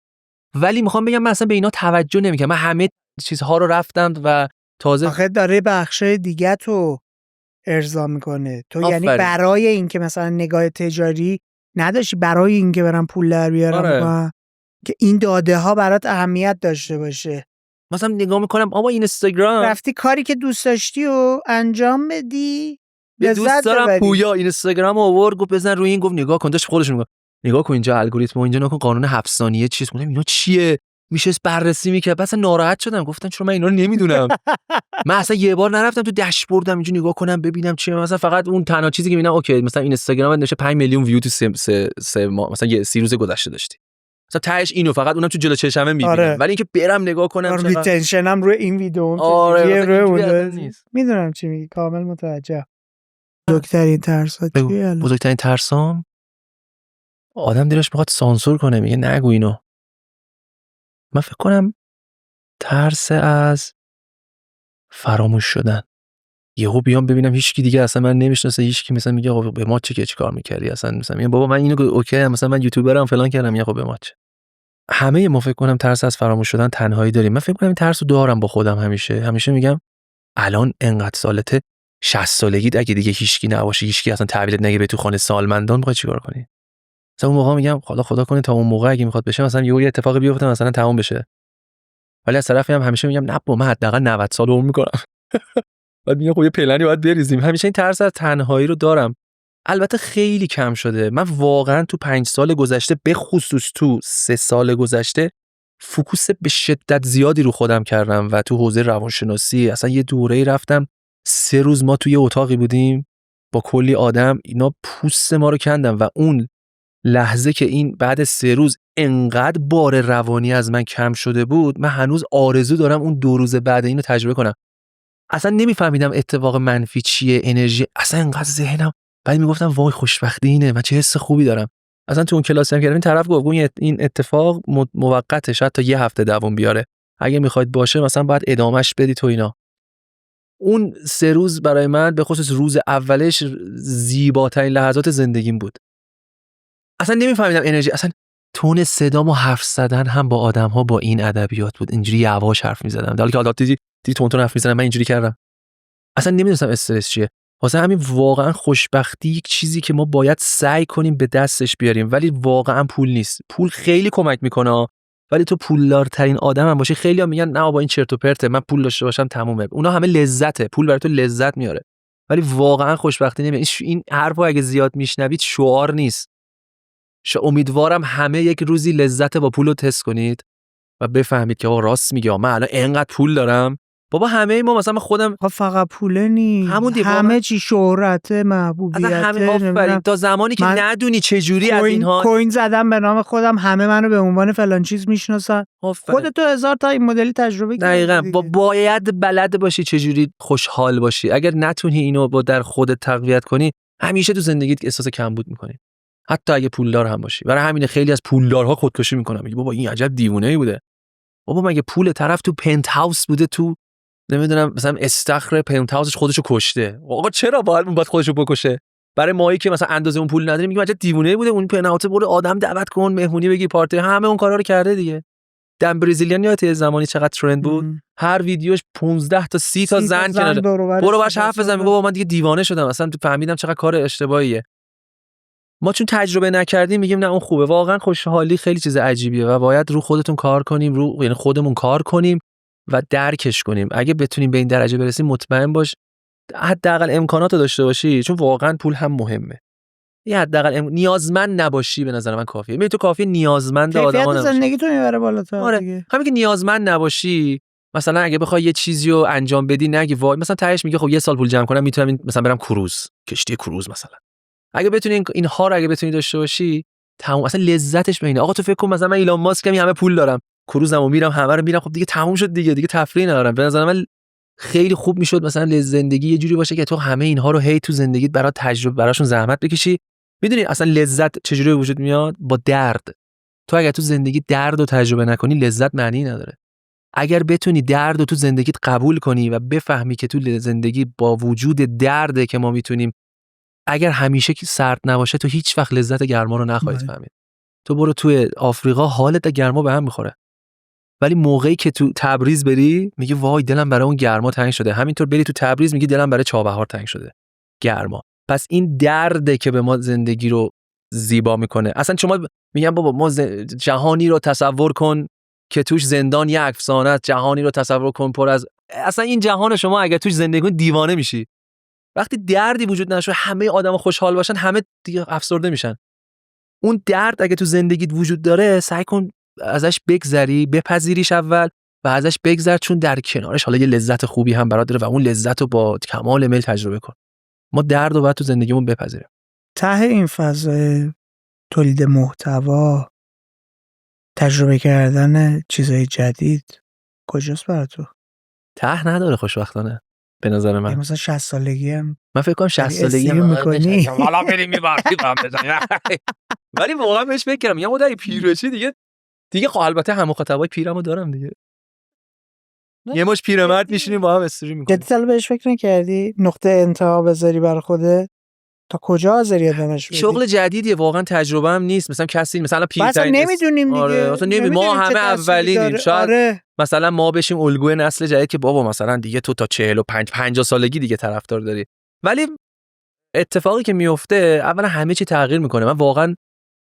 ولی میخوام بگم من اصلا به اینا توجه نمیکنم. من همه چیزها رو رفتم و تازه آخه داره بخشای دیگه تو ارضا میکنه. تو یعنی آفرین. برای اینکه مثلا نگاه تجاری نداشتی، برای اینکه برم پول در بیارم آره. که این داده ها برات اهمیت داشته باشه. مثلا نگاه میکنم آقا اینستاگرام، رفتی کاری که دوست داشتی و انجام بدی، یه دوست دارم پویا اینستاگرام آورد گفت بزن روی این، گفت نگاه کن، داشت خودش میگه نگاه کن اینجا الگوریتم و اینجا نکن قانون 7 ثانیه چیز کنم، اینا چیه میشه بررسی میکرد. مثلا ناراحت شدم، گفتم چرا من اینا رو نمیدونم. من اصلا یه بار نرفتم تو داشبوردم اینجا نگاه کنم ببینم چیه، مثلا فقط اون تنها چیزی که میبینم اوکی مثلا اینستاگرام نشه 5 میلیون ویو تو سه ماه، مثلا یه 30 روز گذشته داشتی، مثلا تهش اینو فقط اونم تو جلو چشمم میبینم. آره. ولی اینکه برم نگاه کنم روی تنشنم روی این ویدیو آره روی نیست. میدونم چی میگی، کامل متوجه. بزرگترین ترسات چیه؟ بزرگترین ترسام آدم دلش میخواد سانسور کنه، میگه نگو اینو. من فکر کنم ترس از فراموش شدن. یهو بیام ببینم هیچکی دیگه اصلا من نمیشناسه، هیچکی مثلا میگه آقا به ما چه کار میکردی، اصلا مثلا میگم بابا من اینو اوکی مثلا من یوتیوبرم فلان کردم، یا خب به ما چه. همه ما فکر کنم ترس از فراموش شدن تنهایی داریم. من فکر کنم این ترسو دارم با خودم، همیشه میگم الان انقدر سالته 60 سالگیت اگه دیگه هیچکی نباشه، هیچکی اصلا تحویلت نگیره تو خانه سالمندان، میخوای چیکار کنی؟ مثلا اون موقع میگم خدا کنه تا اون موقع اگه میخواد بشه مثلا یه اتفاقی بیفته مثلا تموم بشه. ولی از طرفی هم همیشه میگم نه با من حداقل 90 سال عمر میکنم. بعد میگم خب یه پلنی باید بریزیم. همیشه این ترس از تنهایی رو دارم. البته خیلی کم شده. من واقعا تو 5 سال گذشته به خصوص تو 3 سال گذشته فوکوس به شدت زیادی رو خودم کردم و تو حوزه روانشناسی اصلا یه دوره‌ای رفتم 3 روز ما توی اتاقی بودیم با کلی آدم، اینا پوست ما رو کندن و اون لحظه که این بعد 3 روز انقدر بار روانی از من کم شده بود، من هنوز آرزو دارم اون 2 روز بعد اینو تجربه کنم. اصلا نمیفهمیدم اتفاق منفی چیه، انرژی اصلا انقدر ذهنم، بعد میگفتم وای خوشبختی اینه، من چه حس خوبی دارم. اصلا تو اون کلاسی هم که این طرف گفت این اتفاق موقته، شاید تا 1 هفته دوام بیاره، اگه میخواید باشه مثلا باید ادامهش بدی تو اینا. اون 3 روز برای من به خصوص روز اولش زیباترین لحظات زندگیم بود. اصلا نمیفهمیدم انرژی، اصلا تون صدام و حرف زدن هم با آدم‌ها با این ادبیات بود، اینجوری یواش حرف می‌زدم، در حالی که حالا دیدی تون حرف می‌زدم، من اینجوری کردم. اصلا نمی‌دونستم استرس چیه. واسه همین واقعا خوشبختی یک چیزی که ما باید سعی کنیم به دستش بیاریم، ولی واقعا پول نیست. پول خیلی کمک میکنه، ولی تو پولدارترین آدم هم باشی. خیلی‌ها میگن نه با این چرت و پرته، من پول داشته باشم تمومه. اونا همه لذته، پول برای تو لذت میاره، ولی واقعا خوشبختی نمیاره. این حرفو اگه زیاد میشنوید شعار نیست. امیدوارم همه یک روزی لذت با پول رو تست کنید و بفهمید که آقا راست میگه، من الان اینقدر پول دارم. بابا همه ما مثلا خودم فقط پول نیست، همه چی، شهرت، محبوبیت، تا زمانی که ندونی چه جوری از اینها کوین زدم به نام خودم، همه منو به عنوان فلان چیز میشناسن. خودت 1000 تا این مدلی تجربه کردی. دقیقاً. باید بلد باشی چه جوری خوشحال باشی. اگر نتونی اینو با در خودت تقویت کنی، همیشه تو زندگیت احساس کمبود میکنی، حتی اگه پولدار هم باشی. برای همین خیلی از پولدارها خودکشی میکنن. میگه بابا این عجب دیوونه‌ای بوده. بابا مگه پول طرف تو پنت هاوس بوده، تو نمیدونم مثلا استخر پنت هاوسش خودشو کشته. آقا چرا باید خودشو بکشه؟ برای مایی که مثلا اندازه اون پول نداریم میگیم عجب دیوونه بوده، اون پنت هاوس برو آدم دعوت کن، مهمونی بگی، پارتی، همه اون کارا رو کرده دیگه. دم برزیلیان یادت زمانی چقدر ترند بود، هر ویدیوش 15 تا 30 تا زن کناره، برو باش حرف بزن. میگه بابا من دیگه دیوانه شدم، اصلا فهمیدم چقدر کار اشتباهیه. ما چون تجربه نکردیم میگیم نه اون خوبه. واقعا خوشحالی خیلی چیز عجیبیه و باید رو خودتون کار کنیم، یعنی خودمون کار کنیم و درکش کنیم. اگه بتونیم به این درجه برسیم مطمئن باش حداقل امکاناتو داشته باشی، چون واقعا پول هم مهمه. یه حداقل نیازمند نباشی به نظر من کافیه. ببین تو کافیه نیازمند آدما نباشی، زندگیتو میبره بالاتر دیگه. همین که نیازمند نباشی. مثلا اگه بخوای یه چیزی رو انجام بدی نگی وای، مثلا تهش میگه خب یه سال پول جمع کنم میتونم مثلا برم کروز، کشتی کروز مثلا. اگه بتونی اینها رو داشته باشی تمام، اصلا لذتش به اینه. آقا تو فکر کن مثلا من ایلان ماسکم، همه پول دارم، کروزمو میرم، همه رو میرم، خب دیگه تموم شد دیگه تفریح ندارم. به نظر من خیلی خوب میشد مثلا زندگی یه جوری باشه که تو همه اینها رو هی تو زندگیت براشون زحمت بکشی. میدونی اصلا لذت چجوری وجود میاد؟ با درد. تو اگه تو زندگی درد رو تجربه نکنی لذت معنی نداره. اگر بتونی درد رو تو زندگیت قبول کنی و بفهمی که تو زندگی با وجود درده که ما میتونیم، اگر همیشه که سرد نباشه تو هیچ وقت لذت گرما رو نخواهید فهمید. تو برو توی آفریقا حالت گرما به هم میخوره، ولی موقعی که تو تبریز بری میگی وای دلم برای اون گرما تنگ شده. همینطور بری تو تبریز میگی دلم برای چابهار تنگ شده، گرما. پس این درده که به ما زندگی رو زیبا میکنه. اصلا شما میگن بابا ما جهانی رو تصور کن که توش زندان یک افسانه است، جهانی رو تصور کن پر از، اصلا این جهان شما اگه توش زندگی کنی دیوانه میشی. وقتی دردی وجود نشه همه آدما خوشحال باشن همه دیگه افسرده میشن. اون درد اگه تو زندگیت وجود داره سعی کن ازش بگذری، بپذیریش اول و ازش بگذر، چون در کنارش حالا یه لذت خوبی هم برات داره و اون لذت رو با کمال میل تجربه کن. ما درد رو باید تو زندگیمون بپذیریم. ته این فضای تولید محتوا، تجربه کردن چیزای جدید کجاست برای تو؟ ته نداره خوشبختانه به نظر من. مثلا 60 سالگی هم من فکر کنم 60 سالگی هم میکنی حالا بریم میبریم بزنیم. ولی واقعا بهش فکر کردم میگم اون پیر بشی دیگه خب البته هم مخاطبای پیرمو دارم دیگه. یه مش پیرمرد میشینیم با هم استوری میکنیم. جدی بهش فکر نکردی نقطه انتها بذاری برای خودت؟ تا کجا حاضری ادامش بدی؟ شغل جدیدیه واقعا، تجربه هم نیست. مثلا کسی مثلا پیرترین نمیدونیم دیگه. آره مثلا ما همه اولینیم. شاید مثلا ما بشیم الگوی نسل جدید که بابا مثلا دیگه تو تا 45 50 سالگی دیگه طرفدار داری. ولی اتفاقی که میفته اولا همه چی تغییر میکنه. من واقعا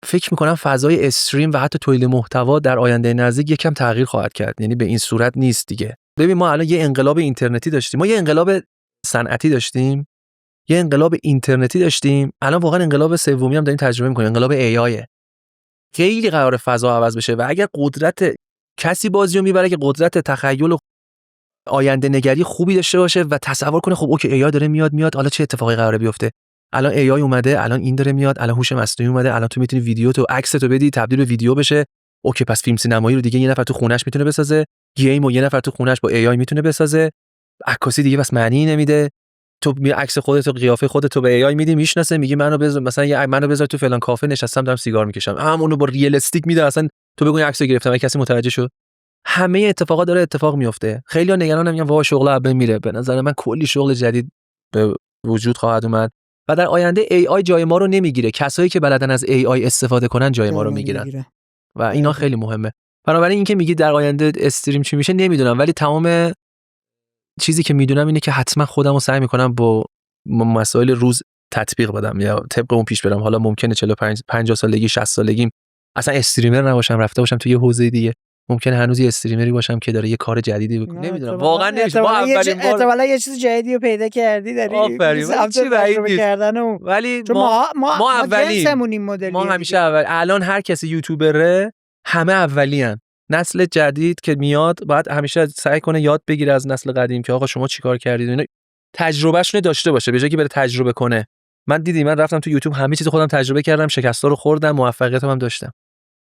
فکر میکنم فضای استریم و حتی تولید محتوا در آینده نزدیک یکم تغییر خواهد کرد. یعنی به این صورت نیست دیگه. ببین ما الان یه انقلاب اینترنتی داشتیم، ما یه انقلاب صنعتی داشتیم، یه انقلاب اینترنتی داشتیم، الان واقعا انقلاب سومی هم داریم تجربه می‌کنیم، انقلاب AI. خیلی قرار فضا عوض بشه و اگر قدرت کسی بازی رو میبره که قدرت تخیل و آینده نگری خوبی داشته باشه و تصور کنه خب اوکی AI داره میاد حالا چه اتفاقی قراره بیفته. الان AI اومده، الان این داره میاد، الان هوش مصنوعی اومده، الان تو میتونی ویدیو تو عکس تو بدی تبدیل به ویدیو بشه. اوکی پس فیلم سینمایی رو دیگه یه نفر تو خونش میتونه بسازه، گیم و یه نفر تو خونش با AI میتونه بسازه. عکاسی دیگه بس معنی نمیده. تو عکس خودت و قیافه خودت رو به AI میدی میشناسه، میگی منو بذار مثلا منو بذار تو فلان کافه نشستم دارم سیگار میکشم، همونو با ریالستیک میده، اصلا تو بگو عکسو گرفتم کسی متوجه شد. همه اتفاقا داره اتفاق میفته. خیلی‌ها نگرانم میگن واه شغل ابد میره. به نظر من کلی شغل جدید به وجود خواهد اومد و در آینده AI جای ما رو نمیگیره، کسایی که بلدن از AI استفاده کنن جای ما رو میگیرن و اینا خیلی مهمه. بنابراین اینکه میگی در آینده استریم چی میشه نمیدونم، ولی تمام چیزی که میدونم اینه که حتما خودمو سعی میکنم با مسائل روز تطبیق بدم یا طبق اون پیش برم. حالا ممکنه 45 50 سالگی 60 سالگیم اصلا استریمر نباشم، رفته باشم توی یه حوزه دیگه، ممکنه هنوز یه استریمری باشم که داره یه کار جدیدی بکنه. نمیدونم واقعا نمیشه. ما اولین بار احتمالاً یه چیز جدیدی رو پیدا کردی داری چی بعید کردن ولی ما اولیم. ما همیشه اول. الان هر کسی یوتیوبره همه اولیان. نسل جدید که میاد باید همیشه سعی کنه یاد بگیره از نسل قدیم که آقا شما چیکار کردید، اینا تجربهشون داشته باشه به جای که بره تجربه کنه. من رفتم تو یوتیوب همه چیز خودم تجربه کردم، شکستا رو خوردم، موفقیتام هم داشتم.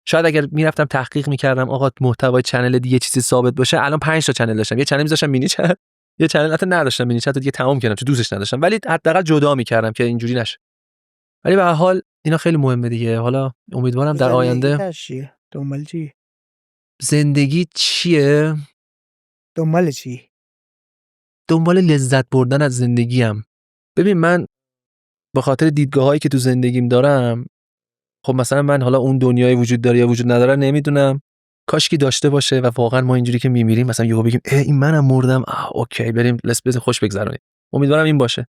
شاید اگر میرفتم تحقیق میکردم آقا محتوای چنل دیگه چیزی ثابت باشه، الان 5 تا چنل داشتم. یه چنل میذاشتم مینی چت، یه چنل البته نداشتم مینی چت دیگه تمام کردم چون دوستش نداشتم، ولی حداقل جدا میکردم که اینجوری نشه. ولی به هر حال اینا خیلی مهمه دیگه. حالا امیدوارم در آینده دنبال چی؟ زندگی چیه؟ دنبال چی؟ دنبال لذت بردن از زندگیم. ببین من به خاطر دیدگاهایی که تو زندگیم دارم، خب مثلا من حالا اون دنیای وجود داره یا وجود نداره نمیدونم، کاش کی داشته باشه و واقعا ما اینجوری که میمیریم مثلا یهو بگیم این منم مردم، اوکی بریم بزن خوش بگذرونیم. امیدوارم این باشه.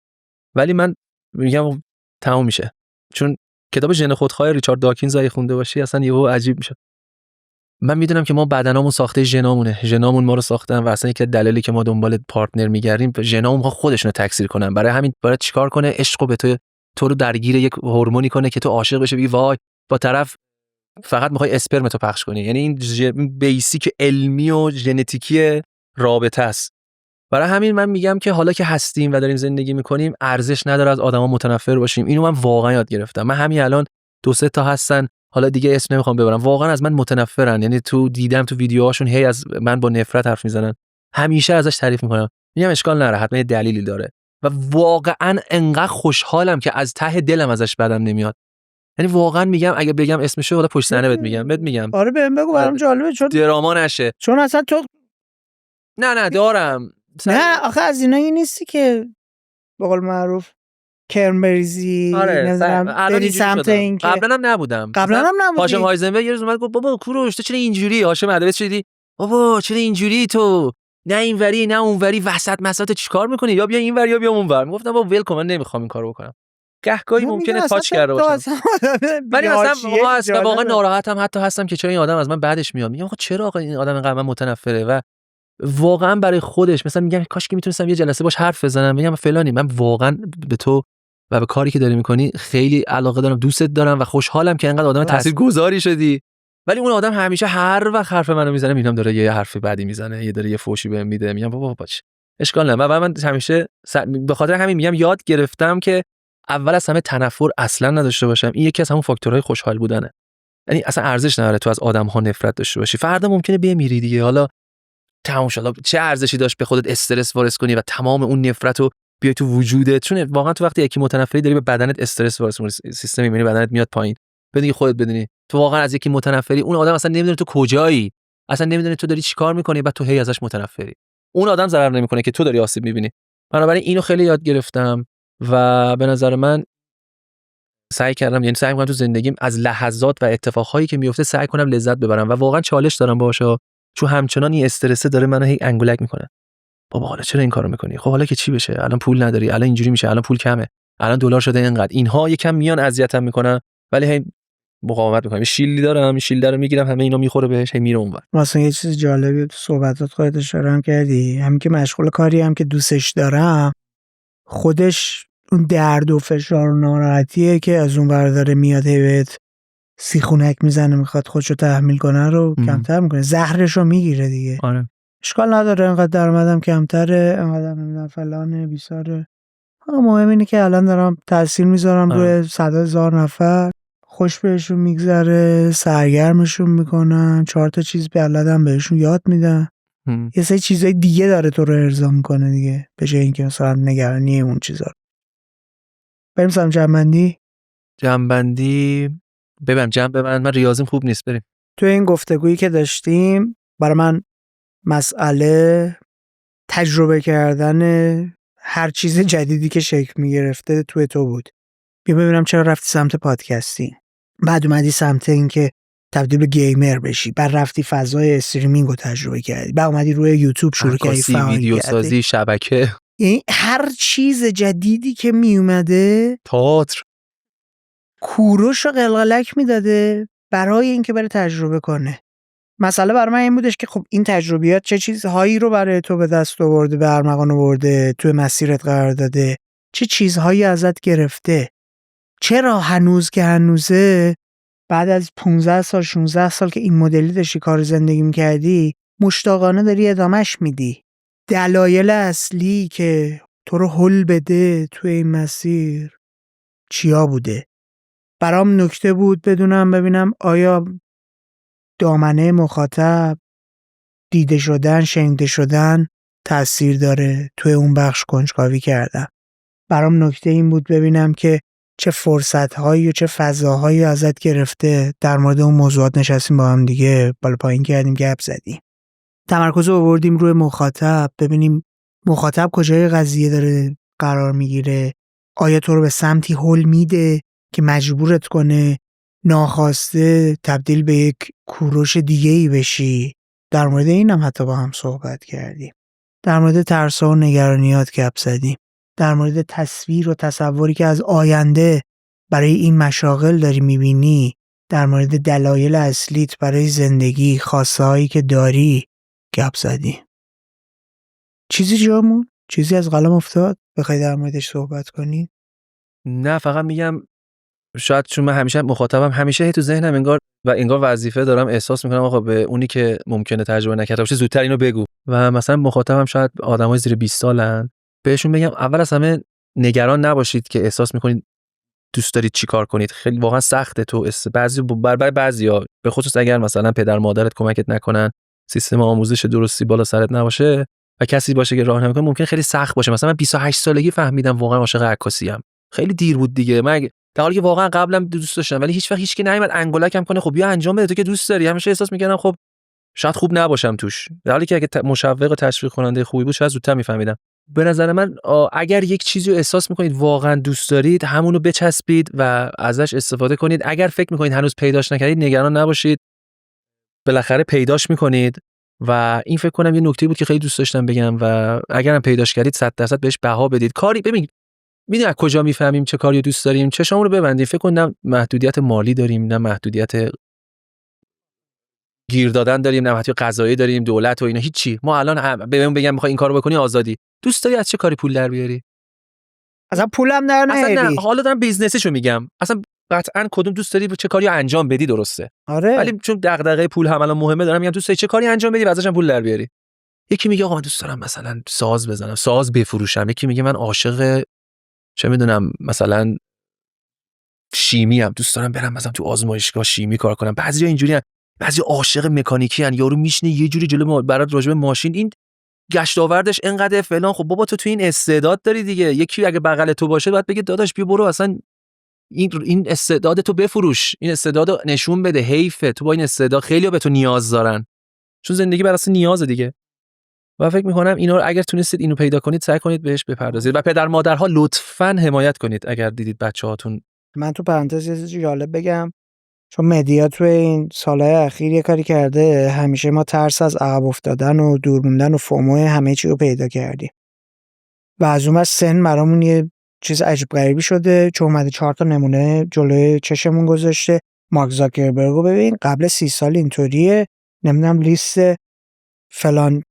ولی من میگم تموم میشه. چون کتاب ژن خودخواه ریچارد داکینز اگه خونده باشی اصلا یهو عجیب میشه. من میدونم که ما بدنامون ساخته ژنامون ما رو ساختن و اصلا یک دلیلی که ما دنبال پارتنر میگردیم ژنامون خودشونو تکثیر کنن. برای همین باید چیکار کنه؟ عشقو به تو رو درگیر یک هورمونی کنه که تو عاشق بشی، بگی وای با طرف فقط میخوای اسپرم تو پخش کنی. یعنی این بیسیک علمی و ژنتیکی رابطه است. برای همین من میگم که حالا که هستیم و داریم زندگی میکنیم ارزش نداره از آدما متنفر باشیم. اینو من واقعا یاد گرفتم. من همین الان 2-3 تا هستن، حالا دیگه اسم نمیخوام ببرم، واقعا از من متنفرن. یعنی دیدم تو ویدیوهاشون هی از من با نفرت حرف میزنن، همیشه ازش تعریف میکنم، میگم اشکال نره حتما یه دلیلی داره و واقعا انقدر خوشحالم که از ته دلم ازش بدم نمیاد. یعنی واقعا میگم اگه بگم اسمشو حالا پشت صحنه بهت میگم. آره بهم بگو، برام جالبه چون دراما نشه. چون اصلا تو نه دارم. نه آخه از اینا نیستی که به قول معروف کرنبریزی نمیدونم بری سمت این که قبلا هم نبودم. هاشم هایزنبرگ یه روز اومد گفت بابا کوروش تو چرا اینجوری؟ هاشم ادبیات شدی بابا چرا اینجوری تو؟ نه اینوری نه اونوری، وسط مسط چیکار میکنی؟ یا بیا اینور یا بیا اونور. میگفتم بابا ول کن من نمیخوام این کارو بکنم. گهگاهی ممکنه تاچ کرده باشم، ولی مثلا واقعا ناراحتم حتی هستم که چرا این آدم از من بعدش میاد. میگم آقا چرا آقا این آدم اینقدر من متنفره و واقعا برای خودش مثلا میگم کاش که میتونستم یه جلسه باش حرف بزنم بگم فلانی من واقعا به تو و به کاری که داری میکنی خیلی علاقه دارم، دوستت دارم و خوشحالم که اینقدر آدم تاثیرگذاری شدی. ولی اون آدم همیشه هر وقت حرف منو میزنه میبینم داره یه حرف بعدی میزنه، یه داره یه فوشی بهم میده. میگم بابا باش اشکال نداره. من همیشه به خاطر همین میگم یاد گرفتم که اول از همه تنفر اصلا نداشته باشم. این یکی از همون فاکتورهای خوشحال بودنه. یعنی اصلا ارزش نداره تو از آدم‌ها نفرت داشته باشی. فردا ممکنه بمیری دیگه. حالا تمام شد. چه ارزشی داشت به خودت استرس وارد کنی و تمام اون نفرت رو بیای تو وجودت؟ چون واقعا تو وقتی یکی متنفری داری به بدنت استرس وارد کنی، سیستم ایمنی بدنت میاد پایین. بدونی خودت بدونی تو واقعا از یکی متنفری، اون آدم اصلا نمیدونه تو کجایی، اصلا نمیدونه تو داری چیکار میکنی، بعد تو هی ازش متنفری. اون آدم ضرر نمیکنه که تو داری آسیب میبینی. بنابراین اینو خیلی یاد گرفتم و به نظر من سعی میکنم تو زندگیم از لحظات و اتفاقهایی که میفته سعی کنم لذت ببرم و واقعا چالش دارم باشه، چون همچنان این استرس داره منو هی انگولک میکنه. بابا حالا چرا این کارو میکنی؟ خب حالا که چی بشه؟ الان پول نداری، الان اینجوری میشه، الان پول کمه، الان دلار شده اینقدر. اینها یکم میان اذیتم میکنن ولی هی مقاومت میکنم. شیلدی دارم، این شیلد رو میگیرم، همه اینا میخوره بهش، هی میره اونور. مثلا یه چیز جالبی تو صحبتات خودت اشاره هم کردی، همین که مشغول کاری هم که دوستش دارم، خودش اون درد و فشار و ناراحتیه که از اون برداره میاد بهت سیخونک میزنه، میخواد خودشو تحمیل کنه رو کمتر میکنه، زهرشو میگیره دیگه. آره اشکال نداره انقدر درآمدم کمتره، انقدر نمیدونم فلانه بیساره. مهم اینه که الان دارم تاثیر میذارم روی 100,000 نفر، خوش بهشون میگذره، سرگرمشون میکنن، 4 تا چیز بلدم بهشون یاد میدن. یه سری چیزای دیگه داره تو رو ارضا میکنه دیگه، به جای اینکه مثلا نگرانی اون چیزا. بریم سم جنبندی ببرم جنب من ریاضیم خوب نیست. بریم تو این گفتگویی که داشتیم برای من مسئله تجربه کردن هر چیز جدیدی که شکل میگرفته توی تو بود. بیا ببینم چرا رفتی سمت پادکستی، بعد اومدی سمت این که تبدیل به گیمر بشی، بعد رفتی فضای استریمینگ رو تجربه کردی، بعد اومدی روی یوتیوب شروع کردی ویدیو سازی، شبکه، یعنی هر چیز جدیدی که می اومده تئاتر کوروش رو قلقلک میداده برای اینکه بره تجربه کنه. مسئله برای من این بودش که خب این تجربیات چه چیزهایی رو برای تو به دست آورده، به ارمغان آورده، تو مسیرت قرار داده، چه چیزهایی ازت گرفته، چرا هنوز که هنوزه بعد از 15 سال 16 سال که این مدلی داشتی کار زندگی میکردی مشتاقانه داری ادامش میدی. دلایل اصلی که تو رو هل بده تو این مسیر چیا بوده؟ برام نکته بود بدونم ببینم آیا دامنه مخاطب، دیده شدن، شنیده شدن تأثیر داره توی اون بخش کنجکاوی کردم. برام نکته این بود ببینم که چه فرصت‌هایی و چه فضاهایی ازت گرفته. در مورد اون موضوعات نشستیم با هم دیگه بالا پایین کردیم، گپ زدیم، تمرکز رو آوردیم روی مخاطب، ببینیم مخاطب کجای قضیه داره قرار میگیره، آیا تو رو به سمتی هل میده که مجبورت کنه ناخواسته تبدیل به یک کوروش دیگه‌ای بشی. در مورد اینم حتی با هم صحبت کردیم، در مورد ترس‌ها و نگرانیات گپ زدیم، در مورد تصویر و تصوری که از آینده برای این مشاغل داری میبینی، در مورد دلایل اصلیت برای زندگی، خواسته‌هایی که داری گپ زدیم. چیزی جامون؟ چیزی از قلم افتاد بخوای در موردش صحبت کنی؟ نه فقط میگم شاید چون من همیشه مخاطبم، همیشه تو ذهنم انگار وظیفه دارم، احساس میکنم آقا به اونی که ممکنه تجربه نکرده باشه زودتر اینو بگو. و مثلا مخاطبم شاید آدمای زیر 20 سالن، بهشون بگم اول از همه نگران نباشید که احساس میکنید دوست دارید چیکار کنید. خیلی واقعا سخته تو بعضیا به خصوص اگر مثلا پدر مادرت کمکت نکنن، سیستم آموزش درستی بالا سرت نباشه و کسی باشه که راه نمیکنه، ممکن خیلی سخت باشه. مثلا من 28 سالگی فهمیدم واقعا عاشق عکاسی ام. خیلی دیر بود دیگه. من در حالی که واقعا قبلا دوست داشتم ولی هیچ وقت هیچ کی نیومد انگولکم کنه خب بیا انجام بده تو که دوست داری. همیشه احساس میکردم خب شاید خوب نباشم توش، در حالی که اگه مشوق و تشویق کننده خوبی بود شاید زودتر میفهمیدم. به نظر من اگر یک چیزی رو احساس میکنید واقعا دوست دارید، همونو بچسبید و ازش استفاده کنید. اگر فکر میکنید هنوز پیداش نکردید، نگران نباشید، بالاخره پیداش میکنید. و این فکر کنم یه نکته بود که خیلی دوست داشتم بگم و اگرم پیداش کردید 100% بهش بها بدید. کاری ببین، میدونی از کجا میفهمیم چه کاری دوست داریم؟ چشامون رو ببندیم، فکر کن نه محدودیت مالی داریم، نه محدودیت گیر دادن داریم، نه محدودیت غذایی داریم، دولت و اینا هیچی. ما الان بهمون بگم میخوای این کارو بکنی، آزادی. دوست داری از چه کاری پول در بیاری؟ اصلا پولم در اصلا نه، نیاری. حالا دارم بیزنسشو میگم. اصلا قطعا کدوم دوست داری چه کاری انجام بدی، درسته. آره. ولی چون دغدغه پول هم الان مهمه، دارم میگم دوست داری چه کاری انجام بدی و ازش هم پول در بیاری. یکی میگه آقا من دوست دارم مثلا ساز بزنم، ساز بفروشم. یکی میگه من عاشق چه میدونم مثلا شیمی ام، دوست دارم برم مثلا تو آزمایشگاه شیمی کار کنم. بعضیا اینجوریان، بعضی عاشق مکانیکی ان، یارو میشینه یه جوری جلو برات راجع به ماشین این گشت آوردش انقدر فلان. خب بابا تو این استعداد داری دیگه. یکی اگه بغل تو باشه باید بگه داداش بیا برو اصلا این استعداد تو بفروش، این استعدادو نشون بده. حیفه تو با این استعداد، خیلی‌ها به تو نیاز دارن، چون زندگی بر اساس نیازه دیگه. و فکر می‌کنم اینا رو اگر تونستید اینو پیدا کنید، سعی کنید بهش بپردازید. و پدر مادرها لطفاً حمایت کنید اگر دیدید بچه‌هاتون. من تو پرانتز یه چیزی جالب بگم، چون مدیا تو این سالهای اخیر یه کاری کرده، همیشه ما ترس از عقب افتادن و دور موندن و فومو همه چی رو پیدا کردیم و از اون سن برامون یه چیز عجیب غریبی شده، چون اومده 4 تا نمونه جلوی چشمون گذاشته. مارک زاکربرگ رو ببین قبل 30 سال اینطوریه، نمیدونم لیست فلان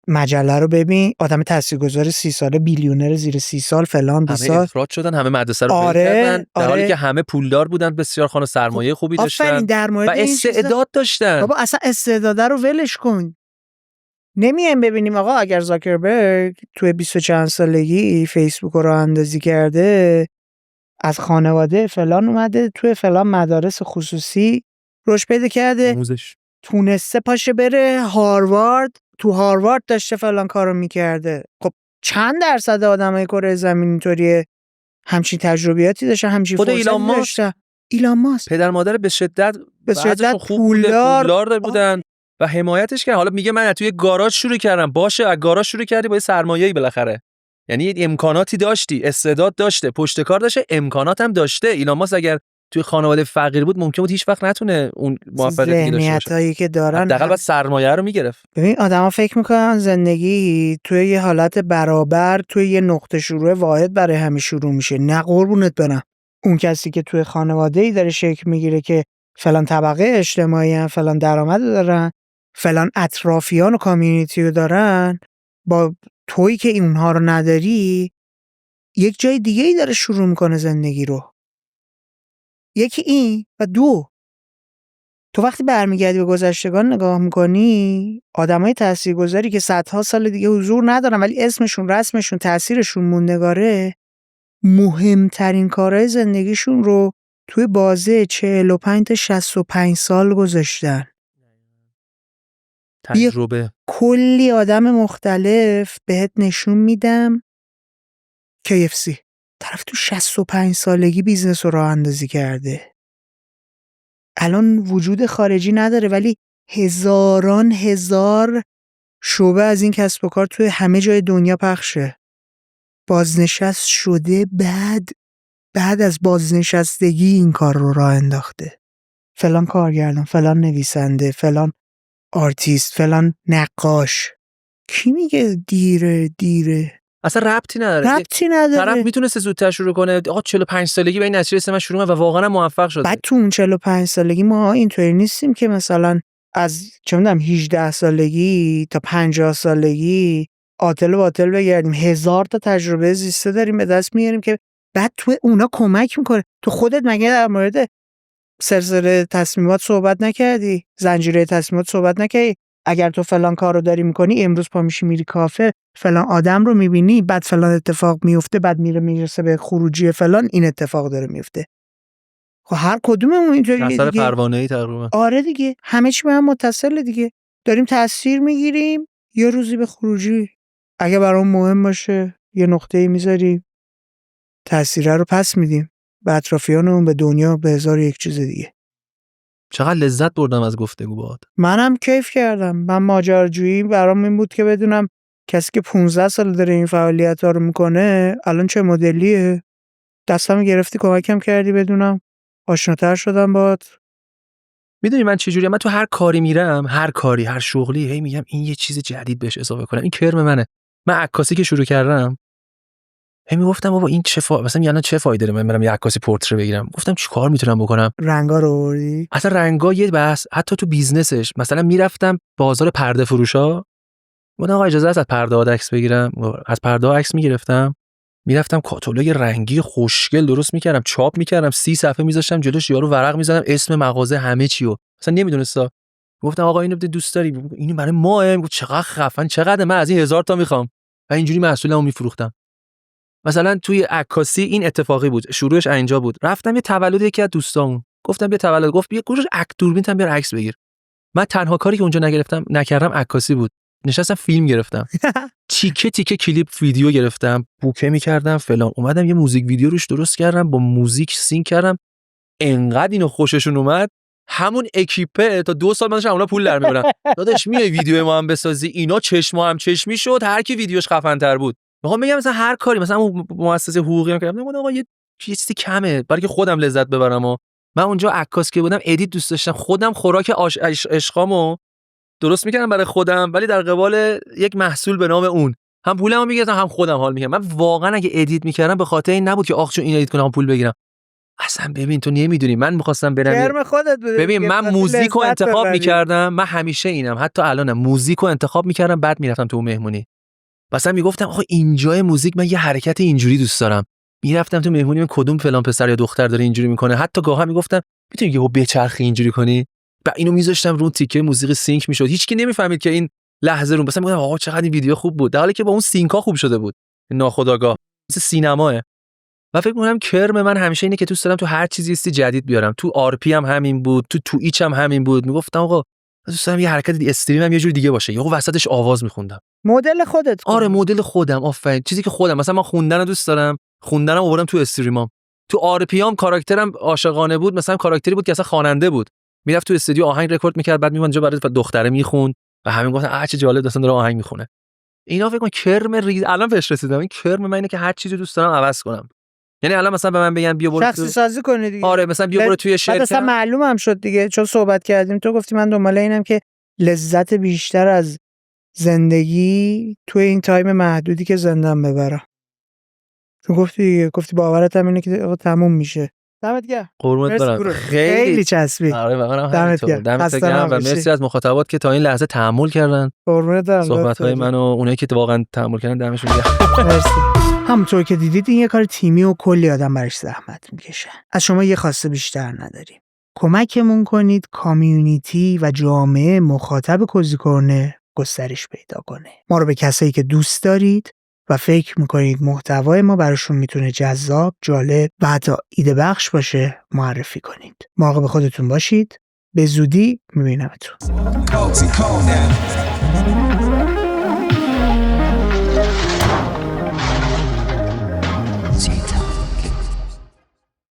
مجله رو ببین، آدم تاثیرگذار 30 ساله، بیلیونر زیر 30 سال فلان همه بسار اخراج شدن، همه مدرسه رو آره، کردن، در حالی آره. که همه پولدار بودن، بسیار خانه سرمایه خوبی داشتن در و مورد این استعداد داشتن. بابا اصلا استعداده رو ولش کن. نمیایم ببینیم آقا اگر زاکربرگ توی 20 چند سالگی فیسبوک رو راه اندازی کرده، از خانواده فلان اومده توی فلان مدارس خصوصی رشد پیدا کرده، آموزش تونسته پاشه بره هاروارد، تو هاروارد داشته فلان کارو میکرده. خب چند درصد آدمای کره زمین اینطوریه؟ همچین تجربیاتی داشتن، همچین خود فرصتی داشتن. ایلان ماسک پدر مادر به شدت خوب پولدار بودن و حمایتش کردن. حالا میگه من توی گاراژ شروع کردم، باشه از گاراژ شروع کردی با سرمایه‌ای بالاخره، یعنی امکاناتی داشتی، استعداد داشته، پشت کار داشته، امکانات هم داشته. ایلان ماسک اگر توی خانواده فقیر بود ممکن بود هیچ وقت نتونه اون موفقیتی داشته باشه. ذهنیتایی که دارن حداقل باید سرمایه رو میگرفت. ببین آدما فکر میکنن زندگی توی یه حالت برابر توی یه نقطه شروع واحد برای همه شروع میشه. نه قربونت برم. اون کسی که توی خانواده‌ای داره شکل میگیره که فلان طبقه اجتماعی هم، فلان درآمد دارن، فلان اطرافیان و کامیونیتی رو دارن، با تویی که اونها رو نداری یک جای دیگه ای داره شروع میکنه زندگی رو. یکی این و دو، تو وقتی برمیگردی به گذشتگان نگاه میکنی، آدمای تاثیرگذاری که صدها سال دیگه حضور ندارن ولی اسمشون، رسمشون، تاثیرشون موندگاره، مهمترین کارهای زندگیشون رو توی بازه 45 تا 65 سال گذاشتن. تجربه. کلی آدم مختلف بهت نشون میدم. KFC طرف تو 65 سالگی بیزنس رو راه اندازی کرده. الان وجود خارجی نداره ولی هزاران هزار شعبه از این کسب و کار توی همه جای دنیا پخشه. بازنشست شده، بعد از بازنشستگی این کار رو راه انداخته. فلان کارگردان، فلان نویسنده، فلان آرتیست، فلان نقاش. کی میگه دیره؟ اصلا ربطی نداره. طرف میتونسته زودتر شروع کنه. آقا 45 سالگی به این نتیجه رسید من شروع کنم و واقعا موفق شده. بعد تو اون 45 سالگی ما اینطوری نیستیم که مثلا از چه میدونم 18 سالگی تا 50 سالگی باطل بگردیم. 1000 تا تجربه زیسته داریم به دست میاریم که بعد تو اونا کمک میکنه. تو خودت مگه در مورد سلسله تصمیمات صحبت نکردی؟ زنجیره تصمیمات صحبت نکردی؟ اگر تو فلان کارو داری میکنی، امروز پا میشی میری کافه، فلان آدم رو میبینی، بعد فلان اتفاق میفته، بعد میرسه به خروجی فلان، این اتفاق داره میفته. خب هر کدوممون اینطوریه دیگه. اثر پروانه‌ای تقریبا. آره دیگه، همه چی به هم متصله دیگه. داریم تاثیر میگیریم یه روزی به خروجی. اگه برام مهم باشه یه نقطه‌ای میذاریم، تاثیر رو پس میدیم به اطرافیانمون، به دنیا، به هزار یک چیز دیگه. چقدر لذت بردم از گفتگو باهات. منم کیف کردم. من ماجراجویی برام این بود که بدونم کسی که 15 سال داره این فعالیت‌ها رو میکنه الان چه مدلیه؟ دستم گرفتی کمکم کردی بدونم، آشناتر شدم باهات. میدونی من چجوریه؟ من تو هر کاری میرم، هر کاری، هر شغلی، هی میگم این یه چیز جدید بهش اضافه کنم. این کرم منه. من عکاسی که شروع کردم هی میگفتم بابا این مثلا یعنی چه فایده داره من برم یه عکاسی پورتره بگیرم؟ گفتم چیکار میتونم بکنم؟ رنگا رو آوردی؟ اصلا رنگا یه بحث، حتی تو بیزنسش. مثلا میرفتم بازار پرده فروشا، گفتم آقا اجازه هست از پرده ها عکس بگیرم؟ از پرده ها عکس میگرفتم، میرفتم کاتالوگ رنگی خوشگل درست میکردم، چاپ میکردم، 30 صفحه میذاشتم جلوش، یارو ورق میزدم، اسم مغازه، همه چیو. مثلا نمیدونستا. گفتم آقا اینو دوست داری؟ اینو برای ماه. گفت چقدر خفن، چقدر؟ من از این 1000 تا میخوام. و اینجوری محصولمو میفروختم. مثلا توی عکاسی این اتفاقی بود، شروعش اینجا بود. رفتم یه تولد یکی از دوستامون، گفتم بیا تولد، گفت بیا گوش دوربین هم بیار عکس بگیر. من تنها کاری که اونجا نکردم عکاسی بود. نشستم فیلم گرفتم. تیکه تیکه کلیپ ویدیو گرفتم، بوکه می‌کردم فلان. اومدم یه موزیک ویدیو روش درست کردم، با موزیک سینک کردم. انقدر اینو خوششون اومد، همون اکیپه تا 2 سال من داشتم اونا پول در می‌برن. داداش میای ویدیو ما هم بسازی؟ اینا چشم هم چشمی شد، هر کی ویدیوش خفن‌تر بود. میخوام بگم مثلا هر کاری، مثلا اون مؤسسه حقوقی هم کردم، آقا یه چیزی کمه برای که خودم لذت ببرم. و من اونجا عکاس که بودم ادیت دوست داشتم، خودم خوراک عشقامو درست می‌کردم برای خودم، ولی در قبال یک محصول به نام اون هم پولمو می‌گرفتم هم خودم حال می‌کردم. من واقعا اگه ادیت می‌کردم به خاطر این نبود که آخ چون این ادیت کنم پول بگیرم. اصلا ببین تو نمی‌دونی من می‌خواستم برم کرم خودت بود. ببین من موزیکو انتخاب می‌کردم، من همیشه اینم، حتی الانم موزیکو انتخاب می‌کردم، بعد می‌رفتم تو مهمونی. مثلا میگفتم آخه اینجای موزیک من یه حرکت اینجوری دوست دارم. میرفتم تو مهمونی من کدوم فلان پسر یا دختر داره اینجوری میکنه. حتی گاهی میگفتم میتونی یهو بچرخی اینجوری کنی. بعد اینو میذاشتم رو تیکه موزیک سینک میشد. هیچکی نمیفهمید که این لحظه رو. مثلا میگفتم آقا چقدر این ویدیو خوب بود، در حالی که با اون سینکا خوب شده بود ناخودآگاه. مثل سینماه. و فکر می‌کنم کرم من همیشه اینه که دوست دارم تو هر چیزی استی جدید بیارم. تو آر پی هم همین بود، تو تویچ هم همین بود. میگفتم آقا دوست دارم یه حرکت استریمم یه جور دیگه باشه. یهو وسطش آواز میخوندم. مدل خودت. آره مدل خودم. آفرین. چیزی که خودم، مثلا من خوندن رو دوست دارم، خوندنم آوردم تو استریمام. تو آر پی ام کاراکترم عاشقانه بود، مثلا کاراکتری بود که اصلا خواننده بود، میرفت تو استودیو آهنگ رکورد میکرد، بعد میومد اونجا برای دختره میخوند و همین گفتن چه جالب اصلا داره آهنگ میخونه. اینا فکر کنم کرم الان بهش رسیدم. این کرم من اینه که هر چیزی دوست دارم عوض کنم. یعنی الان مثلا به من بگن بیا برو شخصی سازی کنی دیگه. آره مثلا بیا برو توی شرکت. مثلا معلوم هم شد دیگه، چون صحبت کردیم تو گفتی من دنبال اینم که لذت بیشتر از زندگی توی این تایم محدودی که زندم ببرم. تو گفتی باورت هم اینه که تموم میشه. دمت گرم. قربونت برم. خیلی چسبید. آره واقعا دمت گرم و مرسی از مخاطبات که تا این لحظه تحمل کردن. قربونت برم. صحبت‌های منو اونایی که واقعا تحمل کردن دمشون گرم. مرسی. همونطور که دیدید این یه کار تیمی و کلی آدم براش زحمت میکشن. از شما یه خواسته بیشتر نداریم. کمکمون کنید کامیونیتی و جامعه مخاطب کوزی کورنر گسترش پیدا کنه. ما رو به کسایی که دوست دارید و فکر میکنید محتوای ما براشون میتونه جذاب، جالب و حتی ایده بخش باشه معرفی کنید. مراقب خودتون باشید. به زودی میبینمتون.